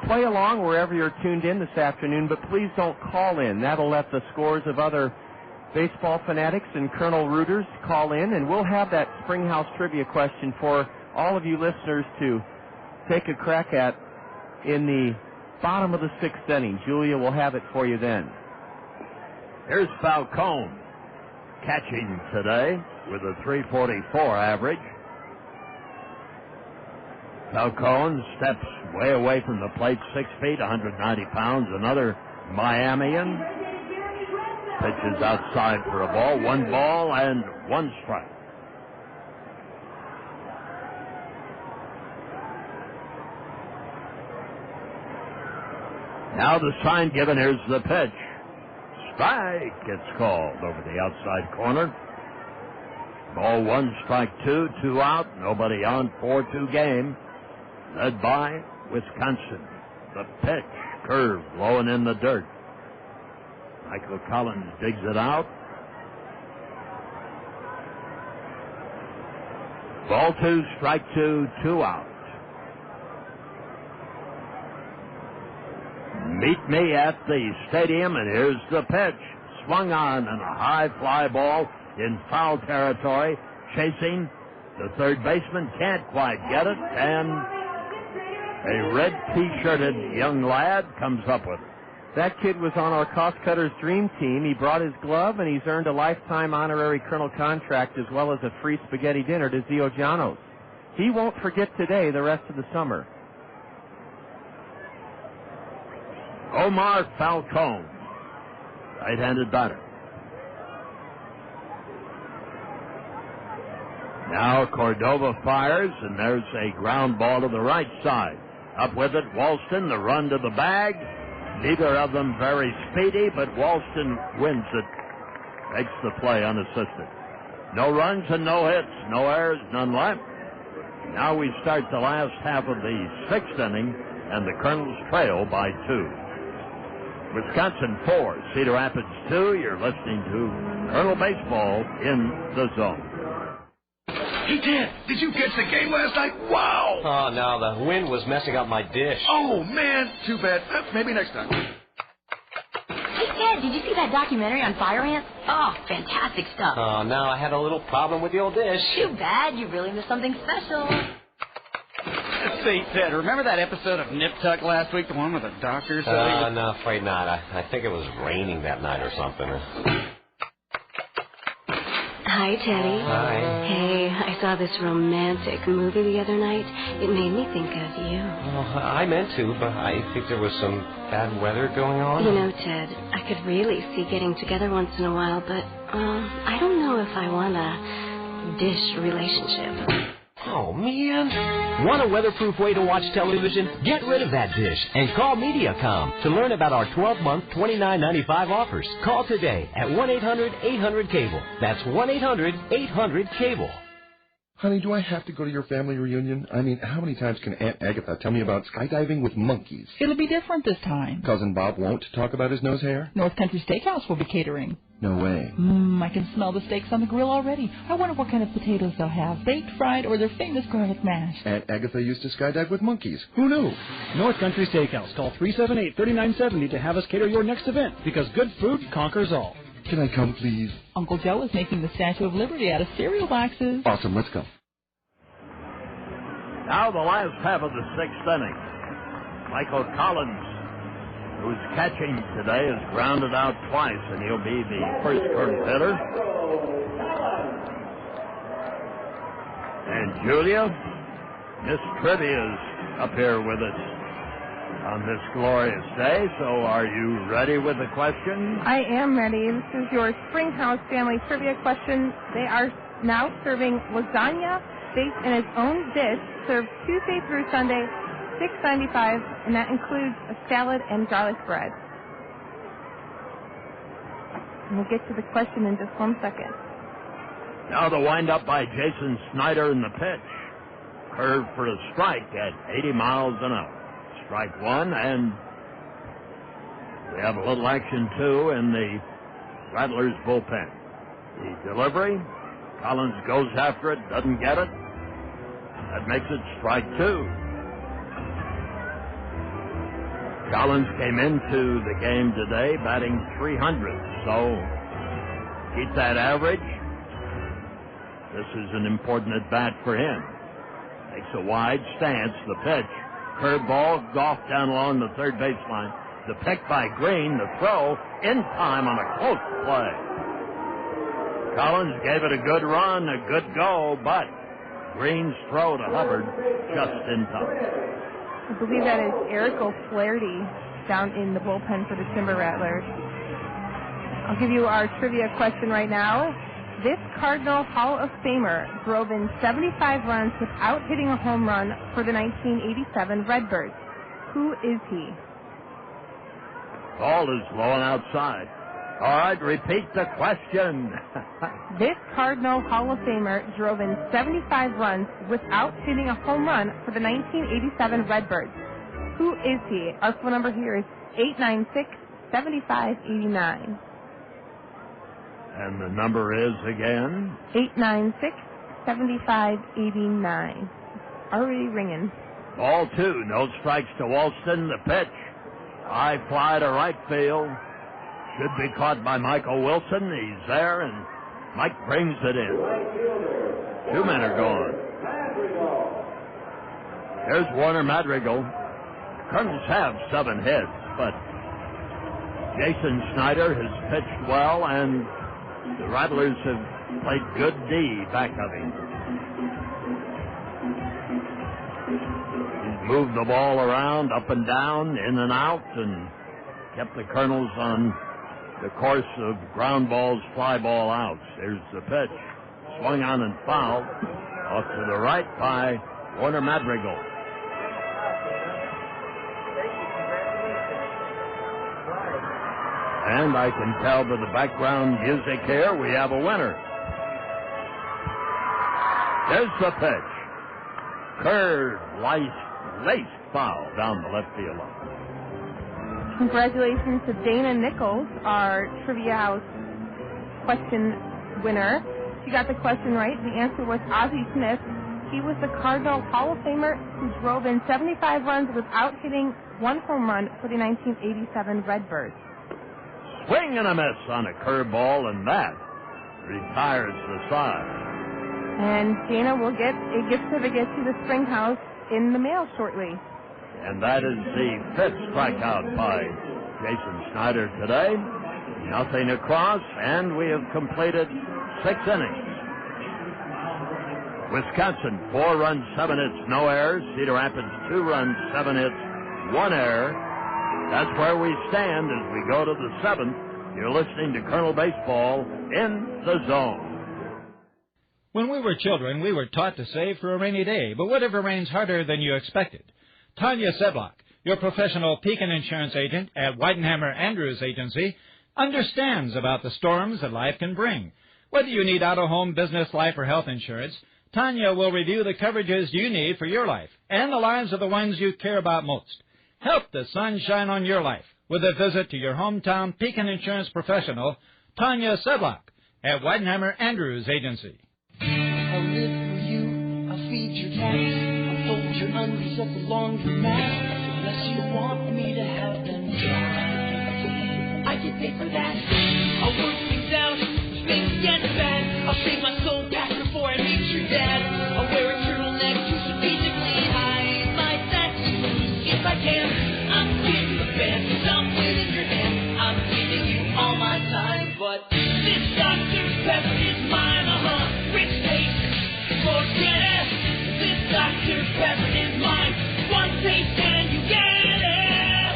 play along wherever you're tuned in this afternoon, but please don't call in. That'll let the scores of other baseball fanatics and Kernel rooters call in, and we'll have that Springhouse Trivia question for all of you listeners to take a crack at in the bottom of the 6th inning. Julia will have it for you then. Here's Falcone catching today with a 344 average. Falcone steps way away from the plate, 6 feet, 190 pounds. Another Miamian. Pitches outside for a ball. 1 ball and 1 strike. Now the sign given. Here's the pitch. Strike gets called over the outside corner. Ball 1, strike 2, 2 out. Nobody on, 4-2 game. Led by Wisconsin. The pitch, curve, low and in the dirt. Michael Collins digs it out. Ball 2, strike 2, 2 out. Meet me at the stadium, and here's the pitch. Swung on and a high fly ball in foul territory. Chasing the third baseman, can't quite get it, and a red T-shirted young lad comes up with it. That kid was on our Cost Cutters Dream Team. He brought his glove, and he's earned a lifetime honorary Colonel contract as well as a free spaghetti dinner to Zio Giano's. He won't forget today the rest of the summer. Omar Falcone, right-handed batter. Now Cordova fires, and there's a ground ball to the right side. Up with it, Walston, the run to the bag. Neither of them very speedy, but Walston wins it, makes the play unassisted. No runs and no hits, no errors, none left. Now we start the last half of the 6th inning, and the Kernels trail by 2. Wisconsin 4, Cedar Rapids 2. You're listening to Kernel Baseball in the Zone. Hey, Dad, did you catch the game last night? Wow! Oh, no, the wind was messing up my dish. Oh, man, too bad. Maybe next time. Hey, Dad, did you see that documentary on fire ants? Oh, fantastic stuff. Oh, no, I had a little problem with the old dish. Too bad. You really missed something special. Say, Ted, remember that episode of Nip Tuck last week, the one with the doctor? No, afraid not. I think it was raining that night or something. Hi, Teddy. Hi. Hey, I saw this romantic movie the other night. It made me think of you. Oh, I meant to, but I think there was some bad weather going on. You know, Ted, I could really see getting together once in a while, but I don't know if I want a dish relationship. Oh, man. Want a weatherproof way to watch television? Get rid of that dish and call Mediacom to learn about our 12-month $29.95 offers. Call today at 1-800-800-CABLE. That's 1-800-800-CABLE. Honey, do I have to go to your family reunion? I mean, how many times can Aunt Agatha tell me about skydiving with monkeys? It'll be different this time. Cousin Bob won't talk about his nose hair? North Country Steakhouse will be catering. No way. I can smell the steaks on the grill already. I wonder what kind of potatoes they'll have, baked, fried, or their famous garlic mash. Aunt Agatha used to skydive with monkeys. Who knew? North Country Steakhouse. Call 378-3970 to have us cater your next event, because good food conquers all. Can I come, please? Uncle Joe is making the Statue of Liberty out of cereal boxes. Awesome, let's go. Now the last half of the sixth inning. Michael Collins, who's catching today, is grounded out twice, and he'll be the first turn hitter. And Julia, Miss Trivia's up here with us on this glorious day. So are you ready with the question? I am ready. This is your Springhouse Family Trivia question. They are now serving lasagna baked in its own dish, served Tuesday through Sunday, $6.95, and that includes a salad and garlic bread. And we'll get to the question in just 1 second. Now the windup by Jason Snyder in the pitch. Curve for a strike at 80 miles an hour. Strike one, and we have a little action, too, in the Rattlers bullpen. The delivery, Collins goes after it, doesn't get it. That makes it strike two. Collins came into the game today batting .300, so keep that average. This is an important at-bat for him. Takes a wide stance, the pitch. Curveball, golfed down along the third baseline. The pick by Green, the throw, in time on a close play. Collins gave it a good run, a good go, but Green's throw to Hubbard just in time. I believe that is Eric O'Flaherty down in the bullpen for the Timber Rattlers. I'll give you our trivia question right now. This Cardinal Hall of Famer drove in 75 runs without hitting a home run for the 1987 Redbirds. Who is he? Ball is blowing outside. All right, repeat the question. This Cardinal Hall of Famer drove in 75 runs without hitting a home run for the 1987 Redbirds. Who is he? Our phone number here is 896-7589. And the number is again? 896-7589. Already ringing. Ball two, no strikes to Walston. The pitch. High fly to right field. Should be caught by Michael Wilson. He's there, and Mike brings it in. Two men are gone. There's Warner Madrigal. Kernels have 7 hits, but Jason Snyder has pitched well, and the Rattlers have played good D back of him. He's moved the ball around, up and down, in and out, and kept the Kernels on the course of ground balls, fly ball outs. There's the pitch. Swung on and fouled. Off to the right by Warner Madrigal. And I can tell by the background music here, we have a winner. There's the pitch. Curved, laced foul down the left field line. Congratulations to Dana Nichols, our Trivia House question winner. She got the question right. The answer was Ozzie Smith. He was the Cardinal Hall of Famer who drove in 75 runs without hitting one home run for the 1987 Redbirds. Swing and a miss on a curveball, and that retires the side. And Dana will get a gift certificate to the Springhouse in the mail shortly. And that is the 5th strikeout by Jason Snyder today. Nothing across, and we have completed 6 innings. Wisconsin, 4 runs, 7 hits, no errors. Cedar Rapids, 2 runs, 7 hits, 1 error. That's where we stand as we go to the 7th. You're listening to Colonel Baseball in the Zone. When we were children, we were taught to save for a rainy day, but what if it rains harder than you expected? Tanya Sedlock, your professional Pekin insurance agent at Weidenhammer Andrews Agency, understands about the storms that life can bring. Whether you need auto, home, business, life, or health insurance, Tanya will review the coverages you need for your life and the lives of the ones you care about most. Help the sun shine on your life with a visit to your hometown Pekin Insurance professional, Tanya Sedlock, at Weidenhammer Andrews Agency. I'll live for you, I'll feed your cats, I'll fold your undies at the laundromat, unless you want me to have them dry. I get paid for that. I'll work things out, make it get bad. I'll shave my soul back before I meet your dad. I'll wear a turtleneck to strategically hide my tattoos if I can. I'm getting the best, I'm waiting your hand. I'm giving you all my time, but this Dr. Pepper is mine, rich taste, forget it. This Dr. Pepper is mine. One taste and you get it.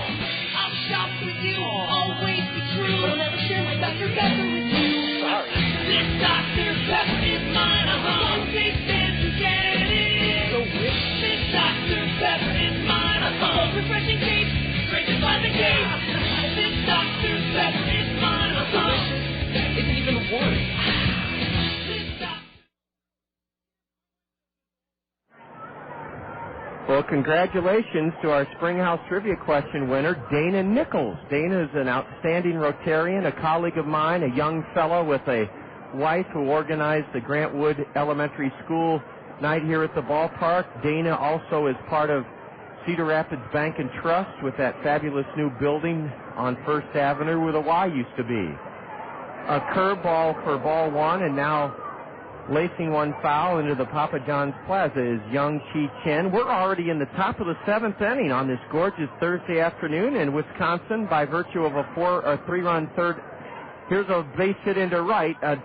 I'll shop with you, always be true. I'll never share my Dr. Pepper with you. Sorry. This Dr. Pepper is mine. One taste and you get it. So rich. This Dr. Pepper is mine. So refreshing taste, drink it by the case. This Dr. Pepper is mine. Isn't even a word. Well, congratulations to our Springhouse Trivia Question winner, Dana Nichols. Dana is an outstanding Rotarian, a colleague of mine, a young fellow with a wife who organized the Grant Wood Elementary School night here at the ballpark. Dana also is part of Cedar Rapids Bank and Trust with that fabulous new building on First Avenue where the Y used to be. A curveball for ball one, and now lacing one foul into the Papa John's Plaza is Young Chi Chen. We're already in the top of the seventh inning on this gorgeous Thursday afternoon in Wisconsin by virtue of a three-run third. Here's a base hit into right, a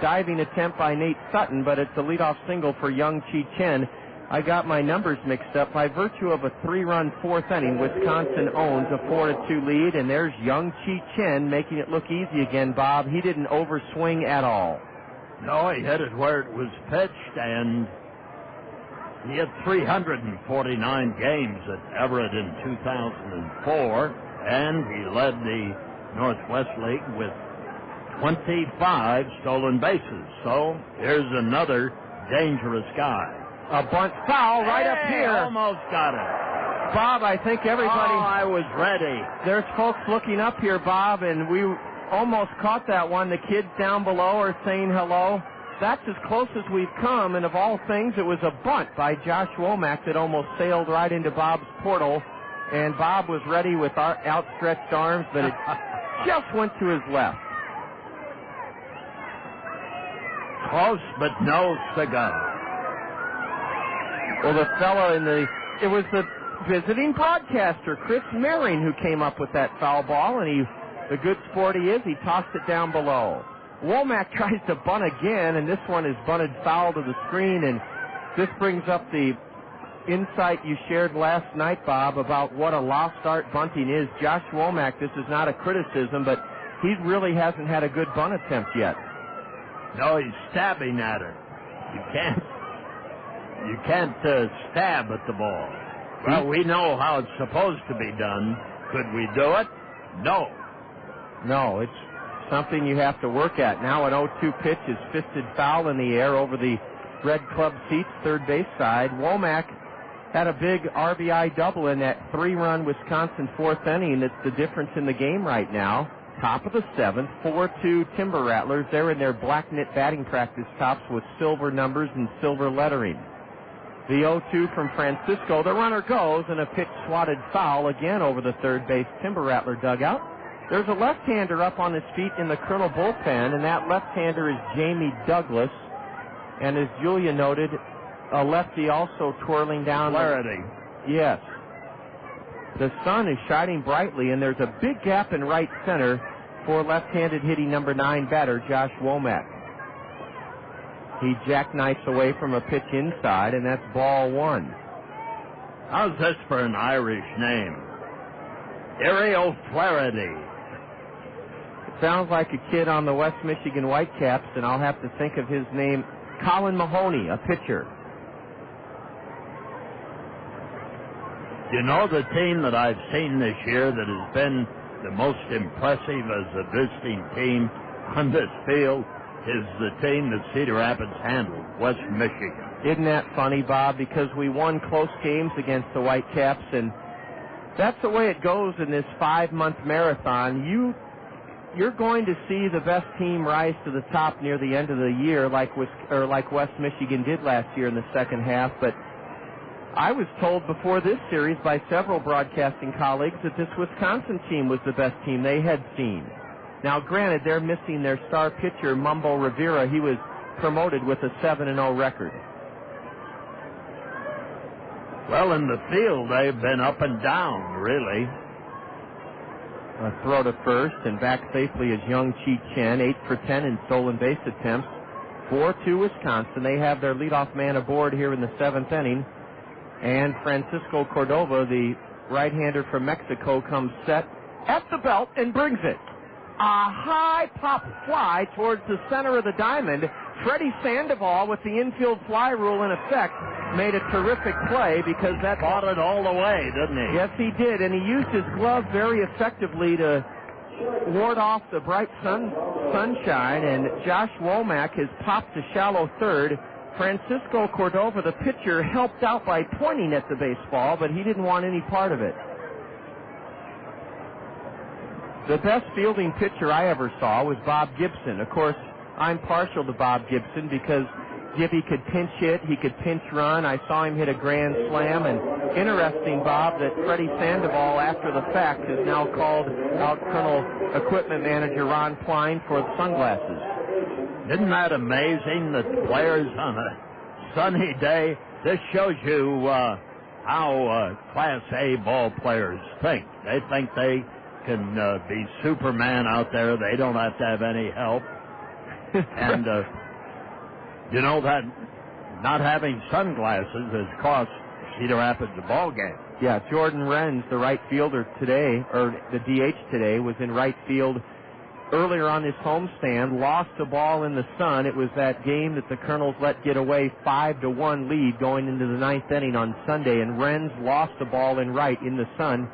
diving attempt by Nate Sutton, but it's a leadoff single for Young Chi Chen. I got my numbers mixed up. By virtue of a three-run fourth inning, Wisconsin owns a 4-2 lead, and there's Young Chi Chen making it look easy again, Bob. He didn't overswing at all. No, he hit it where it was pitched, and he had 349 games at Everett in 2004, and he led the Northwest League with 25 stolen bases. So here's another dangerous guy. A bunt foul right up here. Almost got it. Bob, I think everybody... Oh, I was ready. There's folks looking up here, Bob, and we almost caught that one. The kids down below are saying hello. That's as close as we've come, and of all things, it was a bunt by Josh Womack that almost sailed right into Bob's portal, and Bob was ready with outstretched arms, but it just went to his left. Close, but no cigar. Well, the fellow it was the visiting broadcaster, Chris Merring, who came up with that foul ball, and the good sport he is, he tossed it down below. Womack tries to bunt again, and this one is bunted foul to the screen, and this brings up the insight you shared last night, Bob, about what a lost art bunting is. Josh Womack, this is not a criticism, but he really hasn't had a good bunt attempt yet. No, he's stabbing at her. You can't stab at the ball. Well, we know how it's supposed to be done. Could we do it? No. No, it's something you have to work at. Now an 0-2 pitch is fisted foul in the air over the red club seats, third base side. Womack had a big RBI double in that three-run Wisconsin fourth inning. It's the difference in the game right now. Top of the seventh, 4-2 Timber Rattlers. They're in their black knit batting practice tops with silver numbers and silver lettering. The 0-2 from Francisco. The runner goes, and a pitch swatted foul again over the third base Timber Rattler dugout. There's a left-hander up on his feet in the Kernel bullpen, and that left-hander is Jamie Douglas. And as Julia noted, a lefty also twirling down. Clarity. Yes. The sun is shining brightly, and there's a big gap in right center for left-handed hitting number 9 batter Josh Womack. He jackknifes away from a pitch inside, and that's ball one. How's this for an Irish name? O'Flaherty. It sounds like a kid on the West Michigan Whitecaps, and I'll have to think of his name. Colin Mahoney, a pitcher. You know the team that I've seen this year that has been the most impressive as a visiting team on this field is the team that Cedar Rapids handled, West Michigan. Isn't that funny, Bob? Because we won close games against the Whitecaps, and that's the way it goes in this 5-month marathon. You're going to see the best team rise to the top near the end of the year, like West Michigan did last year in the second half. But I was told before this series by several broadcasting colleagues that this Wisconsin team was the best team they had seen. Now, granted, they're missing their star pitcher, Mumbo Rivera. He was promoted with a 7-0 record. Well, in the field, they've been up and down, really. A throw to first, and back safely is Young Chi Chen, 8 for 10 in stolen base attempts. 4-2 Wisconsin. They have their leadoff man aboard here in the 7th inning. And Francisco Cordova, the right-hander from Mexico, comes set at the belt and brings it. A high pop fly towards the center of the diamond. Freddy Sandoval, with the infield fly rule in effect, made a terrific play because that fought it all the way, didn't he? Yes, he did, and he used his glove very effectively to ward off the bright sunshine, and Josh Womack has popped to shallow third. Francisco Cordova, the pitcher, helped out by pointing at the baseball, but he didn't want any part of it. The best fielding pitcher I ever saw was Bob Gibson. Of course, I'm partial to Bob Gibson because Gibby could pinch hit, he could pinch run. I saw him hit a grand slam, and interesting, Bob, that Freddy Sandoval, after the fact, has now called out Colonel Equipment Manager Ron Pline for the sunglasses. Isn't that amazing that players on a sunny day, this shows you how Class A ball players think. They think they can be Superman out there. They don't have to have any help. And you know that not having sunglasses has cost Cedar Rapids a ball game. Yeah, Jordan Renz, the right fielder today, or the DH today, was in right field earlier on this homestand, lost the ball in the sun. It was that game that the Kernels let get away 5-1 lead going into the 9th inning on Sunday, and Renz lost the ball in right in the sun.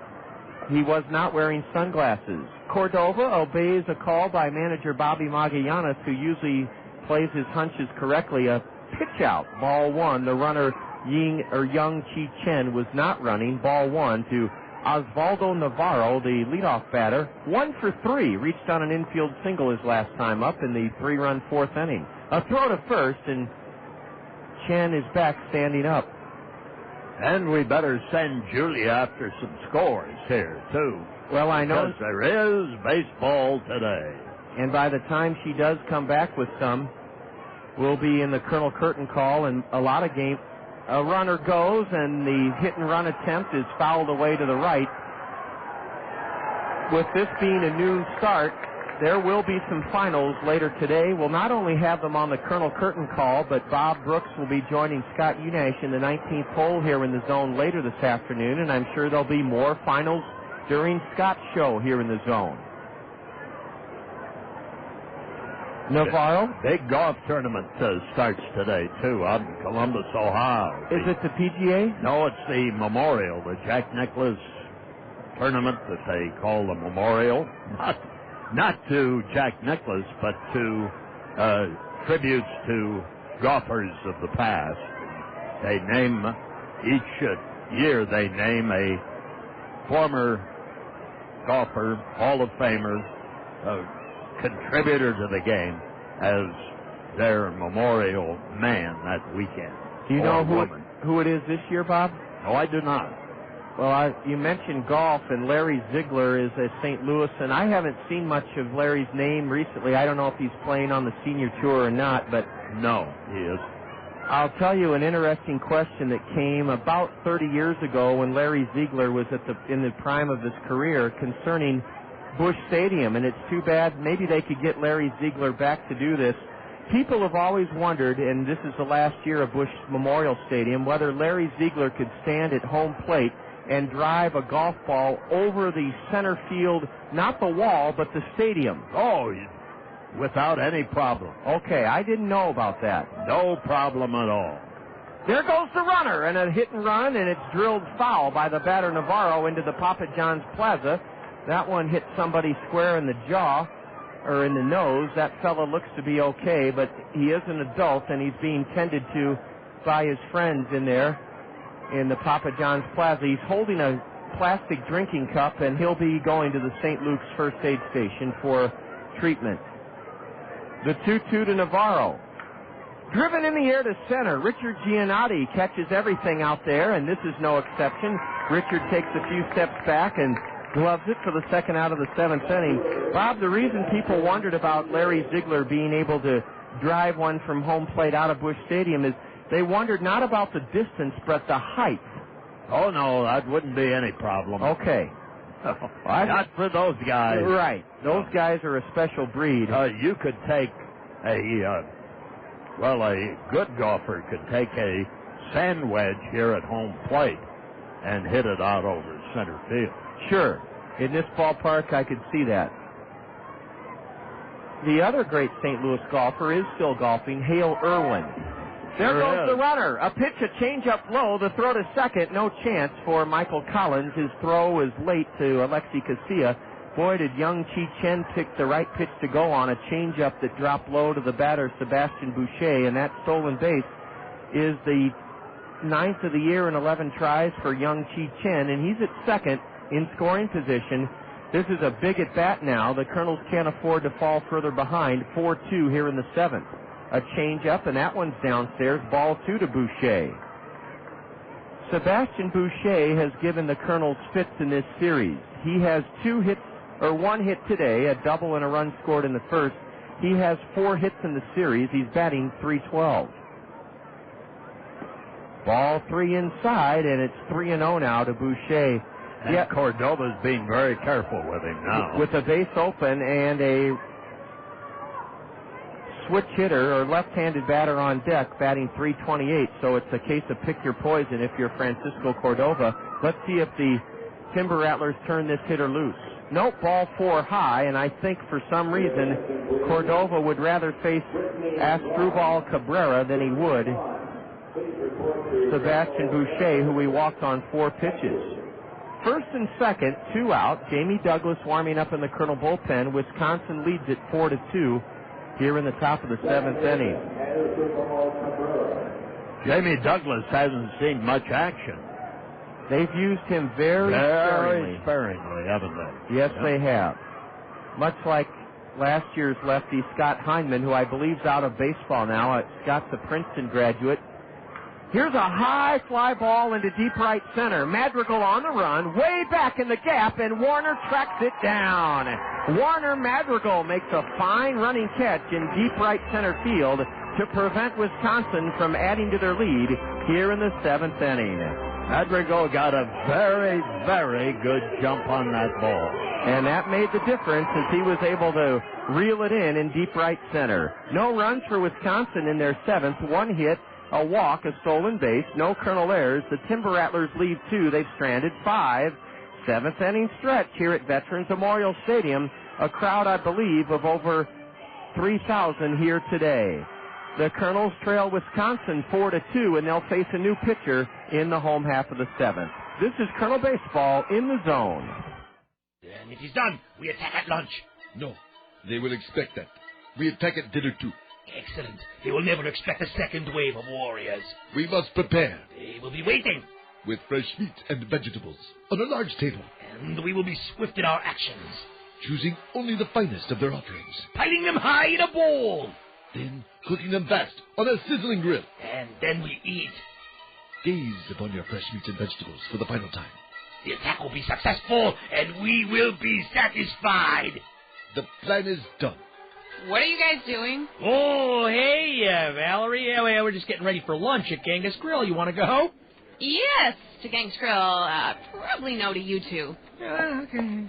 He was not wearing sunglasses. Cordova obeys a call by manager Bobby Magallanes, who usually plays his hunches correctly. A pitch out, ball one. The runner Young Chi Chen was not running. Ball one to Oswaldo Navarro, the leadoff batter. 1 for 3, reached on an infield single his last time up in the 3-run 4th inning. A throw to first, and Chen is back standing up. And we better send Julia after some scores here, too. Well, I know. Because there is baseball today. And by the time she does come back with some, we'll be in the Colonel Curtin call, and a lot of games. A runner goes, and the hit-and-run attempt is fouled away to the right. With this being a noon start, there will be some finals later today. We'll not only have them on the Colonel Curtin call, but Bob Brooks will be joining Scott Unash in the 19th hole here in the zone later this afternoon, and I'm sure there'll be more finals during Scott's show here in the zone. Navarro? Big golf tournament starts today, too, out in Columbus, Ohio. Is it the PGA? No, it's the Memorial, the Jack Nicklaus tournament that they call the Memorial. Not to Jack Nicklaus, but to tributes to golfers of the past. They name, each year they name a former golfer, Hall of Famer, contributor to the game as their memorial man that weekend. Do you know who it is this year, Bob? No, I do not. Well, you mentioned golf, and Larry Ziegler is a St. Louis, and I haven't seen much of Larry's name recently. I don't know if he's playing on the senior tour or not, but no, he is. I'll tell you an interesting question that came about 30 years ago when Larry Ziegler was in the prime of his career concerning Busch Stadium, and it's too bad. Maybe they could get Larry Ziegler back to do this. People have always wondered, and this is the last year of Busch Memorial Stadium, whether Larry Ziegler could stand at home plate and drive a golf ball over the center field, not the wall, but the stadium. Oh, without any problem. Okay, I didn't know about that. No problem at all. There goes the runner, and a hit and run, and it's drilled foul by the batter Navarro into the Papa John's Plaza. That one hit somebody square in the jaw. or in the nose. That fella looks to be okay, but he is an adult, and he's being tended to by his friends in there in the Papa John's Plaza. He's holding a plastic drinking cup, and he'll be going to the St. Luke's First Aid Station for treatment. The 2-2 to Navarro. Driven in the air to center. Richard Giannotti catches everything out there, and this is no exception. Richard takes a few steps back and gloves it for the second out of the seventh inning. Bob, the reason people wondered about Larry Ziegler being able to drive one from home plate out of Busch Stadium is they wondered not about the distance, but the height. Oh, no, that wouldn't be any problem. Okay. Not for those guys. Right. Those guys are a special breed. You could take a good golfer could take a sand wedge here at home plate and hit it out over center field. Sure. In this ballpark, I could see that. The other great St. Louis golfer is still golfing, Hale Irwin. There goes the runner. A pitch, a change-up low. The throw to second. No chance for Michael Collins. His throw is late to Alexi Casilla. Boy, did young Chi Chen pick the right pitch to go on. A change-up that dropped low to the batter, Sebastian Boucher. And that stolen base is the 9th of the year in 11 tries for young Chi Chen. And he's at second in scoring position. This is a big at-bat now. The Kernels can't afford to fall further behind. 4-2 here in the 7th. A change-up, and that one's downstairs. Ball 2 to Boucher. Sebastian Boucher has given the Kernels fits in this series. He has one hit today, a double and a run scored in the first. He has 4 hits in the series. He's batting .312. Ball 3 inside, and it's 3-0 now to Boucher. And Cordova's being very careful with him now. With a base open and a switch hitter or left-handed batter on deck, batting .328, so it's a case of pick your poison if you're Francisco Cordova. Let's see if the Timber Rattlers turn this hitter loose. Nope, ball 4 high, and I think for some reason Cordova would rather face Asdrúbal Cabrera than he would Sebastian Boucher, who he walked on 4 pitches. First and second, 2 out. Jamie Douglas warming up in the Colonel bullpen. Wisconsin leads it 4-2. Here in the top of the 7th inning. Jamie Douglas hasn't seen much action. They've used him very sparingly, haven't they? Yes, they have. Much like last year's lefty Scott Heineman, who I believe is out of baseball now. Scott's a Princeton graduate. Here's a high fly ball into deep right center. Madrigal on the run, way back in the gap, and Warner tracks it down. Warner Madrigal makes a fine running catch in deep right center field to prevent Wisconsin from adding to their lead here in the 7th inning. Madrigal got a very, very good jump on that ball. And that made the difference as he was able to reel it in deep right center. No runs for Wisconsin in their 7th. 1 hit, a walk, a stolen base, no Colonel errors. The Timber Rattlers lead 2. They've stranded 5. 7th inning stretch here at Veterans Memorial Stadium. A crowd, I believe, of over 3,000 here today. The Kernels trail Wisconsin 4-2, and they'll face a new pitcher in the home half of the 7th. This is Kernel Baseball in the zone. And it is done. We attack at lunch. No, they will expect that. We attack at dinner too. Excellent. They will never expect a second wave of warriors. We must prepare. They will be waiting. With fresh meat and vegetables on a large table. And we will be swift in our actions. Choosing only the finest of their offerings. Piling them high in a bowl. Then cooking them fast on a sizzling grill. And then we eat. Gaze upon your fresh meats and vegetables for the final time. The attack will be successful, and we will be satisfied. The plan is done. What are you guys doing? Oh, hey, Valerie. Yeah, we're just getting ready for lunch at Genghis Grill. You want to go? Yes, to Genghis Grill. Probably no to you two. Okay.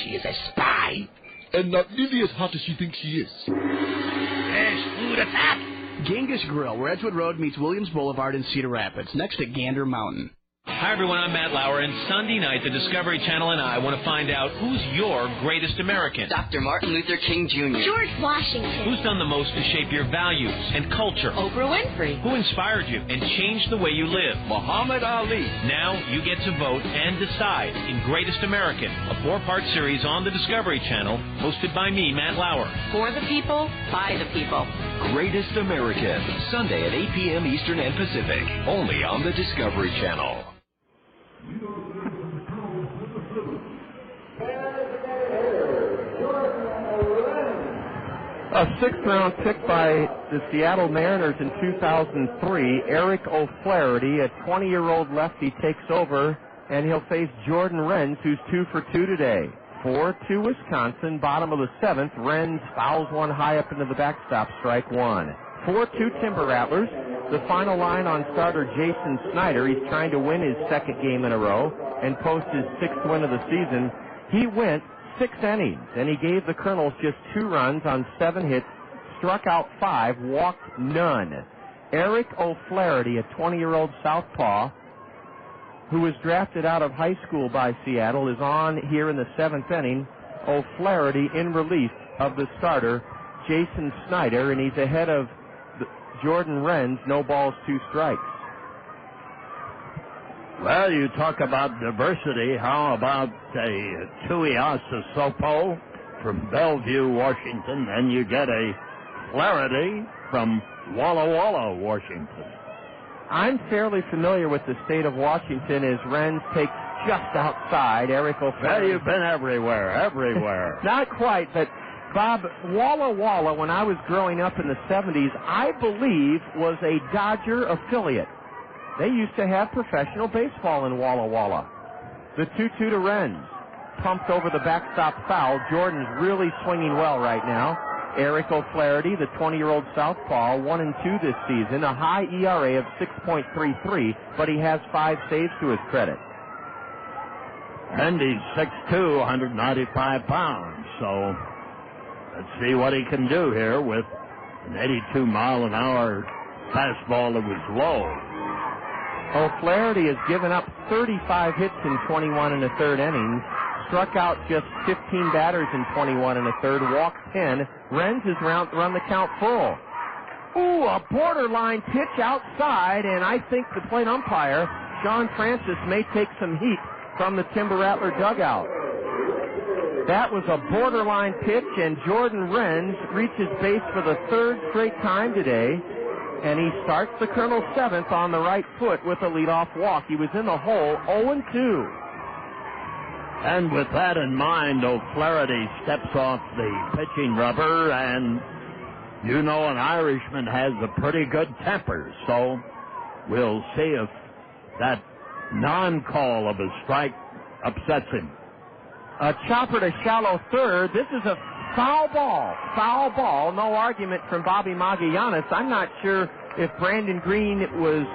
She is a spy. And not nearly as hot as she thinks she is. Fresh food attack. Genghis Grill, where Edgewood Road meets Williams Boulevard in Cedar Rapids, next to Gander Mountain. Hi, everyone. I'm Matt Lauer, and Sunday night, the Discovery Channel and I want to find out who's your greatest American. Dr. Martin Luther King Jr. George Washington. Who's done the most to shape your values and culture? Oprah Winfrey. Who inspired you and changed the way you live? Muhammad Ali. Now you get to vote and decide in Greatest American, a 4-part series on the Discovery Channel, hosted by me, Matt Lauer. For the people, by the people. Greatest American, Sunday at 8 p.m. Eastern and Pacific, only on the Discovery Channel. A 6th-round pick by the Seattle Mariners in 2003, Eric O'Flaherty, a 20-year-old lefty, takes over, and he'll face Jordan Renz, who's 2 for 2 today. 4-2 Wisconsin, bottom of the 7th. Renz fouls one high up into the backstop, strike one. 4-2 Timber Rattlers. The final line on starter Jason Snyder. He's trying to win his 2nd game in a row and post his 6th win of the season. He went 6 innings, and he gave the Kernels just 2 runs on 7 hits, struck out 5, walked none. Eric O'Flaherty, a 20-year-old southpaw who was drafted out of high school by Seattle, is on here in the 7th inning. O'Flaherty in relief of the starter, Jason Snyder, and he's ahead of Jordan Renz, no balls, 2 strikes. Well, you talk about diversity. How about a Tuiasa Sopo from Bellevue, Washington, and you get a Flaherty from Walla Walla, Washington. I'm fairly familiar with the state of Washington as Renz takes just outside. Eric O'Flaherty. Well, you've been everywhere. Not quite, but Bob, Walla Walla, when I was growing up in the 70s, I believe was a Dodger affiliate. They used to have professional baseball in Walla Walla. The 2-2 to Renz. Pumped over the backstop foul. Jordan's really swinging well right now. Eric O'Flaherty, the 20-year-old southpaw, 1-2 this season, a high ERA of 6.33, but he has 5 saves to his credit. And he's 6'2", 195 pounds, so let's see what he can do here with an 82-mile-an-hour fastball that was low. O'Flaherty has given up 35 hits in 21 and a third innings, struck out just 15 batters in 21 and a third, walked 10. Renz has run the count full. Ooh, a borderline pitch outside, and I think the plate umpire, Sean Francis, may take some heat from the Timber Rattler dugout. That was a borderline pitch, and Jordan Renz reaches base for the 3rd straight time today. And he starts the Colonel 7th on the right foot with a leadoff walk. He was in the hole 0-2. And with that in mind, O'Flaherty steps off the pitching rubber, and you know an Irishman has a pretty good temper, so we'll see if that non-call of a strike upsets him. A chopper to shallow third. This is a foul ball. No argument from Bobby Magallanes. I'm not sure if Brandon Green was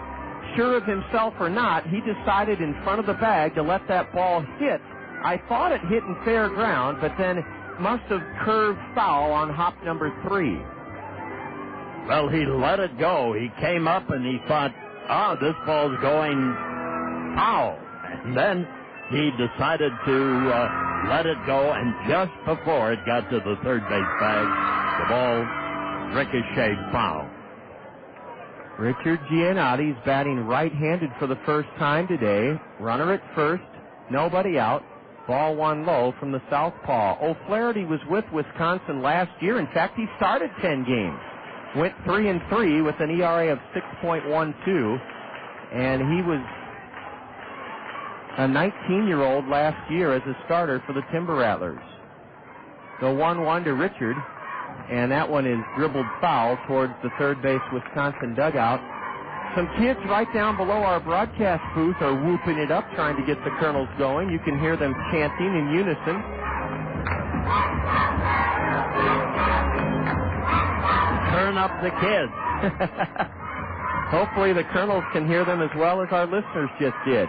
sure of himself or not. He decided in front of the bag to let that ball hit. I thought it hit in fair ground, but then must have curved foul on hop number 3. Well, he let it go. He came up and he thought, this ball's going foul. And then he decided to let it go, and just before it got to the third base bag, the ball ricocheted foul. Richard Giannotti's batting right-handed for the first time today. Runner at first, nobody out. Ball 1 low from the southpaw. O'Flaherty was with Wisconsin last year. In fact, he started 10 games. Went 3-3 with an ERA of 6.12, and he was a 19-year-old last year as a starter for the Timber Rattlers. The 1-1 to Richard, and that one is dribbled foul towards the third base Wisconsin dugout. Some kids right down below our broadcast booth are whooping it up, trying to get the Kernels going. You can hear them chanting in unison. Turn up the kids. Hopefully the Kernels can hear them as well as our listeners just did.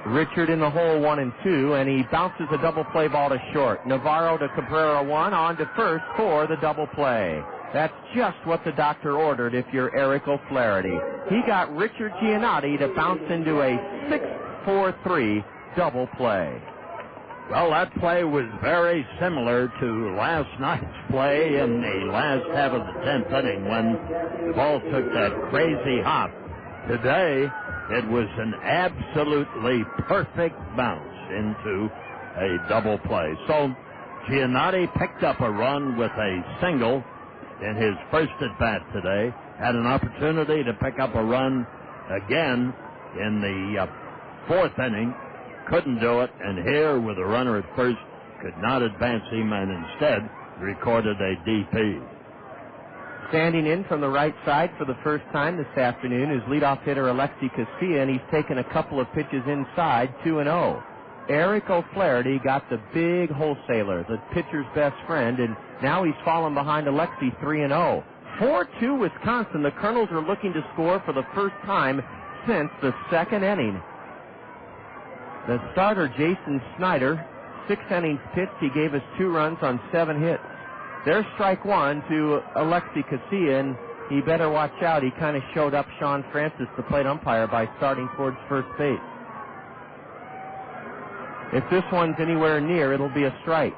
Richard in the hole 1-2, and he bounces a double play ball to short. Navarro to Cabrera 1, on to first for the double play. That's just what the doctor ordered if you're Eric O'Flaherty. He got Richard Giannotti to bounce into a 6-4-3 double play. Well, that play was very similar to last night's play in the last half of the 10th inning when the ball took that crazy hop. Today, it was an absolutely perfect bounce into a double play. So Giannotti picked up a run with a single in his first at-bat today, had an opportunity to pick up a run again in the fourth inning, couldn't do it, and here with a runner at first could not advance him and instead recorded a DP. Standing in from the right side for the first time this afternoon is leadoff hitter Alexi Casilla, and he's taken a couple of pitches inside, 2-0. Eric O'Flaherty got the big wholesaler, the pitcher's best friend, and now he's fallen behind Alexi 3-0. 4-2 Wisconsin. The Kernels are looking to score for the first time since the second inning. The starter, Jason Snyder, 6 innings pitched. He gave us 2 runs on 7 hits. There's strike one to Alexi Casilla, and he better watch out. He kind of showed up Sean Francis, the plate umpire, by starting towards first base. If this one's anywhere near, it'll be a strike.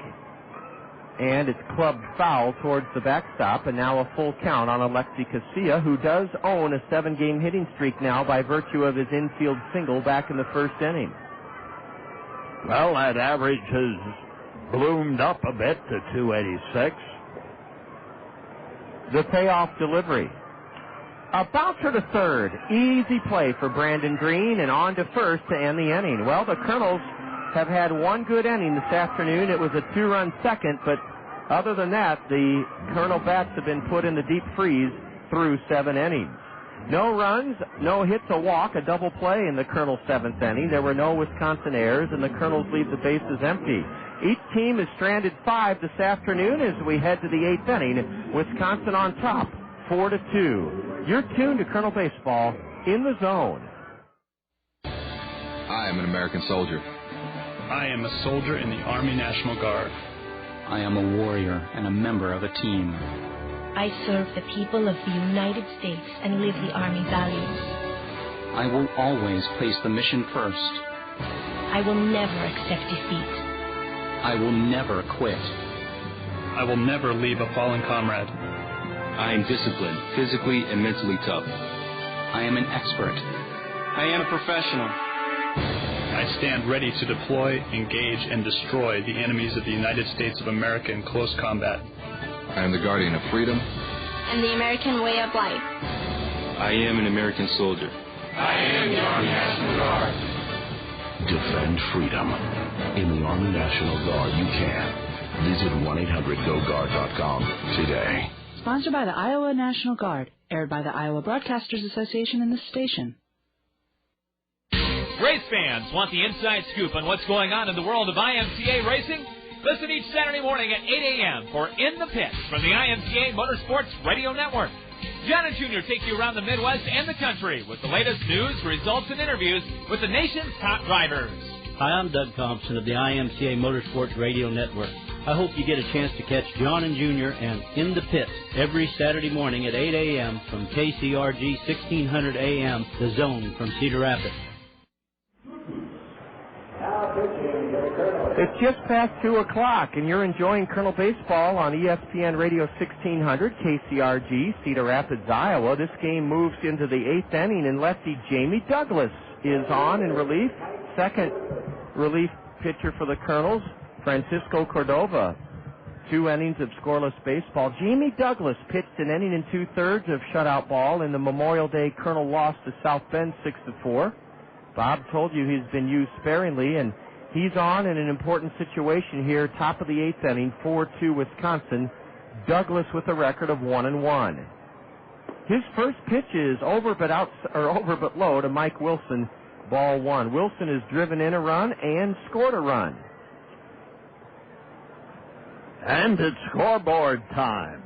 And it's clubbed foul towards the backstop, and now a full count on Alexi Casilla, who does own a 7-game hitting streak now by virtue of his infield single back in the first inning. Well, that average has bloomed up a bit to 286. The payoff delivery. A bouncer to third. Easy play for Brandon Green, and on to first to end the inning. Well, the Kernels have had one good inning this afternoon. It was a 2-run second, but other than that, the Kernel bats have been put in the deep freeze through 7 innings. No runs, no hits, a walk, a double play in the Kernel 7th inning. There were no Wisconsin errors, and the Kernels leave the bases empty. Each team is stranded 5 this afternoon as we head to the 8th inning. Wisconsin on top, 4-2. You're tuned to Kernel Baseball in the Zone. I am an American soldier. I am a soldier in the Army National Guard. I am a warrior and a member of a team. I serve the people of the United States and live the Army values. I will always place the mission first. I will never accept defeat. I will never quit. I will never leave a fallen comrade. I am disciplined, physically and mentally tough. I am an expert. I am a professional. I stand ready to deploy, engage, and destroy the enemies of the United States of America in close combat. I am the guardian of freedom and the American way of life. I am an American soldier. I am the Army National Guard. Defend freedom. In the Army National Guard, you can. Visit 1-800-GO-GUARD.com today. Sponsored by the Iowa National Guard. Aired by the Iowa Broadcasters Association and this station. Race fans want the inside scoop on what's going on in the world of IMCA racing? Listen each Saturday morning at 8 a.m. for In the Pits from the IMCA Motorsports Radio Network. John and Jr. take you around the Midwest and the country with the latest news, results, and interviews with the nation's top drivers. Hi, I'm Doug Thompson of the IMCA Motorsports Radio Network. I hope you get a chance to catch John and Jr. and In the Pits every Saturday morning at 8 a.m. from KCRG 1600 AM, The Zone from Cedar Rapids. It's just past 2 o'clock, and you're enjoying Kernel Baseball on ESPN Radio 1600, KCRG, Cedar Rapids, Iowa. This game moves into the 8th inning, and lefty Jamie Douglas is on in relief. Second relief pitcher for the Kernels, Francisco Cordova. 2 innings of scoreless baseball. Jamie Douglas pitched an inning and 2/3 of shutout ball in the Memorial Day Kernel loss to South Bend 6-4. Bob told you he's been used sparingly, and he's on in an important situation here, top of the 8th inning, 4-2 Wisconsin. Douglas with a record of 1-1. His first pitch is over but low to Mike Wilson, ball 1. Wilson has driven in a run and scored a run. And it's scoreboard time.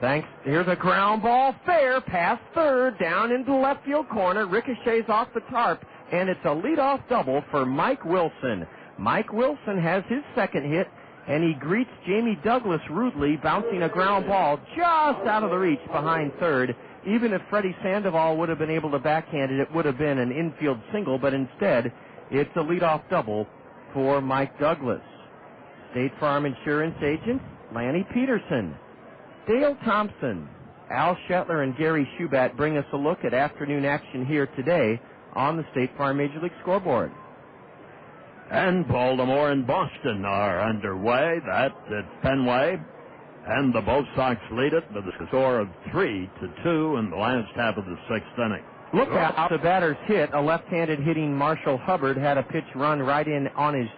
Thanks. Here's a ground ball, fair, past third, down into the left field corner, ricochets off the tarp, and it's a leadoff double for Mike Wilson. Mike Wilson has his second hit and he greets Jamie Douglas rudely, bouncing a ground ball just out of the reach behind third. Even if Freddy Sandoval would have been able to backhand it, it would have been an infield single, but instead, it's a leadoff double for Mike Douglas. State Farm Insurance agent, Lanny Peterson. Dale Thompson, Al Shetler, and Gary Schubat bring us a look at afternoon action here today on the State Farm Major League scoreboard. And Baltimore and Boston are underway. That's at Fenway. And the Bo Sox lead it with a score of 3-2 in the last half of the sixth inning. Look out, the batter's hit. A left-handed hitting Marshall Hubbard had a pitch run right in on his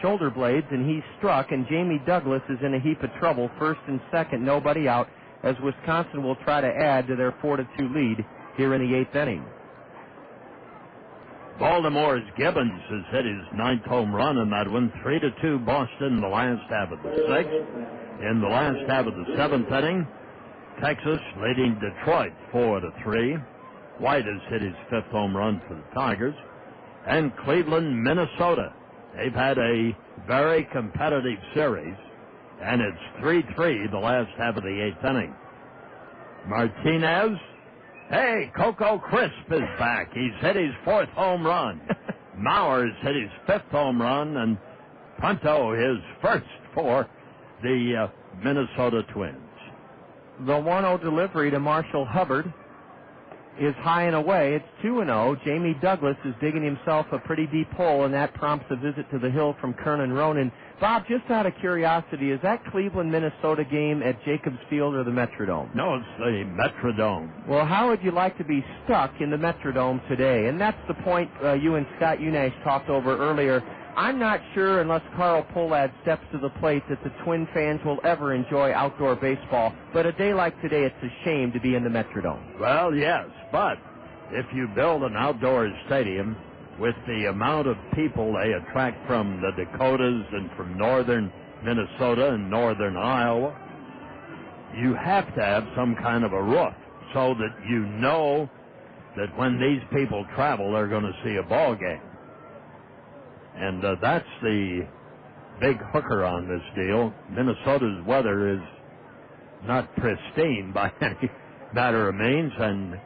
shoulder blades, and he struck, and Jamie Douglas is in a heap of trouble. First and second, nobody out, as Wisconsin will try to add to their 4-2 lead here in the eighth inning. Baltimore's Gibbons has hit his ninth home run in that one. 3-2 Boston in the last half of the sixth. In the last half of the seventh inning, Texas leading Detroit 4-3. White has hit his fifth home run for the Tigers. And Cleveland, Minnesota. They've had a very competitive series, and it's 3-3 the last half of the eighth inning. Martinez. Hey, Coco Crisp is back. He's hit his fourth home run. Mauer's hit his fifth home run, and Punto his first for the Minnesota Twins. The 1-0 delivery to Marshall Hubbard is high and away. It's 2-0. Jamie Douglas is digging himself a pretty deep hole, and that prompts a visit to the hill from Kernan Ronan. Bob, just out of curiosity, is that Cleveland-Minnesota game at Jacobs Field or the Metrodome? No, it's the Metrodome. Well, how would you like to be stuck in the Metrodome today? And that's the point you and Scott Unash talked over earlier. I'm not sure, unless Carl Pohlad steps to the plate, that the Twin fans will ever enjoy outdoor baseball. But a day like today, it's a shame to be in the Metrodome. Well, yes, but if you build an outdoor stadium with the amount of people they attract from the Dakotas and from northern Minnesota and northern Iowa, you have to have some kind of a roof so that you know that when these people travel, they're going to see a ball game. And that's the big hooker on this deal. Minnesota's weather is not pristine by any matter of means, and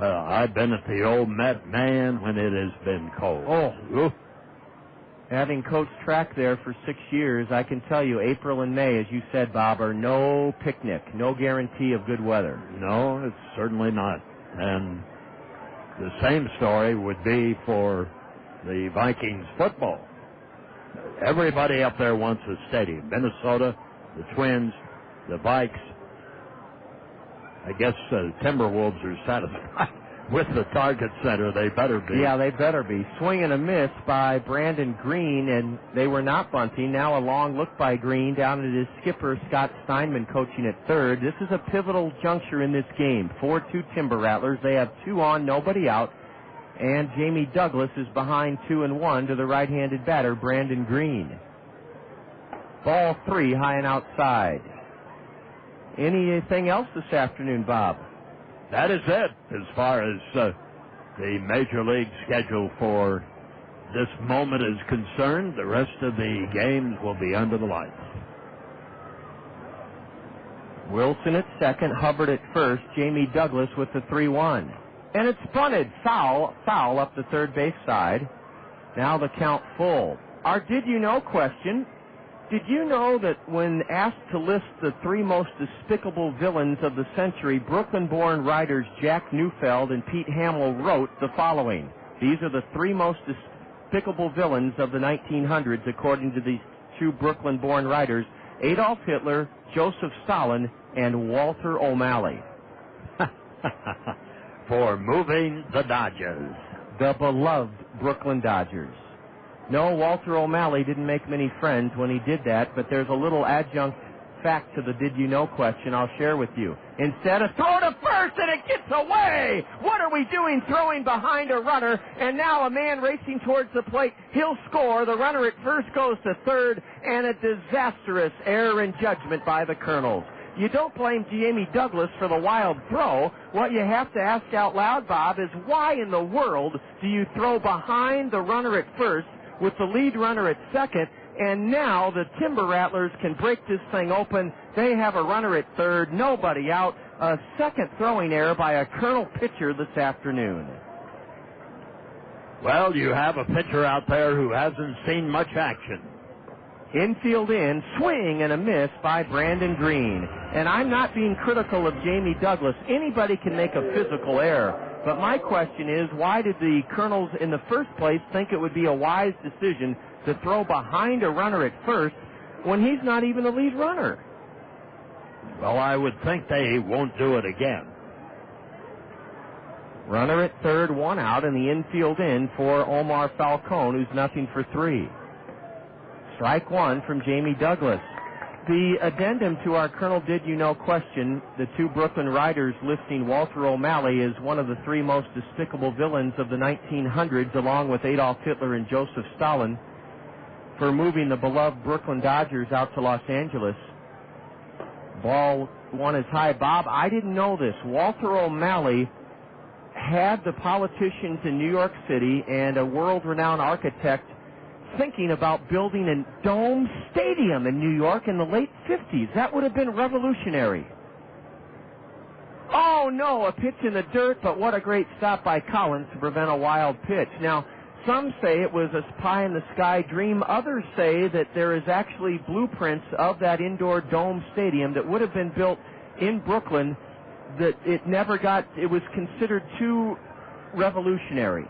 I've been at the old Met, man, when it has been cold. Oh, having coached track there for 6 years, I can tell you April and May, as you said, Bob, are no picnic, no guarantee of good weather. No, it's certainly not. And the same story would be for the Vikings football. Everybody up there wants a stadium. Minnesota, the Twins, the Vikes. I guess Timberwolves are satisfied with the Target Center. They better be. Yeah, they better be. Swing and a miss by Brandon Green, and they were not bunting. Now a long look by Green down at his skipper, Scott Steinman, coaching at third. This is a pivotal juncture in this game. 4-2 Timber Rattlers. They have two on, nobody out. And Jamie Douglas is behind 2-1 to the right-handed batter, Brandon Green. Ball 3, high and outside. Anything else this afternoon, Bob? That is it as far as the Major League schedule for this moment is concerned. The rest of the games will be under the lights. Wilson at second, Hubbard at first, Jamie Douglas with the 3-1. And it's bunted, foul up the third base side. Now the count full. Our did you know question. Did you know that when asked to list the three most despicable villains of the century, Brooklyn-born writers Jack Neufeld and Pete Hamill wrote the following? These are the three most despicable villains of the 1900s, according to these two Brooklyn-born writers, Adolf Hitler, Joseph Stalin, and Walter O'Malley. For moving the Dodgers. The beloved Brooklyn Dodgers. No, Walter O'Malley didn't make many friends when he did that, but there's a little adjunct fact to the did you know question I'll share with you. Instead of throw to first and it gets away! What are we doing throwing behind a runner? And now a man racing towards the plate. He'll score. The runner at first goes to third, and a disastrous error in judgment by the Kernels. You don't blame Jamie Douglas for the wild throw. What you have to ask out loud, Bob, is why in the world do you throw behind the runner at first with the lead runner at second And now the Timber Rattlers can break this thing open. They have a runner at third, nobody out. A second throwing error by a Kernel pitcher this afternoon. Well, you have a pitcher out there who hasn't seen much action. Infield in, swing and a miss by Brandon Green. And I'm not being critical of Jamie Douglas. Anybody can make a physical error. But my question is, why did the Kernels in the first place think it would be a wise decision to throw behind a runner at first when he's not even the lead runner? Well, I would think they won't do it again. Runner at third, one out, and the infield in for Omar Falcone, who's nothing for three. Strike one from Jamie Douglas. The addendum to our Colonel Did You Know question, the two Brooklyn writers listing Walter O'Malley as one of the three most despicable villains of the 1900s, along with Adolf Hitler and Joseph Stalin, for moving the beloved Brooklyn Dodgers out to Los Angeles. Ball one is high. Bob, I didn't know this. Walter O'Malley had the politicians in New York City and a world-renowned architect thinking about building a dome stadium in New York in the late 50s. That would have been revolutionary. Oh, no, a pitch in the dirt, but what a great stop by Collins to prevent a wild pitch. Now, some say it was a pie-in-the-sky dream. Others say that there is actually blueprints of that indoor dome stadium that would have been built in Brooklyn, that it never got, it was considered too revolutionary.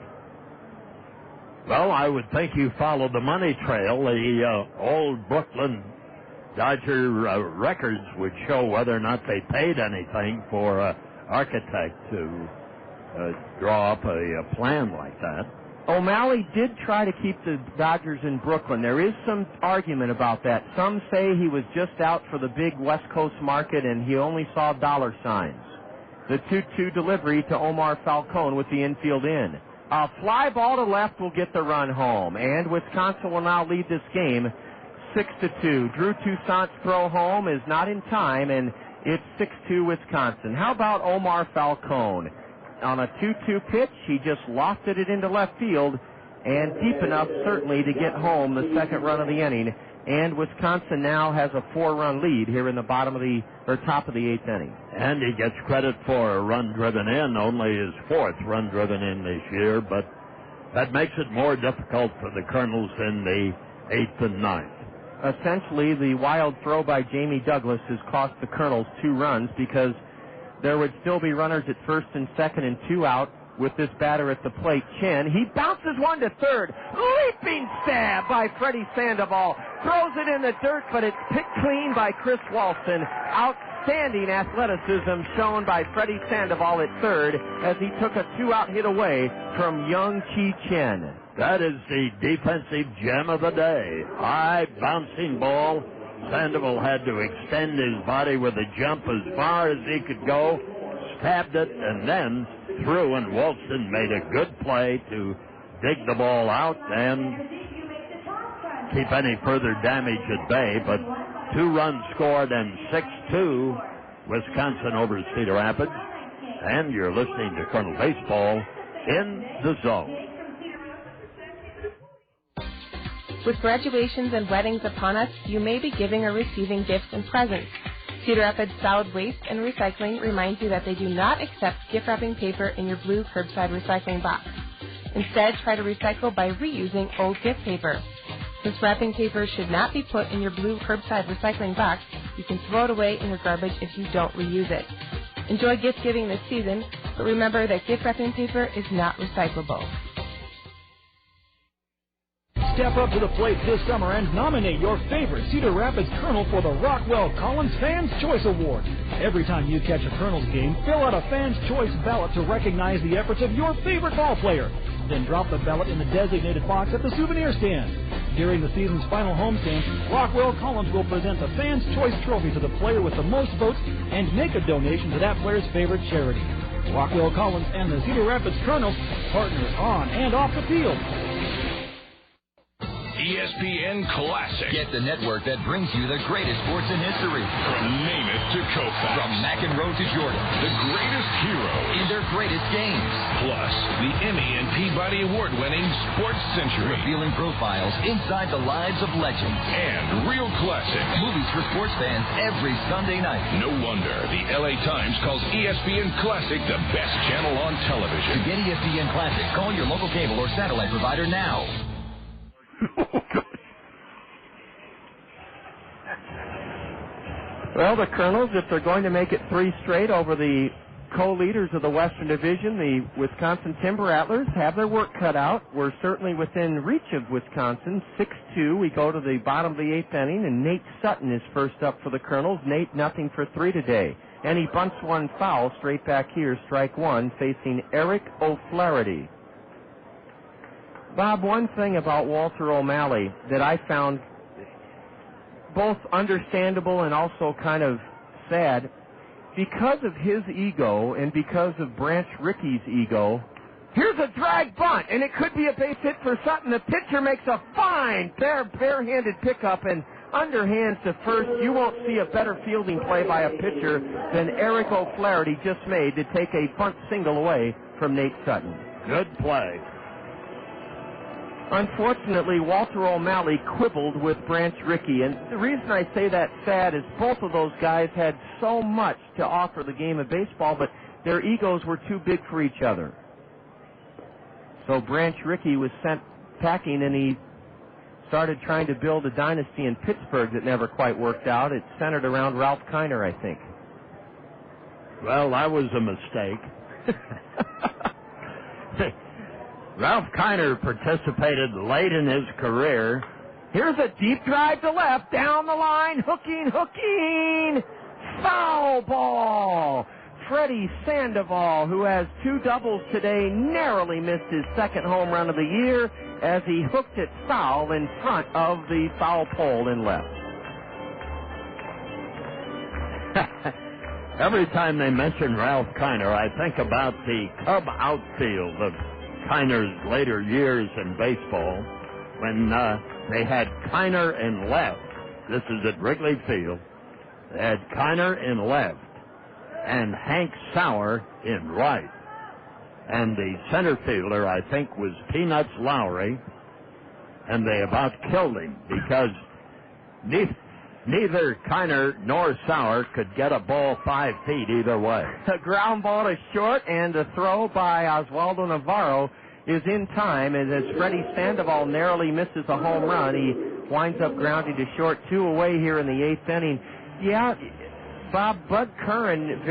Well, I would think you follow the money trail. The old Brooklyn Dodger records would show whether or not they paid anything for an architect to draw up a plan like that. O'Malley did try to keep the Dodgers in Brooklyn. There is some argument about that. Some say he was just out for the big West Coast market and he only saw dollar signs. The 2-2 delivery to Omar Falcone with the infield in. A fly ball to left will get the run home, and Wisconsin will now lead this game 6-2. Drew Toussaint's throw home is not in time, and it's 6-2 Wisconsin. How about Omar Falcone? On a 2-2 pitch, he just lofted it into left field, and deep enough, certainly, to get home the second run of the inning. And Wisconsin now has a 4-run lead here in the top of the eighth inning. And he gets credit for a run driven in, only his fourth run driven in this year, but that makes it more difficult for the Kernels in the eighth and ninth. Essentially, the wild throw by Jamie Douglas has cost the Kernels 2 runs because there would still be runners at first and second and 2 out with this batter at the plate. Chin, he bounces one to third. Leaping stab by Freddy Sandoval. Throws it in the dirt, but it's picked clean by Chris Walston. Outstanding athleticism shown by Freddy Sandoval at third as he took a 2-out hit away from Young Chi Chen. That is the defensive gem of the day. High bouncing ball. Sandoval had to extend his body with a jump as far as he could go. Stabbed it and then threw, and Walston made a good play to dig the ball out and keep any further damage at bay. But 2 runs scored and 6-2 Wisconsin over Cedar Rapids. And you're listening to Colonel Baseball in the Zone. With graduations and weddings upon us, you may be giving or receiving gifts and presents. Cedar Rapids Solid Waste and Recycling reminds you that they do not accept gift wrapping paper in your blue curbside recycling box. Instead, try to recycle by reusing old gift paper. Since wrapping paper should not be put in your blue curbside recycling box, you can throw it away in your garbage if you don't reuse it. Enjoy gift giving this season, but remember that gift wrapping paper is not recyclable. Step up to the plate this summer and nominate your favorite Cedar Rapids Kernel for the Rockwell Collins Fans Choice Award. Every time you catch a Kernels game, fill out a Fans Choice ballot to recognize the efforts of your favorite ball player. Then drop the ballot in the designated box at the souvenir stand. During the season's final homestand, Rockwell Collins will present the Fans Choice Trophy to the player with the most votes and make a donation to that player's favorite charity. Rockwell Collins and the Cedar Rapids Kernels, partners on and off the field. ESPN Classic. Get the network that brings you the greatest sports in history. From Namath to Koufax. From McEnroe to Jordan. The greatest heroes. In their greatest games. Plus, the Emmy and Peabody Award-winning Sports Century. Revealing profiles inside the lives of legends. And real classics. Movies for sports fans every Sunday night. No wonder the LA Times calls ESPN Classic the best channel on television. To get ESPN Classic, call your local cable or satellite provider now. Well, the Kernels, if they're going to make it 3 straight over the co-leaders of the Western Division, the Wisconsin Timber Rattlers, have their work cut out. We're certainly within reach of Wisconsin. 6-2, we go to the bottom of the 8th inning, and Nate Sutton is first up for the Kernels. Nate, 0 for 3 today. And he bunts one foul straight back here, strike 1, facing Eric O'Flaherty. Bob, one thing about Walter O'Malley that I found both understandable and also kind of sad, because of his ego and because of Branch Rickey's ego, here's a drag bunt, and it could be a base hit for Sutton. The pitcher makes a fine barehanded pickup and underhands to first. You won't see a better fielding play by a pitcher than Eric O'Flaherty just made to take a bunt single away from Nate Sutton. Good play. Unfortunately, Walter O'Malley quibbled with Branch Rickey, and the reason I say that sad is both of those guys had so much to offer the game of baseball, but their egos were too big for each other. So Branch Rickey was sent packing, and he started trying to build a dynasty in Pittsburgh that never quite worked out. It centered around Ralph Kiner, I think. Well, that was a mistake. Ralph Kiner participated late in his career. Here's a deep drive to left, down the line, hooking, foul ball. Freddy Sandoval, who has 2 doubles today, narrowly missed his second home run of the year as he hooked it foul in front of the foul pole in left. Every time they mention Ralph Kiner, I think about the Cub outfield of Kiner's later years in baseball when they had Kiner in left. This is at Wrigley Field. They had Kiner in left and Hank Sauer in right. And the center fielder, I think, was Peanuts Lowry, and they about killed him because neither Kiner nor Sauer could get a ball 5 feet either way. A ground ball to short, and the throw by Oswaldo Navarro is in time, and as Freddy Sandoval narrowly misses a home run, he winds up grounding to short. 2 away here in the 8th inning. Yeah, Bob, Bud Curran,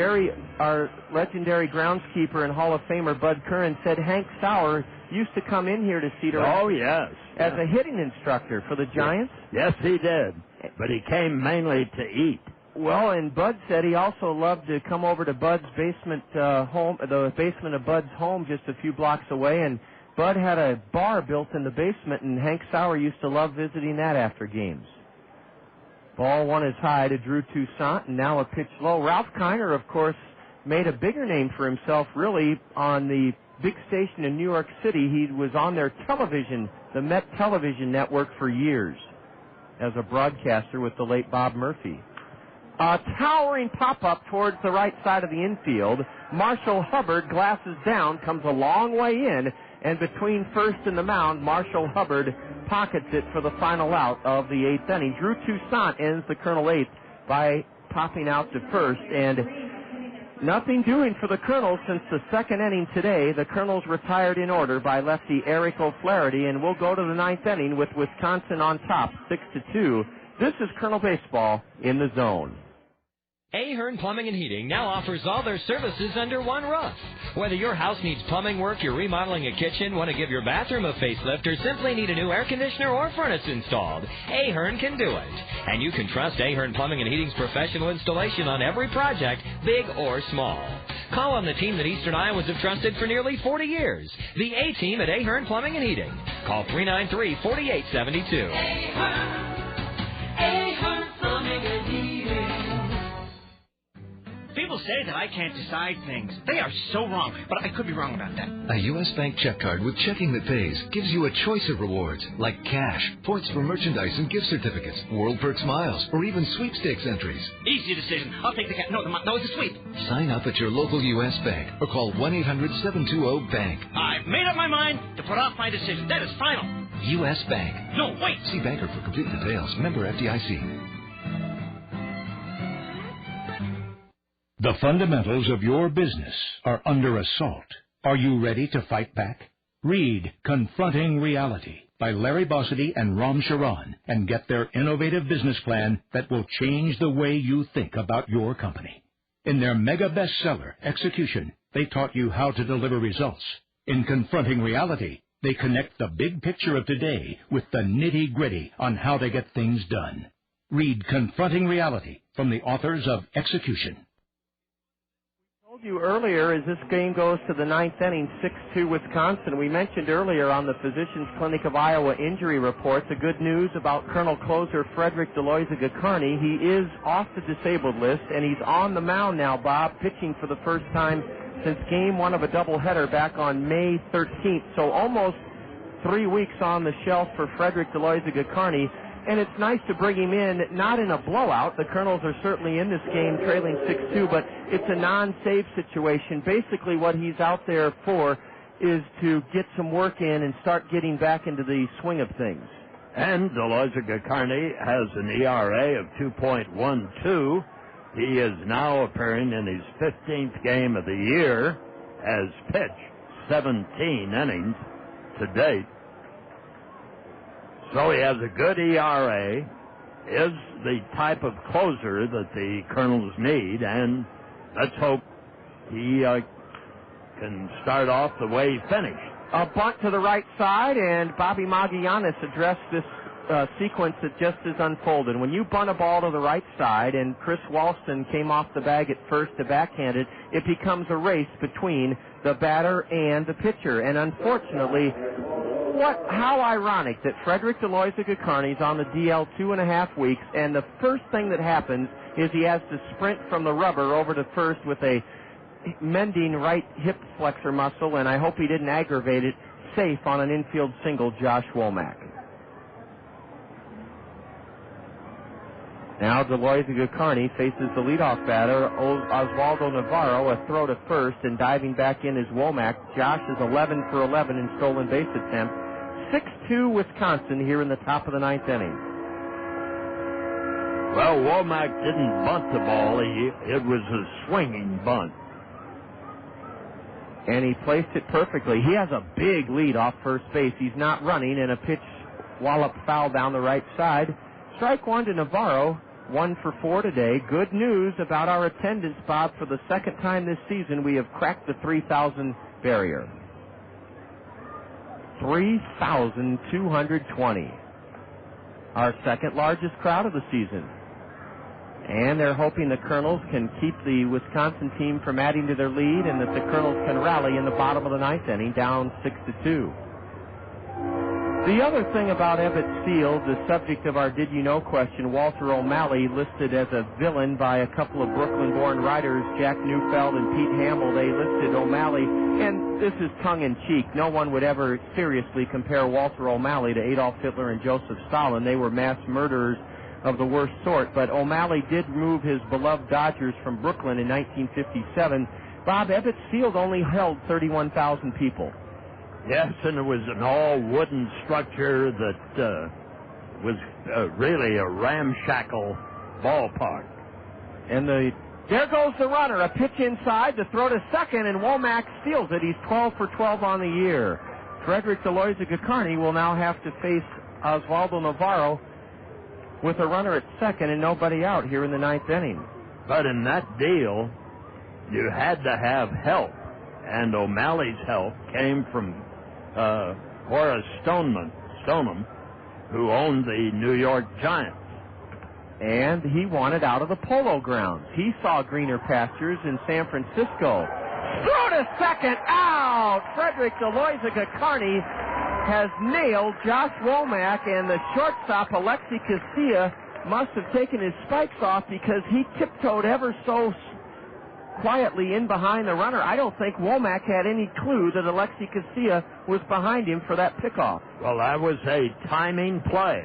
our legendary groundskeeper and Hall of Famer Bud Curran, said Hank Sauer used to come in here to Cedar as a hitting instructor for the Giants. Yes, he did, but he came mainly to eat. Well, and Bud said he also loved to come over to Bud's basement home, the basement of Bud's home just a few blocks away, and Bud had a bar built in the basement, and Hank Sauer used to love visiting that after games. Ball one is high to Drew Toussaint, and now a pitch low. Ralph Kiner, of course, made a bigger name for himself, really, on the big station in New York City. He was on their television, the Met Television Network, for years as a broadcaster with the late Bob Murphy. A towering pop-up towards the right side of the infield. Marshall Hubbard, glasses down, comes a long way in, and between first and the mound, Marshall Hubbard pockets it for the final out of the 8th inning. Drew Toussaint ends the Colonel 8th by popping out to first, and nothing doing for the Colonels since the 2nd inning today. The Colonels retired in order by lefty Eric O'Flaherty, and we'll go to the 9th inning with Wisconsin on top, 6-2. This is Colonel Baseball in the Zone. Ahern Plumbing and Heating now offers all their services under one roof. Whether your house needs plumbing work, you're remodeling a kitchen, want to give your bathroom a facelift, or simply need a new air conditioner or furnace installed, Ahern can do it. And you can trust Ahern Plumbing and Heating's professional installation on every project, big or small. Call on the team that Eastern Iowans have trusted for nearly 40 years. The A-Team at Ahern Plumbing and Heating. Call 393-4872. Ahern Plumbing and Heating. People say that I can't decide things. They are so wrong, but I could be wrong about that. A U.S. Bank check card with checking that pays gives you a choice of rewards, like cash, points for merchandise and gift certificates, World Perks miles, or even sweepstakes entries. Easy decision. I'll take the cash. No, it's a sweep. Sign up at your local U.S. Bank or call 1-800-720-BANK. I've made up my mind to put off my decision. That is final. U.S. Bank. No, wait. See banker for complete details. Member FDIC. The fundamentals of your business are under assault. Are you ready to fight back? Read Confronting Reality by Larry Bossidy and Ram Sharan and get their innovative business plan that will change the way you think about your company. In their mega bestseller, Execution, they taught you how to deliver results. In Confronting Reality, they connect the big picture of today with the nitty-gritty on how to get things done. Read Confronting Reality from the authors of Execution. You earlier, as this game goes to the ninth inning, 6-2 Wisconsin. We mentioned earlier on the Physicians Clinic of Iowa injury report the good news about Colonel closer Frederick Deloiza-Gacarni. He is off the disabled list, and he's on the mound now, Bob, pitching for the first time since game one of a doubleheader back on May 13th. So almost 3 weeks on the shelf for Frederick Deloiza-Gacarni. And it's nice to bring him in, not in a blowout. The Kernels are certainly in this game trailing 6-2, but it's a non-save situation. Basically what he's out there for is to get some work in and start getting back into the swing of things. And Deloiza-Gacarni has an ERA of 2.12. He is now appearing in his 15th game of the year, has pitched 17 innings to date. So he has a good ERA, is the type of closer that the Kernels need, and let's hope he can start off the way he finished. A bunt to the right side, and Bobby Magallanes addressed this sequence that just is unfolded. When you bunt a ball to the right side, and Chris Walston came off the bag at first to backhand it, it becomes a race between the batter and the pitcher, and unfortunately, how ironic that Frederick Deloiza-Gacarni is on the DL 2.5 weeks, and the first thing that happens is he has to sprint from the rubber over to first with a mending right hip flexor muscle, and I hope he didn't aggravate it, safe on an infield single, Josh Womack. Now Deloiza-Gacarni faces the leadoff batter, Oswaldo Navarro, a throw to first, and diving back in is Womack. Josh is 11 for 11 in stolen base attempts. 6-2 Wisconsin here in the top of the ninth inning. Well, Womack didn't bunt the ball. It was a swinging bunt. And he placed it perfectly. He has a big lead off first base. He's not running, and a pitch wallop foul down the right side. Strike one to Navarro. 1 for 4 today. Good news about our attendance, Bob. For the second time this season, we have cracked the 3,000 barrier. 3,220. Our second largest crowd of the season. And they're hoping the Kernels can keep the Wisconsin team from adding to their lead and that the Kernels can rally in the bottom of the ninth inning, down 6-2. The other thing about Ebbets Field, the subject of our Did You Know question, Walter O'Malley, listed as a villain by a couple of Brooklyn-born writers, Jack Neufeld and Pete Hamill. They listed O'Malley, and this is tongue-in-cheek. No one would ever seriously compare Walter O'Malley to Adolf Hitler and Joseph Stalin. They were mass murderers of the worst sort, but O'Malley did move his beloved Dodgers from Brooklyn in 1957. Bob, Ebbets Field only held 31,000 people. Yes, and it was an all-wooden structure that was really a ramshackle ballpark. And there goes the runner. A pitch inside, the throw to second, and Womack steals it. He's 12 for 12 on the year. Frederick Deloiza-Gacarni will now have to face Oswaldo Navarro with a runner at second and nobody out here in the ninth inning. But in that deal, you had to have help, and O'Malley's help came from Horace Stoneham, who owned the New York Giants. And he wanted out of the Polo Grounds. He saw greener pastures in San Francisco. Throw to second, out! Frederick Deloiza-Gacarni has nailed Josh Womack, and the shortstop, Alexi Casilla, must have taken his spikes off because he tiptoed ever so quietly in behind the runner. I don't think Womack had any clue that Alexi Casilla was behind him for that pickoff. Well, that was a timing play.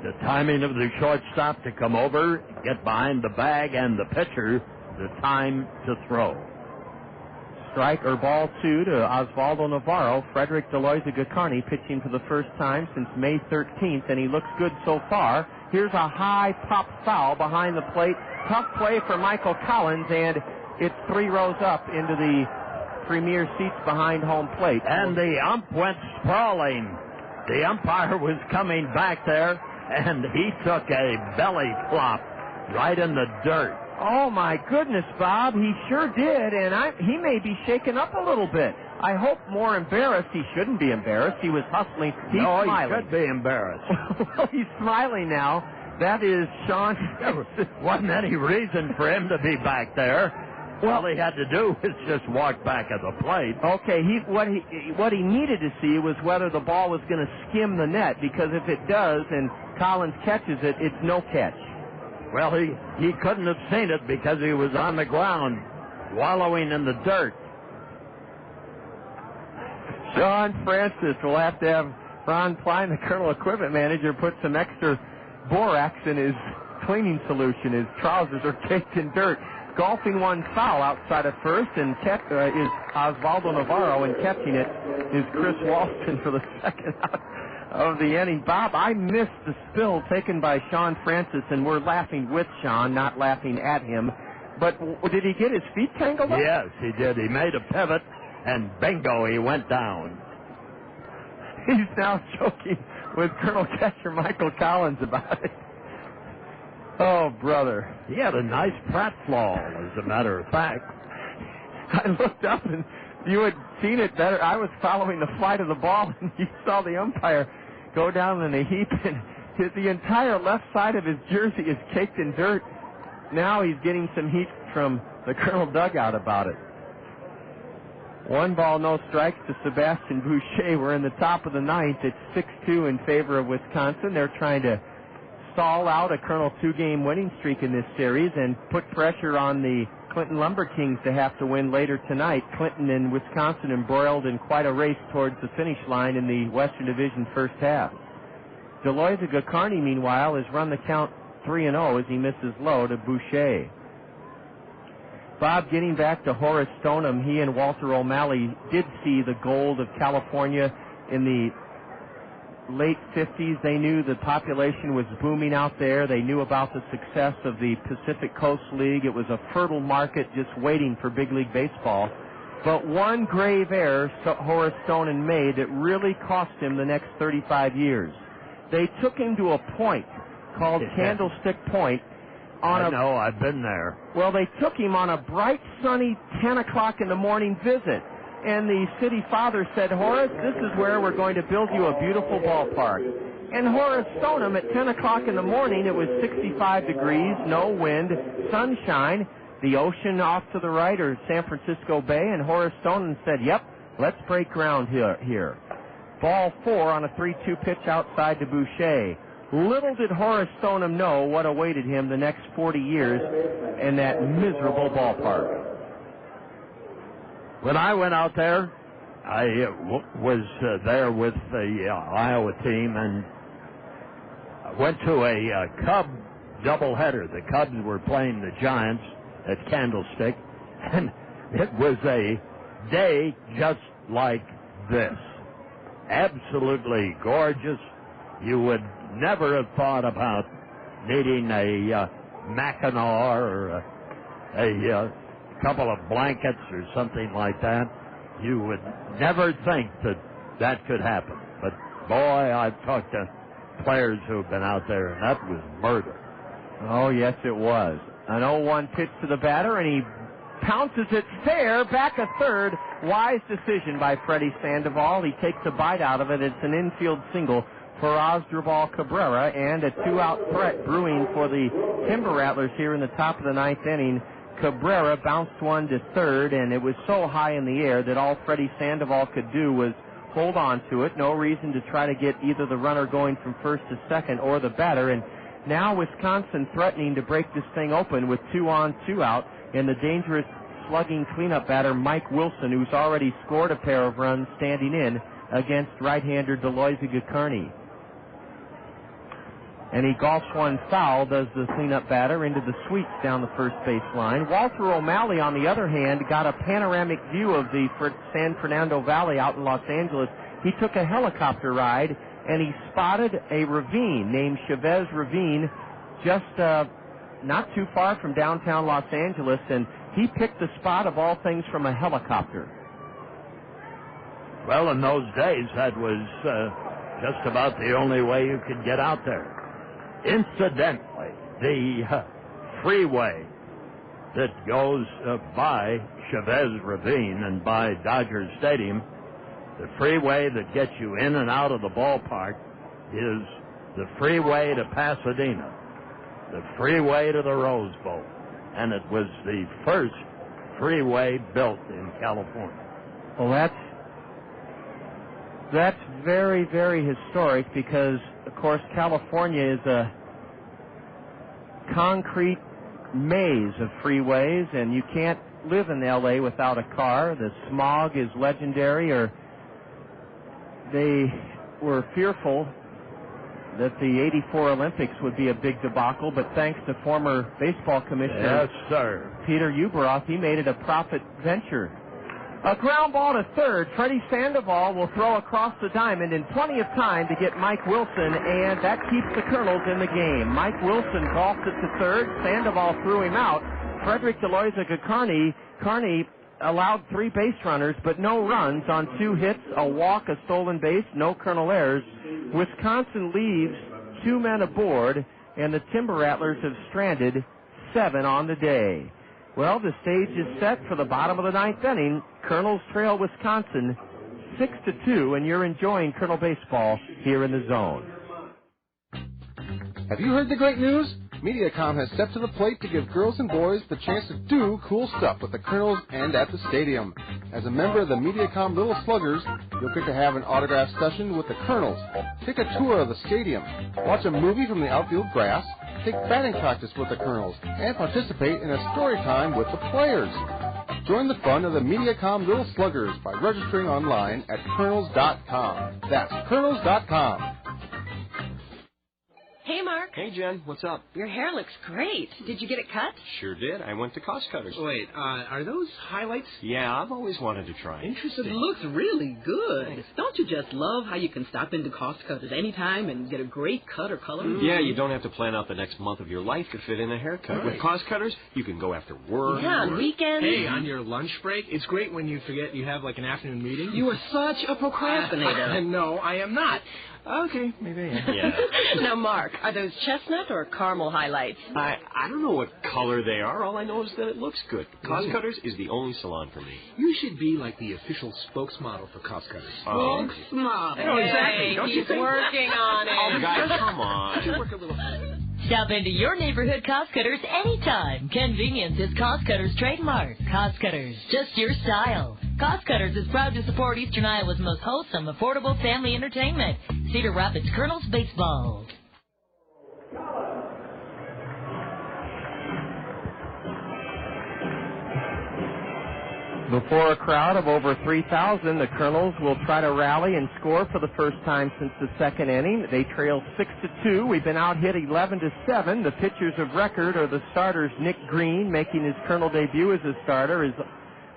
The timing of the shortstop to come over, get behind the bag, and the pitcher, the time to throw. Strike or ball 2 to Oswaldo Navarro. Frederick Deloitte-Gacarni pitching for the first time since May 13th, and he looks good so far. Here's a high pop foul behind the plate. Tough play for Michael Collins, and it's 3 rows up into the premier seats behind home plate. And the ump went sprawling. The umpire was coming back there, and he took a belly flop right in the dirt. Oh, my goodness, Bob. He sure did, and he may be shaken up a little bit. I hope more embarrassed. He shouldn't be embarrassed. He was hustling. He's smiling. He should be embarrassed. Well, he's smiling now. That is Sean. There wasn't any reason for him to be back there. All he had to do was just walk back at the plate. Okay, what he needed to see was whether the ball was going to skim the net, because if it does and Collins catches it, it's no catch. Well, he couldn't have seen it because he was on the ground, wallowing in the dirt. Sean Francis will have to have Ron Klein, the Kernel equipment manager, put some extra borax in his cleaning solution. His trousers are caked in dirt. Golfing one foul outside of first, and is Oswaldo Navarro, and catching it is Chris Walston for the second out of the inning. Bob, I missed the spill taken by Sean Francis, and we're laughing with Sean, not laughing at him. But did he get his feet tangled up? Yes, he did. He made a pivot, and bingo, he went down. He's now joking with Colonel Catcher Michael Collins about it. Oh, brother. He had a nice pratfall, as a matter of fact. I looked up, and you had seen it better. I was following the flight of the ball, and you saw the umpire go down in a heap, and the entire left side of his jersey is caked in dirt. Now he's getting some heat from the Colonel dugout about it. 1 ball, no strikes to Sebastian Boucher. We're in the top of the 9th. It's 6-2 in favor of Wisconsin. They're trying to stall out a Colonel 2-game winning streak in this series and put pressure on the Clinton Lumber Kings to have to win later tonight. Clinton and Wisconsin embroiled in quite a race towards the finish line in the Western Division first half. Deloitte-Gacarni, meanwhile, has run the count 3-0 as he misses low to Boucher. Bob, getting back to Horace Stoneham, he and Walter O'Malley did see the gold of California in the late 50s. They knew the population was booming out there. They knew about the success of the Pacific Coast League. It was a fertile market just waiting for big league baseball. But one grave error Horace Stoneham made that really cost him the next 35 years. They took him to a point called Candlestick Point. I know, I've been there. Well, they took him on a bright, sunny 10 o'clock in the morning visit. And the city father said, Horace, this is where we're going to build you a beautiful ballpark. And Horace Stoneham, at 10 o'clock in the morning, it was 65 degrees, no wind, sunshine, the ocean off to the right, or San Francisco Bay, and Horace Stoneham said, yep, let's break ground here. Ball 4 on a 3-2 pitch outside to Boucher. Little did Horace Stoneham know what awaited him the next 40 years in that miserable ballpark. When I went out there, I was there with the Iowa team and went to a Cub doubleheader. The Cubs were playing the Giants at Candlestick, and it was a day just like this. Absolutely gorgeous. You would never have thought about needing a Mackinac or a couple of blankets or something like that. You would never think that could happen. But, boy, I've talked to players who have been out there, and that was murder. Oh, yes, it was. An 0-1 pitch to the batter, and he pounces it fair, back a third. Wise decision by Freddy Sandoval. He takes a bite out of it. It's an infield single for Asdrúbal Cabrera, and a 2-out threat brewing for the Timber Rattlers here in the top of the 9th inning. Cabrera bounced one to third, and it was so high in the air that all Freddy Sandoval could do was hold on to it. No reason to try to get either the runner going from first to second or the batter. And now Wisconsin threatening to break this thing open with 2 on, 2 out. and the dangerous slugging cleanup batter Mike Wilson, who's already scored a pair of runs standing in against right-hander Deloisa Gacarni. And he golfs one foul, does the cleanup batter, into the sweeps down the first base line. Walter O'Malley, on the other hand, got a panoramic view of the San Fernando Valley out in Los Angeles. He took a helicopter ride, and he spotted a ravine named Chavez Ravine just not too far from downtown Los Angeles, and he picked the spot of all things from a helicopter. Well, in those days, that was just about the only way you could get out there. Incidentally, the freeway that goes by Chavez Ravine and by Dodger Stadium, the freeway that gets you in and out of the ballpark is the freeway to Pasadena, the freeway to the Rose Bowl, and it was the first freeway built in California. Well, that's very, very historic because, of course, California is a concrete maze of freeways, and you can't live in L.A. without a car. The smog is legendary, or they were fearful that the '84 Olympics would be a big debacle, but thanks to former baseball commissioner Peter Ueberroth, he made it a profit venture. A ground ball to third. Freddy Sandoval will throw across the diamond in plenty of time to get Mike Wilson, and that keeps the Kernels in the game. Mike Wilson golfed it to third. Sandoval threw him out. Frederick Deloisa Gacarni allowed 3 base runners, but no runs on 2 hits, a walk, a stolen base, no Kernel errors. Wisconsin leaves 2 men aboard, and the Timber Rattlers have stranded 7 on the day. Well, the stage is set for the bottom of the 9th inning. Kernels trail Wisconsin 6-2, and you're enjoying Kernel baseball here in the Zone. Have you heard the great news? Mediacom has stepped to the plate to give girls and boys the chance to do cool stuff with the Kernels and at the stadium. As a member of the Mediacom Little Sluggers, you'll get to have an autograph session with the Kernels, take a tour of the stadium, watch a movie from the outfield grass, take batting practice with the Kernels, and participate in a story time with the players. Join the fun of the Mediacom Little Sluggers by registering online at Kernels.com. That's Kernels.com. Hey, Mark. Hey, Jen. What's up? Your hair looks great. Did you get it cut? Sure did. I went to Cost Cutters. Wait, are those highlights? Yeah, I've always wanted to try. Interesting. It looks really good. Thanks. Don't you just love how you can stop into Cost Cutters anytime and get a great cut or color? Mm-hmm. Yeah, you don't have to plan out the next month of your life to fit in a haircut. Right. With Cost Cutters, you can go after work. Yeah, on weekends. Hey, on your lunch break, it's great when you forget you have like an afternoon meeting. You are such a procrastinator. No, I am not. Okay, maybe I am. Yeah. Now, Mark, are those chestnut or caramel highlights? I don't know what color they are. All I know is that it looks good. Cost Cutters is the only salon for me. You should be like the official spokesmodel for Cost Cutters. Spokesmodel. Oh, exactly. Don't you think? Working on it. Oh, guys, come on. You work a little. Stop into your neighborhood Cost Cutters anytime. Convenience is Cost Cutters' trademark. Cost Cutters, just your style. Cost Cutters is proud to support Eastern Iowa's most wholesome, affordable family entertainment. Cedar Rapids Kernels Baseball. Before a crowd of over 3,000, the Kernels will try to rally and score for the first time since the second inning. They trail 6-2. We've been out hit 11-7. The pitchers of record are the starters. Nick Green, making his Kernel debut as a starter, is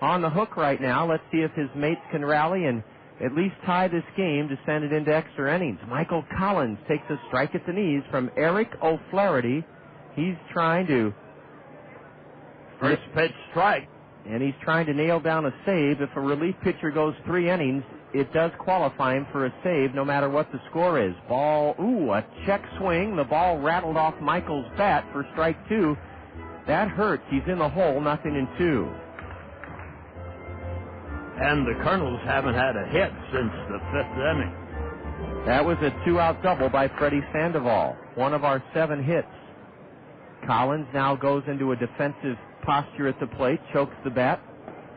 on the hook right now. Let's see if his mates can rally and at least tie this game to send it into extra innings. Michael Collins takes a strike at the knees from Eric O'Flaherty. He's trying to... First pitch strike. And he's trying to nail down a save. If a relief pitcher goes 3 innings, it does qualify him for a save no matter what the score is. A check swing. The ball rattled off Michael's bat for strike 2. That hurts. He's in the hole, 0-2. And the Kernels haven't had a hit since the 5th inning. That was a 2-out double by Freddy Sandoval, one of our 7 hits. Collins now goes into a defensive posture at the plate, chokes the bat,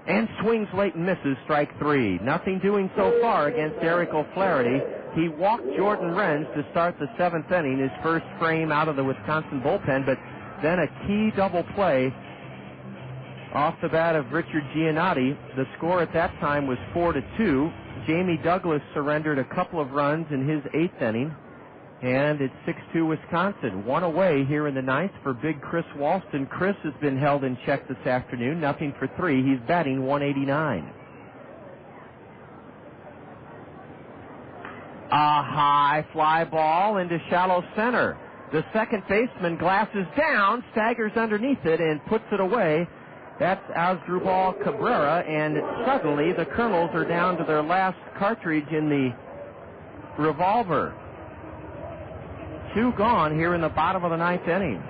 and swings late and misses, strike 3. Nothing doing so far against Eric O'Flaherty. He walked Jordan Renz to start the 7th inning, his first frame out of the Wisconsin bullpen, but then a key double play off the bat of Richard Giannotti. The score at that time was 4-2. Jamie Douglas surrendered a couple of runs in his 8th inning, and it's 6-2 Wisconsin. One away here in the 9th for big Chris Walston. Chris has been held in check this afternoon, nothing for 3. He's batting 189. A high fly ball into shallow center. The second baseman glasses down, staggers underneath it, and puts it away. That's Asdrúbal Cabrera, and suddenly the Kernels are down to their last cartridge in the revolver. 2 gone here in the bottom of the 9th inning.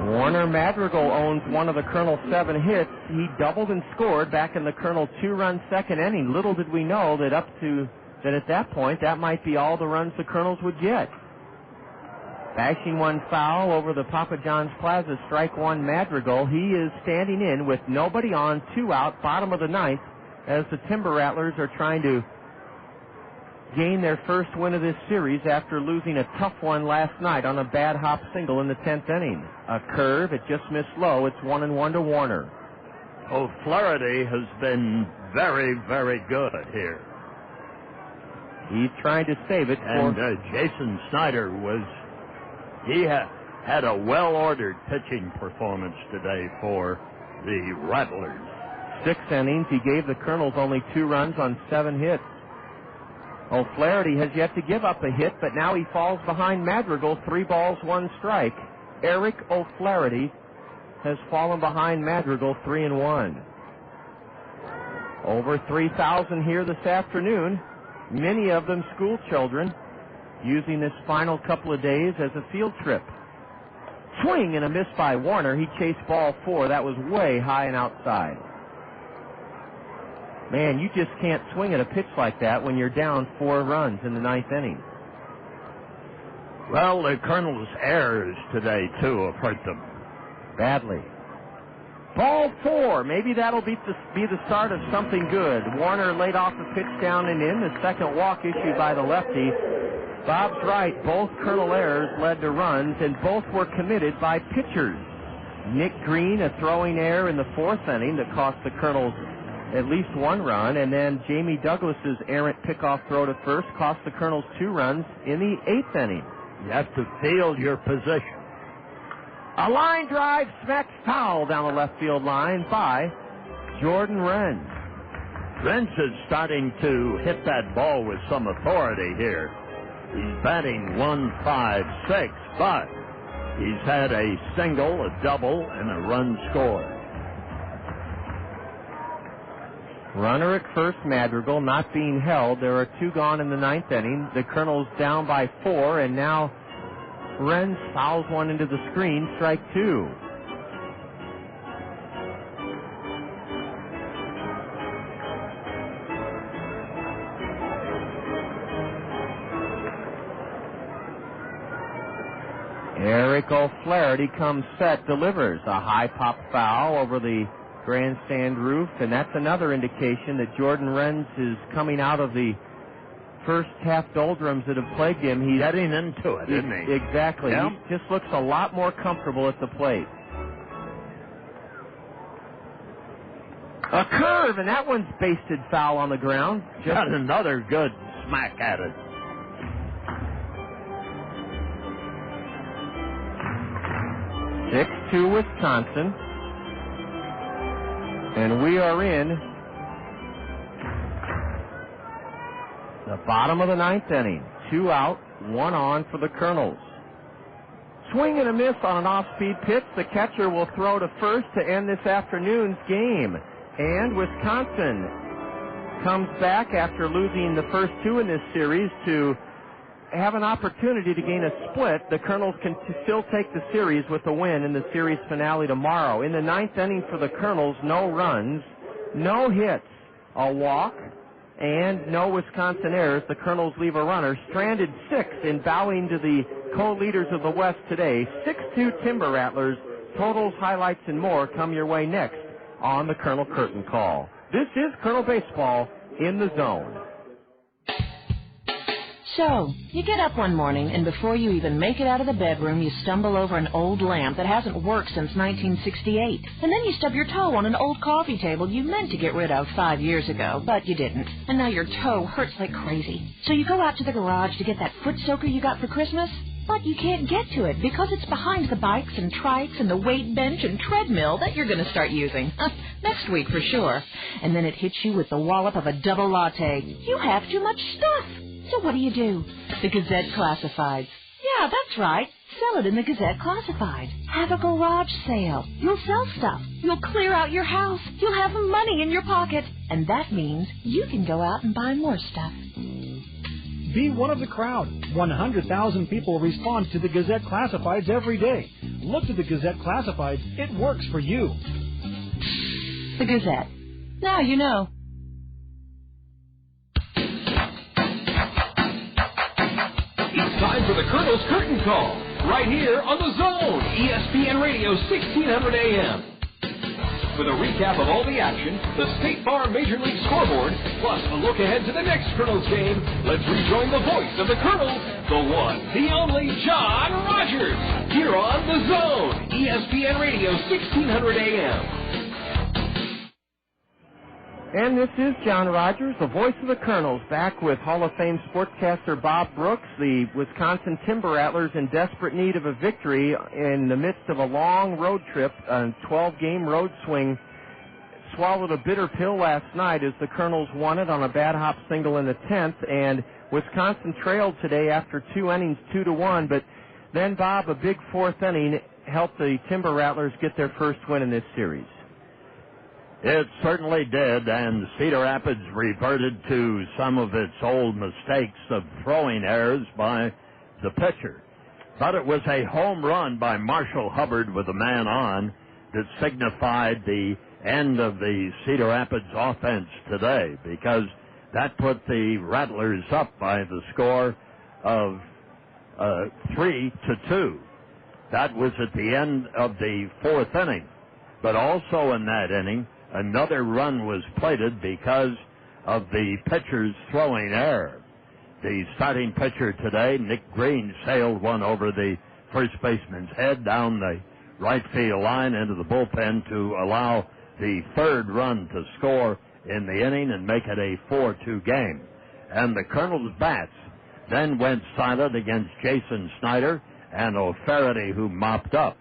Warner Madrigal owns one of the Kernels' 7 hits. He doubled and scored back in the Kernel 2-run second inning. Little did we know that at that point, that might be all the runs the Kernels would get. Bashing one foul over the Papa John's Plaza, strike 1 Madrigal. He is standing in with nobody on, 2 out, bottom of the 9th, as the Timber Rattlers are trying to gain their first win of this series after losing a tough one last night on a bad hop single in the 10th inning. A curve, it just missed low. It's 1-1 to Warner. O'Flaherty has been very, very good here. He's trying to save it. And Jason Snyder he had a well-ordered pitching performance today for the Rattlers. 6 innings. He gave the Kernels only 2 runs on 7 hits. O'Flaherty has yet to give up a hit, but now he falls behind Madrigal, 3 balls, 1 strike. Eric O'Flaherty has fallen behind Madrigal, 3-1. Over 3,000 here this afternoon, many of them school children, using this final couple of days as a field trip. Swing and a miss by Warner. He chased ball 4. That was way high and outside. Man, you just can't swing at a pitch like that when you're down 4 runs in the 9th inning. Well, the Kernels' errors today, too, have hurt them badly. Ball 4. Maybe that'll be the start of something good. Warner laid off the pitch down and in. The second walk issued by the lefty. Bob's right. Both Kernel errors led to runs, and both were committed by pitchers. Nick Green, a throwing error in the 4th inning that cost the Kernels at least 1 run, and then Jamie Douglas's errant pickoff throw to first cost the Kernels 2 runs in the 8th inning. You have to field your position. A line drive smacks foul down the left field line by Jordan Renz. Renz is starting to hit that ball with some authority here. He's batting 1-5-6, but he's had a single, a double, and a run scored. Runner at first, Madrigal, not being held. There are 2 gone in the 9th inning. The Kernels down by 4, and now Renz fouls one into the screen, strike 2. Eric O'Flaherty comes set, delivers a high pop foul over the grandstand roof, and that's another indication that Jordan Renz is coming out of the first half doldrums that have plagued him. He's getting into it, isn't he? Exactly. Yep. He just looks a lot more comfortable at the plate. A curve, and that one's basted foul on the ground. Got another good smack at it. (6-2) Wisconsin. And we are in the bottom of the 9th inning. 2 out, 1 on for the Kernels. Swing and a miss on an off-speed pitch. The catcher will throw to first to end this afternoon's game. And Wisconsin comes back after losing the first 2 in this series to have an opportunity to gain a split. The Kernels can still take the series with a win in the series finale tomorrow. In the 9th inning for the Kernels, no runs, no hits, a walk, and no Wisconsin errors. The Kernels leave a runner, stranded 6 in bowing to the co-leaders of the West today. 6-2 Timber Rattlers. Totals, highlights, and more come your way next on the Colonel Curtain Call. This is Colonel Baseball in the Zone. So, you get up one morning, and before you even make it out of the bedroom, you stumble over an old lamp that hasn't worked since 1968. And then you stub your toe on an old coffee table you meant to get rid of 5 years ago, but you didn't. And now your toe hurts like crazy. So you go out to the garage to get that foot soaker you got for Christmas, but you can't get to it because it's behind the bikes and trikes and the weight bench and treadmill that you're going to start using. Next week for sure. And then it hits you with the wallop of a double latte. You have too much stuff. So what do? The Gazette Classifieds. Yeah, that's right. Sell it in the Gazette Classifieds. Have a garage sale. You'll sell stuff. You'll clear out your house. You'll have money in your pocket. And that means you can go out and buy more stuff. Be one of the crowd. 100,000 people respond to the Gazette Classifieds every day. Look to the Gazette Classifieds. It works for you. The Gazette. Now you know. It's time for the Kernels Curtain Call, right here on the Zone, ESPN Radio 1600 AM. With a recap of all the action, the State Farm Major League scoreboard, plus a look ahead to the next Kernels game, let's rejoin the voice of the Kernels, the one, the only John Rogers, here on the Zone, ESPN Radio 1600 AM. And this is John Rogers, the voice of the Kernels, back with Hall of Fame sportscaster Bob Brooks. The Wisconsin Timber Rattlers in desperate need of a victory in the midst of a long road trip, a 12-game road swing, swallowed a bitter pill last night as the Kernels won it on a bad hop single in the 10th, and Wisconsin trailed today after 2 innings 2-1, but then, Bob, a big 4th inning helped the Timber Rattlers get their first win in this series. It certainly did, and Cedar Rapids reverted to some of its old mistakes of throwing errors by the pitcher. But it was a home run by Marshall Hubbard with a man on that signified the end of the Cedar Rapids offense today, because that put the Rattlers up by the score of 3-2. That was at the end of the 4th inning. But also in that inning, another run was plated because of the pitcher's throwing error. The starting pitcher today, Nick Green, sailed one over the first baseman's head down the right field line into the bullpen to allow the 3rd run to score in the inning and make it a 4-2 game. And the Kernels' bats then went silent against Jason Snyder and O'Flaherty, who mopped up.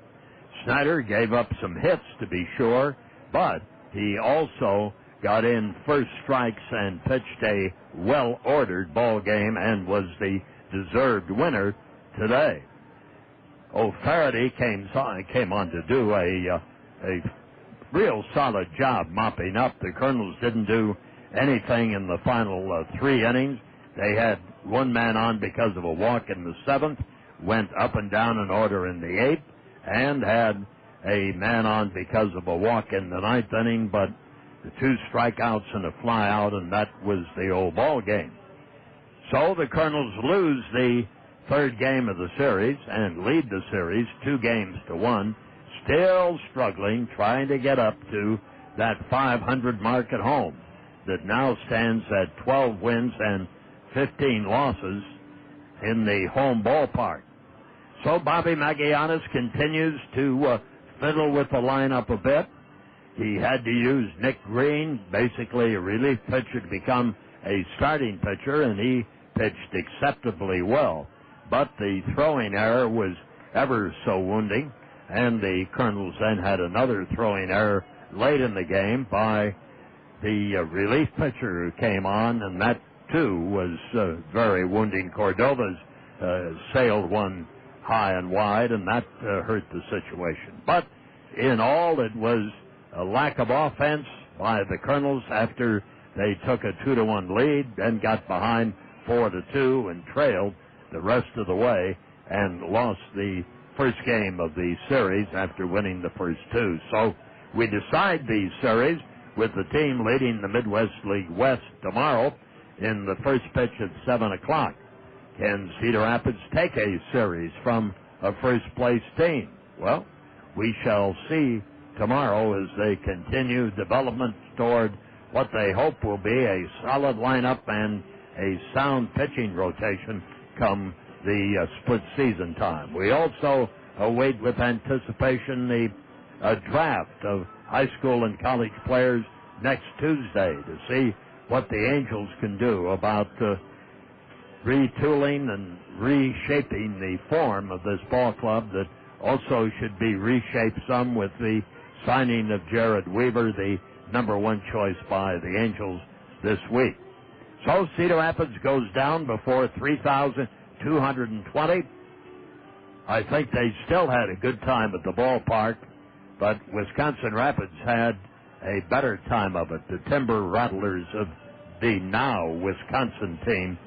Snyder gave up some hits, to be sure, but he also got in first strikes and pitched a well-ordered ball game and was the deserved winner today. O'Flaherty came on to do a real solid job mopping up. The Kernels didn't do anything in the final 3 innings. They had one man on because of a walk in the 7th, went up and down in order in the 8th, and had a man on because of a walk in the 9th inning, but the 2 strikeouts and a fly out, and that was the old ball game. So the Kernels lose the 3rd game of the series and lead the series 2-1, still struggling, trying to get up to that 500 mark at home that now stands at 12 wins and 15 losses in the home ballpark. So Bobby Magianis continues to fiddle with the lineup a bit. He had to use Nick Green, basically a relief pitcher, to become a starting pitcher, and he pitched acceptably well. But the throwing error was ever so wounding, and the Kernels then had another throwing error late in the game by the relief pitcher who came on, and that, too, was very wounding. Cordova's sailed one high and wide, and that hurt the situation. But in all, it was a lack of offense by the Kernels after they took a 2-1 lead, then got behind 4-2 and trailed the rest of the way and lost the first game of the series after winning the first 2. So we decide the series with the team leading the Midwest League West tomorrow in the first pitch at 7 o'clock. Can Cedar Rapids take a series from a first-place team? Well, we shall see tomorrow as they continue development toward what they hope will be a solid lineup and a sound pitching rotation come the split season time. We also await with anticipation the draft of high school and college players next Tuesday to see what the Angels can do about retooling and reshaping the form of this ball club that also should be reshaped some with the signing of Jared Weaver, the number 1 choice by the Angels this week. So Cedar Rapids goes down before 3,220. I think they still had a good time at the ballpark, but Wisconsin Rapids had a better time of it. The Timber Rattlers of the now Wisconsin team,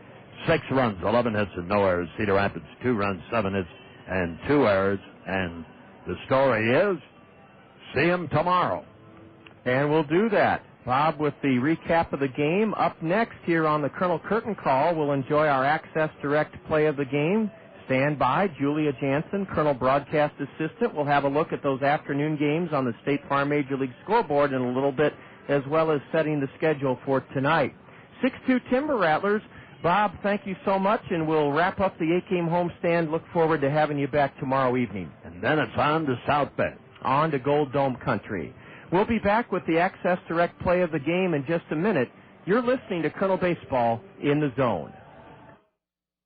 6 runs, 11 hits, and no errors. Cedar Rapids, 2 runs, 7 hits, and 2 errors. And the story is, see them tomorrow. And we'll do that. Bob, with the recap of the game. Up next here on the Colonel Curtain Call, we'll enjoy our Access Direct play of the game. Stand by. Julia Jansen, Colonel Broadcast Assistant, will have a look at those afternoon games on the State Farm Major League scoreboard in a little bit, as well as setting the schedule for tonight. 6-2 Timber Rattlers. Bob, thank you so much, and we'll wrap up the 8-game homestand. Look forward to having you back tomorrow evening. And then it's on to South Bend. On to Gold Dome Country. We'll be back with the Access Direct play of the game in just a minute. You're listening to Colonel Baseball in the Zone.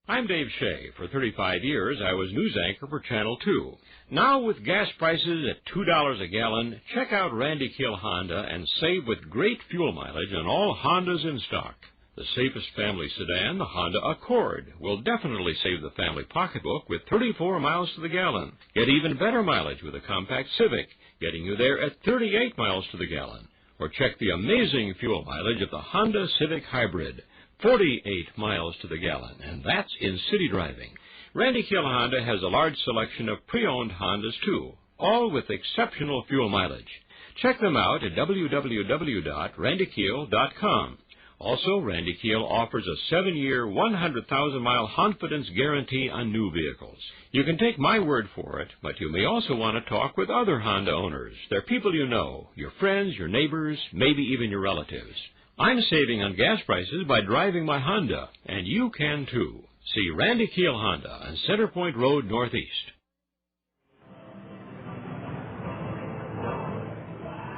I'm Dave Shea. For 35 years, I was news anchor for Channel 2. Now, with gas prices at $2 a gallon, check out Randy Kill Honda and save with great fuel mileage on all Hondas in stock. The safest family sedan, the Honda Accord, will definitely save the family pocketbook with 34 miles to the gallon. Get even better mileage with a compact Civic, getting you there at 38 miles to the gallon. Or check the amazing fuel mileage of the Honda Civic Hybrid, 48 miles to the gallon, and that's in city driving. Randy Kill Honda has a large selection of pre-owned Hondas, too, all with exceptional fuel mileage. Check them out at www.randykiel.com. Also, Randy Kiel offers a 7-year, 100,000-mile confidence guarantee on new vehicles. You can take my word for it, but you may also want to talk with other Honda owners. They're people you know, your friends, your neighbors, maybe even your relatives. I'm saving on gas prices by driving my Honda, and you can too. See Randy Kiel Honda on Center Point Road Northeast.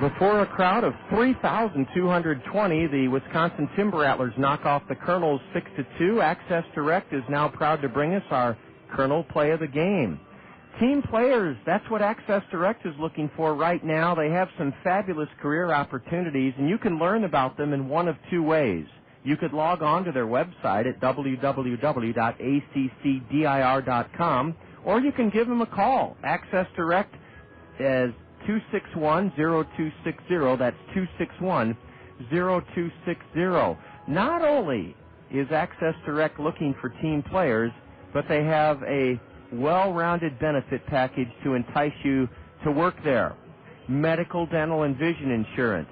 Before a crowd of 3,220, the Wisconsin Timber Rattlers knock off the Kernels 6-2. Access Direct is now proud to bring us our Kernel play of the game. Team players, that's what Access Direct is looking for right now. They have some fabulous career opportunities, and you can learn about them in one of 2 ways. You could log on to their website at www.accdir.com, or you can give them a call. Access Direct is 261-0260. That's 261-0260. Not only is Access Direct looking for team players, but they have a well-rounded benefit package to entice you to work there. Medical, dental, and vision insurance,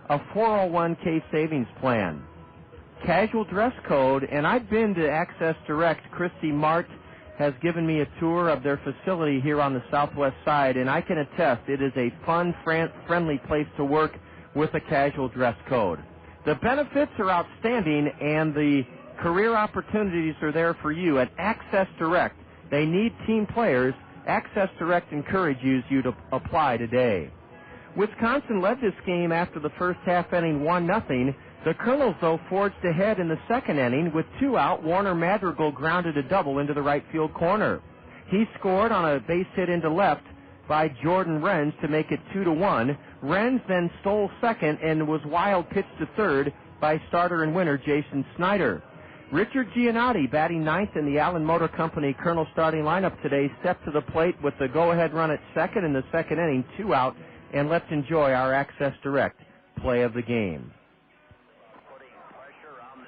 a 401k savings plan, casual dress code, and I've been to Access Direct. Christy Mart has given me a tour of their facility here on the southwest side, and I can attest it is a fun, friendly place to work with a casual dress code. The benefits are outstanding, and the career opportunities are there for you at Access Direct. They need team players. Access Direct encourages you to apply today. Wisconsin led this game after the first half inning 1-0. The Kernels, though, forged ahead in the second inning. With 2 out, Warner Madrigal grounded a double into the right field corner. He scored on a base hit into left by Jordan Renz to make it 2-1. Renz then stole second and was wild pitched to third by starter and winner Jason Snyder. Richard Giannotti, batting ninth in the Allen Motor Company Kernel starting lineup today, stepped to the plate with the go-ahead run at second in the second inning, 2 out, and let's enjoy our Access Direct play of the game.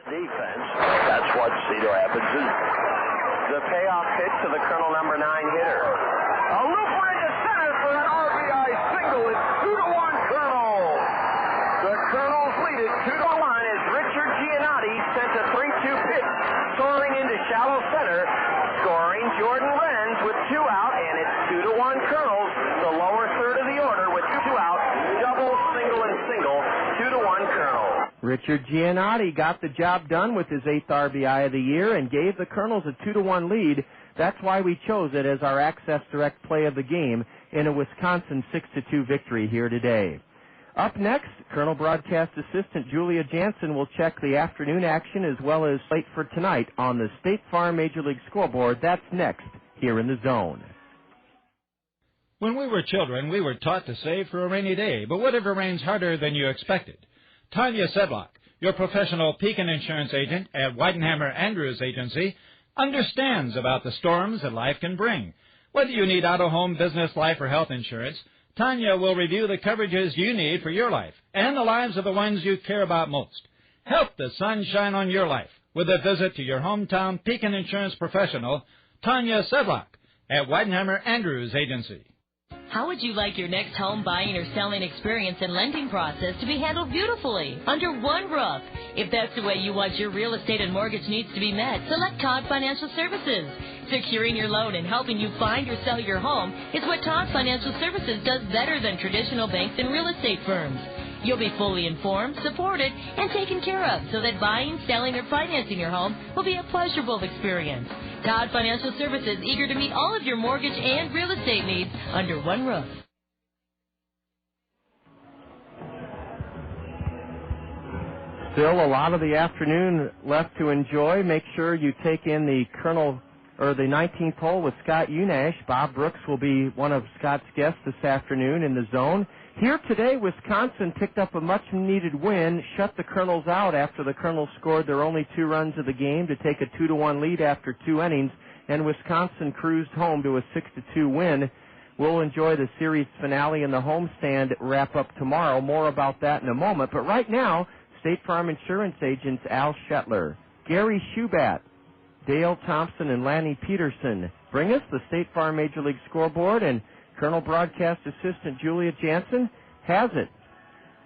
Defense, that's what Cedar Rapids is. The payoff pitch to the Colonel number 9 hitter. A looper into center for an RBI single. It's 2-1 Colonel. The Colonels lead it 2-1 as Richard Giannotti sent a 3-2 pitch soaring into shallow center, scoring Jordan Renz with 2 out, and it's 2-1 Colonels, the lower third of the order with 2 out, double, single, and single, 2-1 Colonel. Richard Giannotti got the job done with his 8th RBI of the year and gave the Kernels a 2-1 lead. That's why we chose it as our Access Direct play of the game in a Wisconsin 6-2 victory here today. Up next, Colonel Broadcast Assistant Julia Jansen will check the afternoon action as well as slate for tonight on the State Farm Major League Scoreboard. That's next here in the Zone. When we were children, we were taught to save for a rainy day, but what if it rains harder than you expected? Tanya Sedlock, your professional Pekin insurance agent at Weidenhammer Andrews Agency, understands about the storms that life can bring. Whether you need auto, home, business, life, or health insurance, Tanya will review the coverages you need for your life and the lives of the ones you care about most. Help the sun shine on your life with a visit to your hometown Pekin insurance professional, Tanya Sedlock, at Weidenhammer Andrews Agency. How would you like your next home buying or selling experience and lending process to be handled beautifully under one roof? If that's the way you want your real estate and mortgage needs to be met, select Todd Financial Services. Securing your loan and helping you find or sell your home is what Todd Financial Services does better than traditional banks and real estate firms. You'll be fully informed, supported, and taken care of so that buying, selling, or financing your home will be a pleasurable experience. Todd Financial Services, eager to meet all of your mortgage and real estate needs under one roof. Still a lot of the afternoon left to enjoy. Make sure you take in the the 19th hole with Scott Unash. Bob Brooks will be one of Scott's guests this afternoon in the Zone. Here today, Wisconsin picked up a much-needed win, shut the Kernels out after the Kernels scored their only 2 runs of the game to take a 2-1 lead after 2 innings, and Wisconsin cruised home to a 6-2 win. We'll enjoy the series finale and the homestand wrap up tomorrow. More about that in a moment. But right now, State Farm Insurance agents Al Shetler, Gary Schubat, Dale Thompson, and Lanny Peterson bring us the State Farm Major League Scoreboard, and Colonel Broadcast Assistant Julia Jansen has it.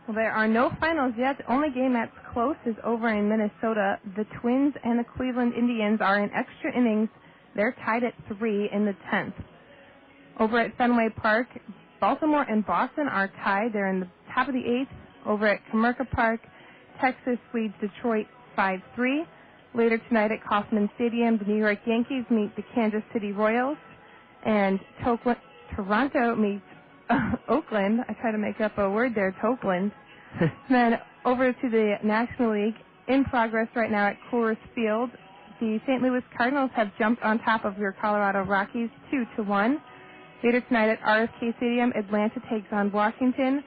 Well, there are no finals yet. The only game that's close is over in Minnesota. The Twins and the Cleveland Indians are in extra innings. They're tied at 3 in the 10th. Over at Fenway Park, Baltimore and Boston are tied. They're in the top of the 8th. Over at Comerica Park, Texas leads Detroit 5-3. Later tonight at Kauffman Stadium, the New York Yankees meet the Kansas City Royals, and Toronto meets Oakland. I try to make up a word there, Tokeland. Then over to the National League, in progress right now at Coors Field. The St. Louis Cardinals have jumped on top of your Colorado Rockies 2-1. Later tonight at RFK Stadium, Atlanta takes on Washington.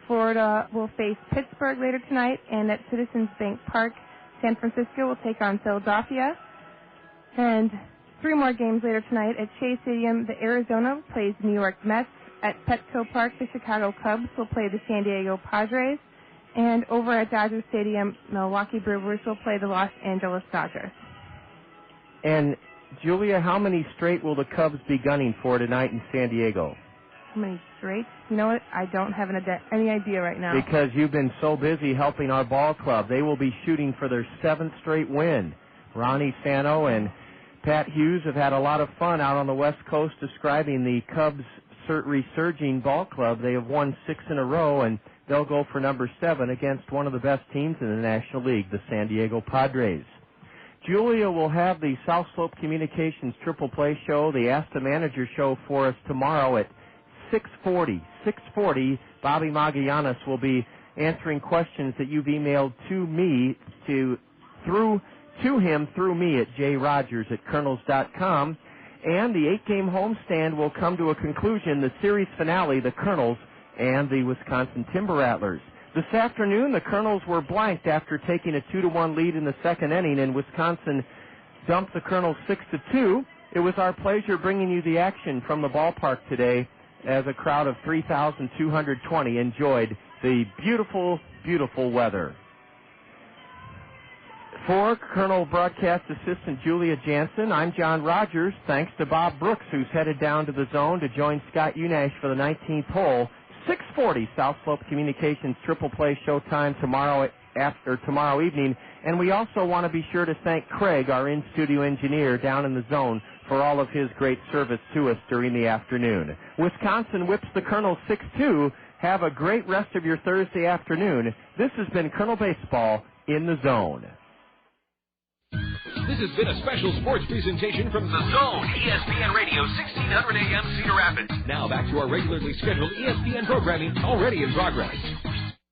Florida will face Pittsburgh later tonight, and at Citizens Bank Park, San Francisco will take on Philadelphia. And 3 more games later tonight at Shea Stadium, the Arizona plays the New York Mets. At Petco Park, the Chicago Cubs will play the San Diego Padres. And over at Dodger Stadium, Milwaukee Brewers will play the Los Angeles Dodgers. And, Julia, how many straight will the Cubs be gunning for tonight in San Diego? How many straight? You know what? I don't have any idea right now. Because you've been so busy helping our ball club. They will be shooting for their 7th straight win. Ronnie Sano and Pat Hughes have had a lot of fun out on the West Coast describing the Cubs' resurging ball club. They have won 6 in a row, and they'll go for number 7 against one of the best teams in the National League, the San Diego Padres. Julia will have the South Slope Communications Triple Play show, the Ask the Manager show for us tomorrow at 6:40. Bobby Magallanes will be answering questions that you've emailed to me to him through me at jrogers@kernels.com. And the 8-game homestand will come to a conclusion, the series finale, the Kernels and the Wisconsin Timber Rattlers. This afternoon, the Kernels were blanked after taking a 2-1 lead in the 2nd inning, and Wisconsin dumped the Kernels 6-2. It was our pleasure bringing you the action from the ballpark today, as a crowd of 3,220 enjoyed the beautiful, beautiful weather. For Colonel Broadcast Assistant Julia Jansen, I'm John Rogers. Thanks to Bob Brooks, who's headed down to the Zone to join Scott Unash for the 19th hole. 6:40 South Slope Communications Triple Play showtime tomorrow evening. And we also want to be sure to thank Craig, our in-studio engineer down in the Zone, for all of his great service to us during the afternoon. Wisconsin whips the Kernels 6-2. Have a great rest of your Thursday afternoon. This has been Kernel Baseball in the Zone. This has been a special sports presentation from The Zone, ESPN Radio, 1600 AM, Cedar Rapids. Now back to our regularly scheduled ESPN programming, already in progress.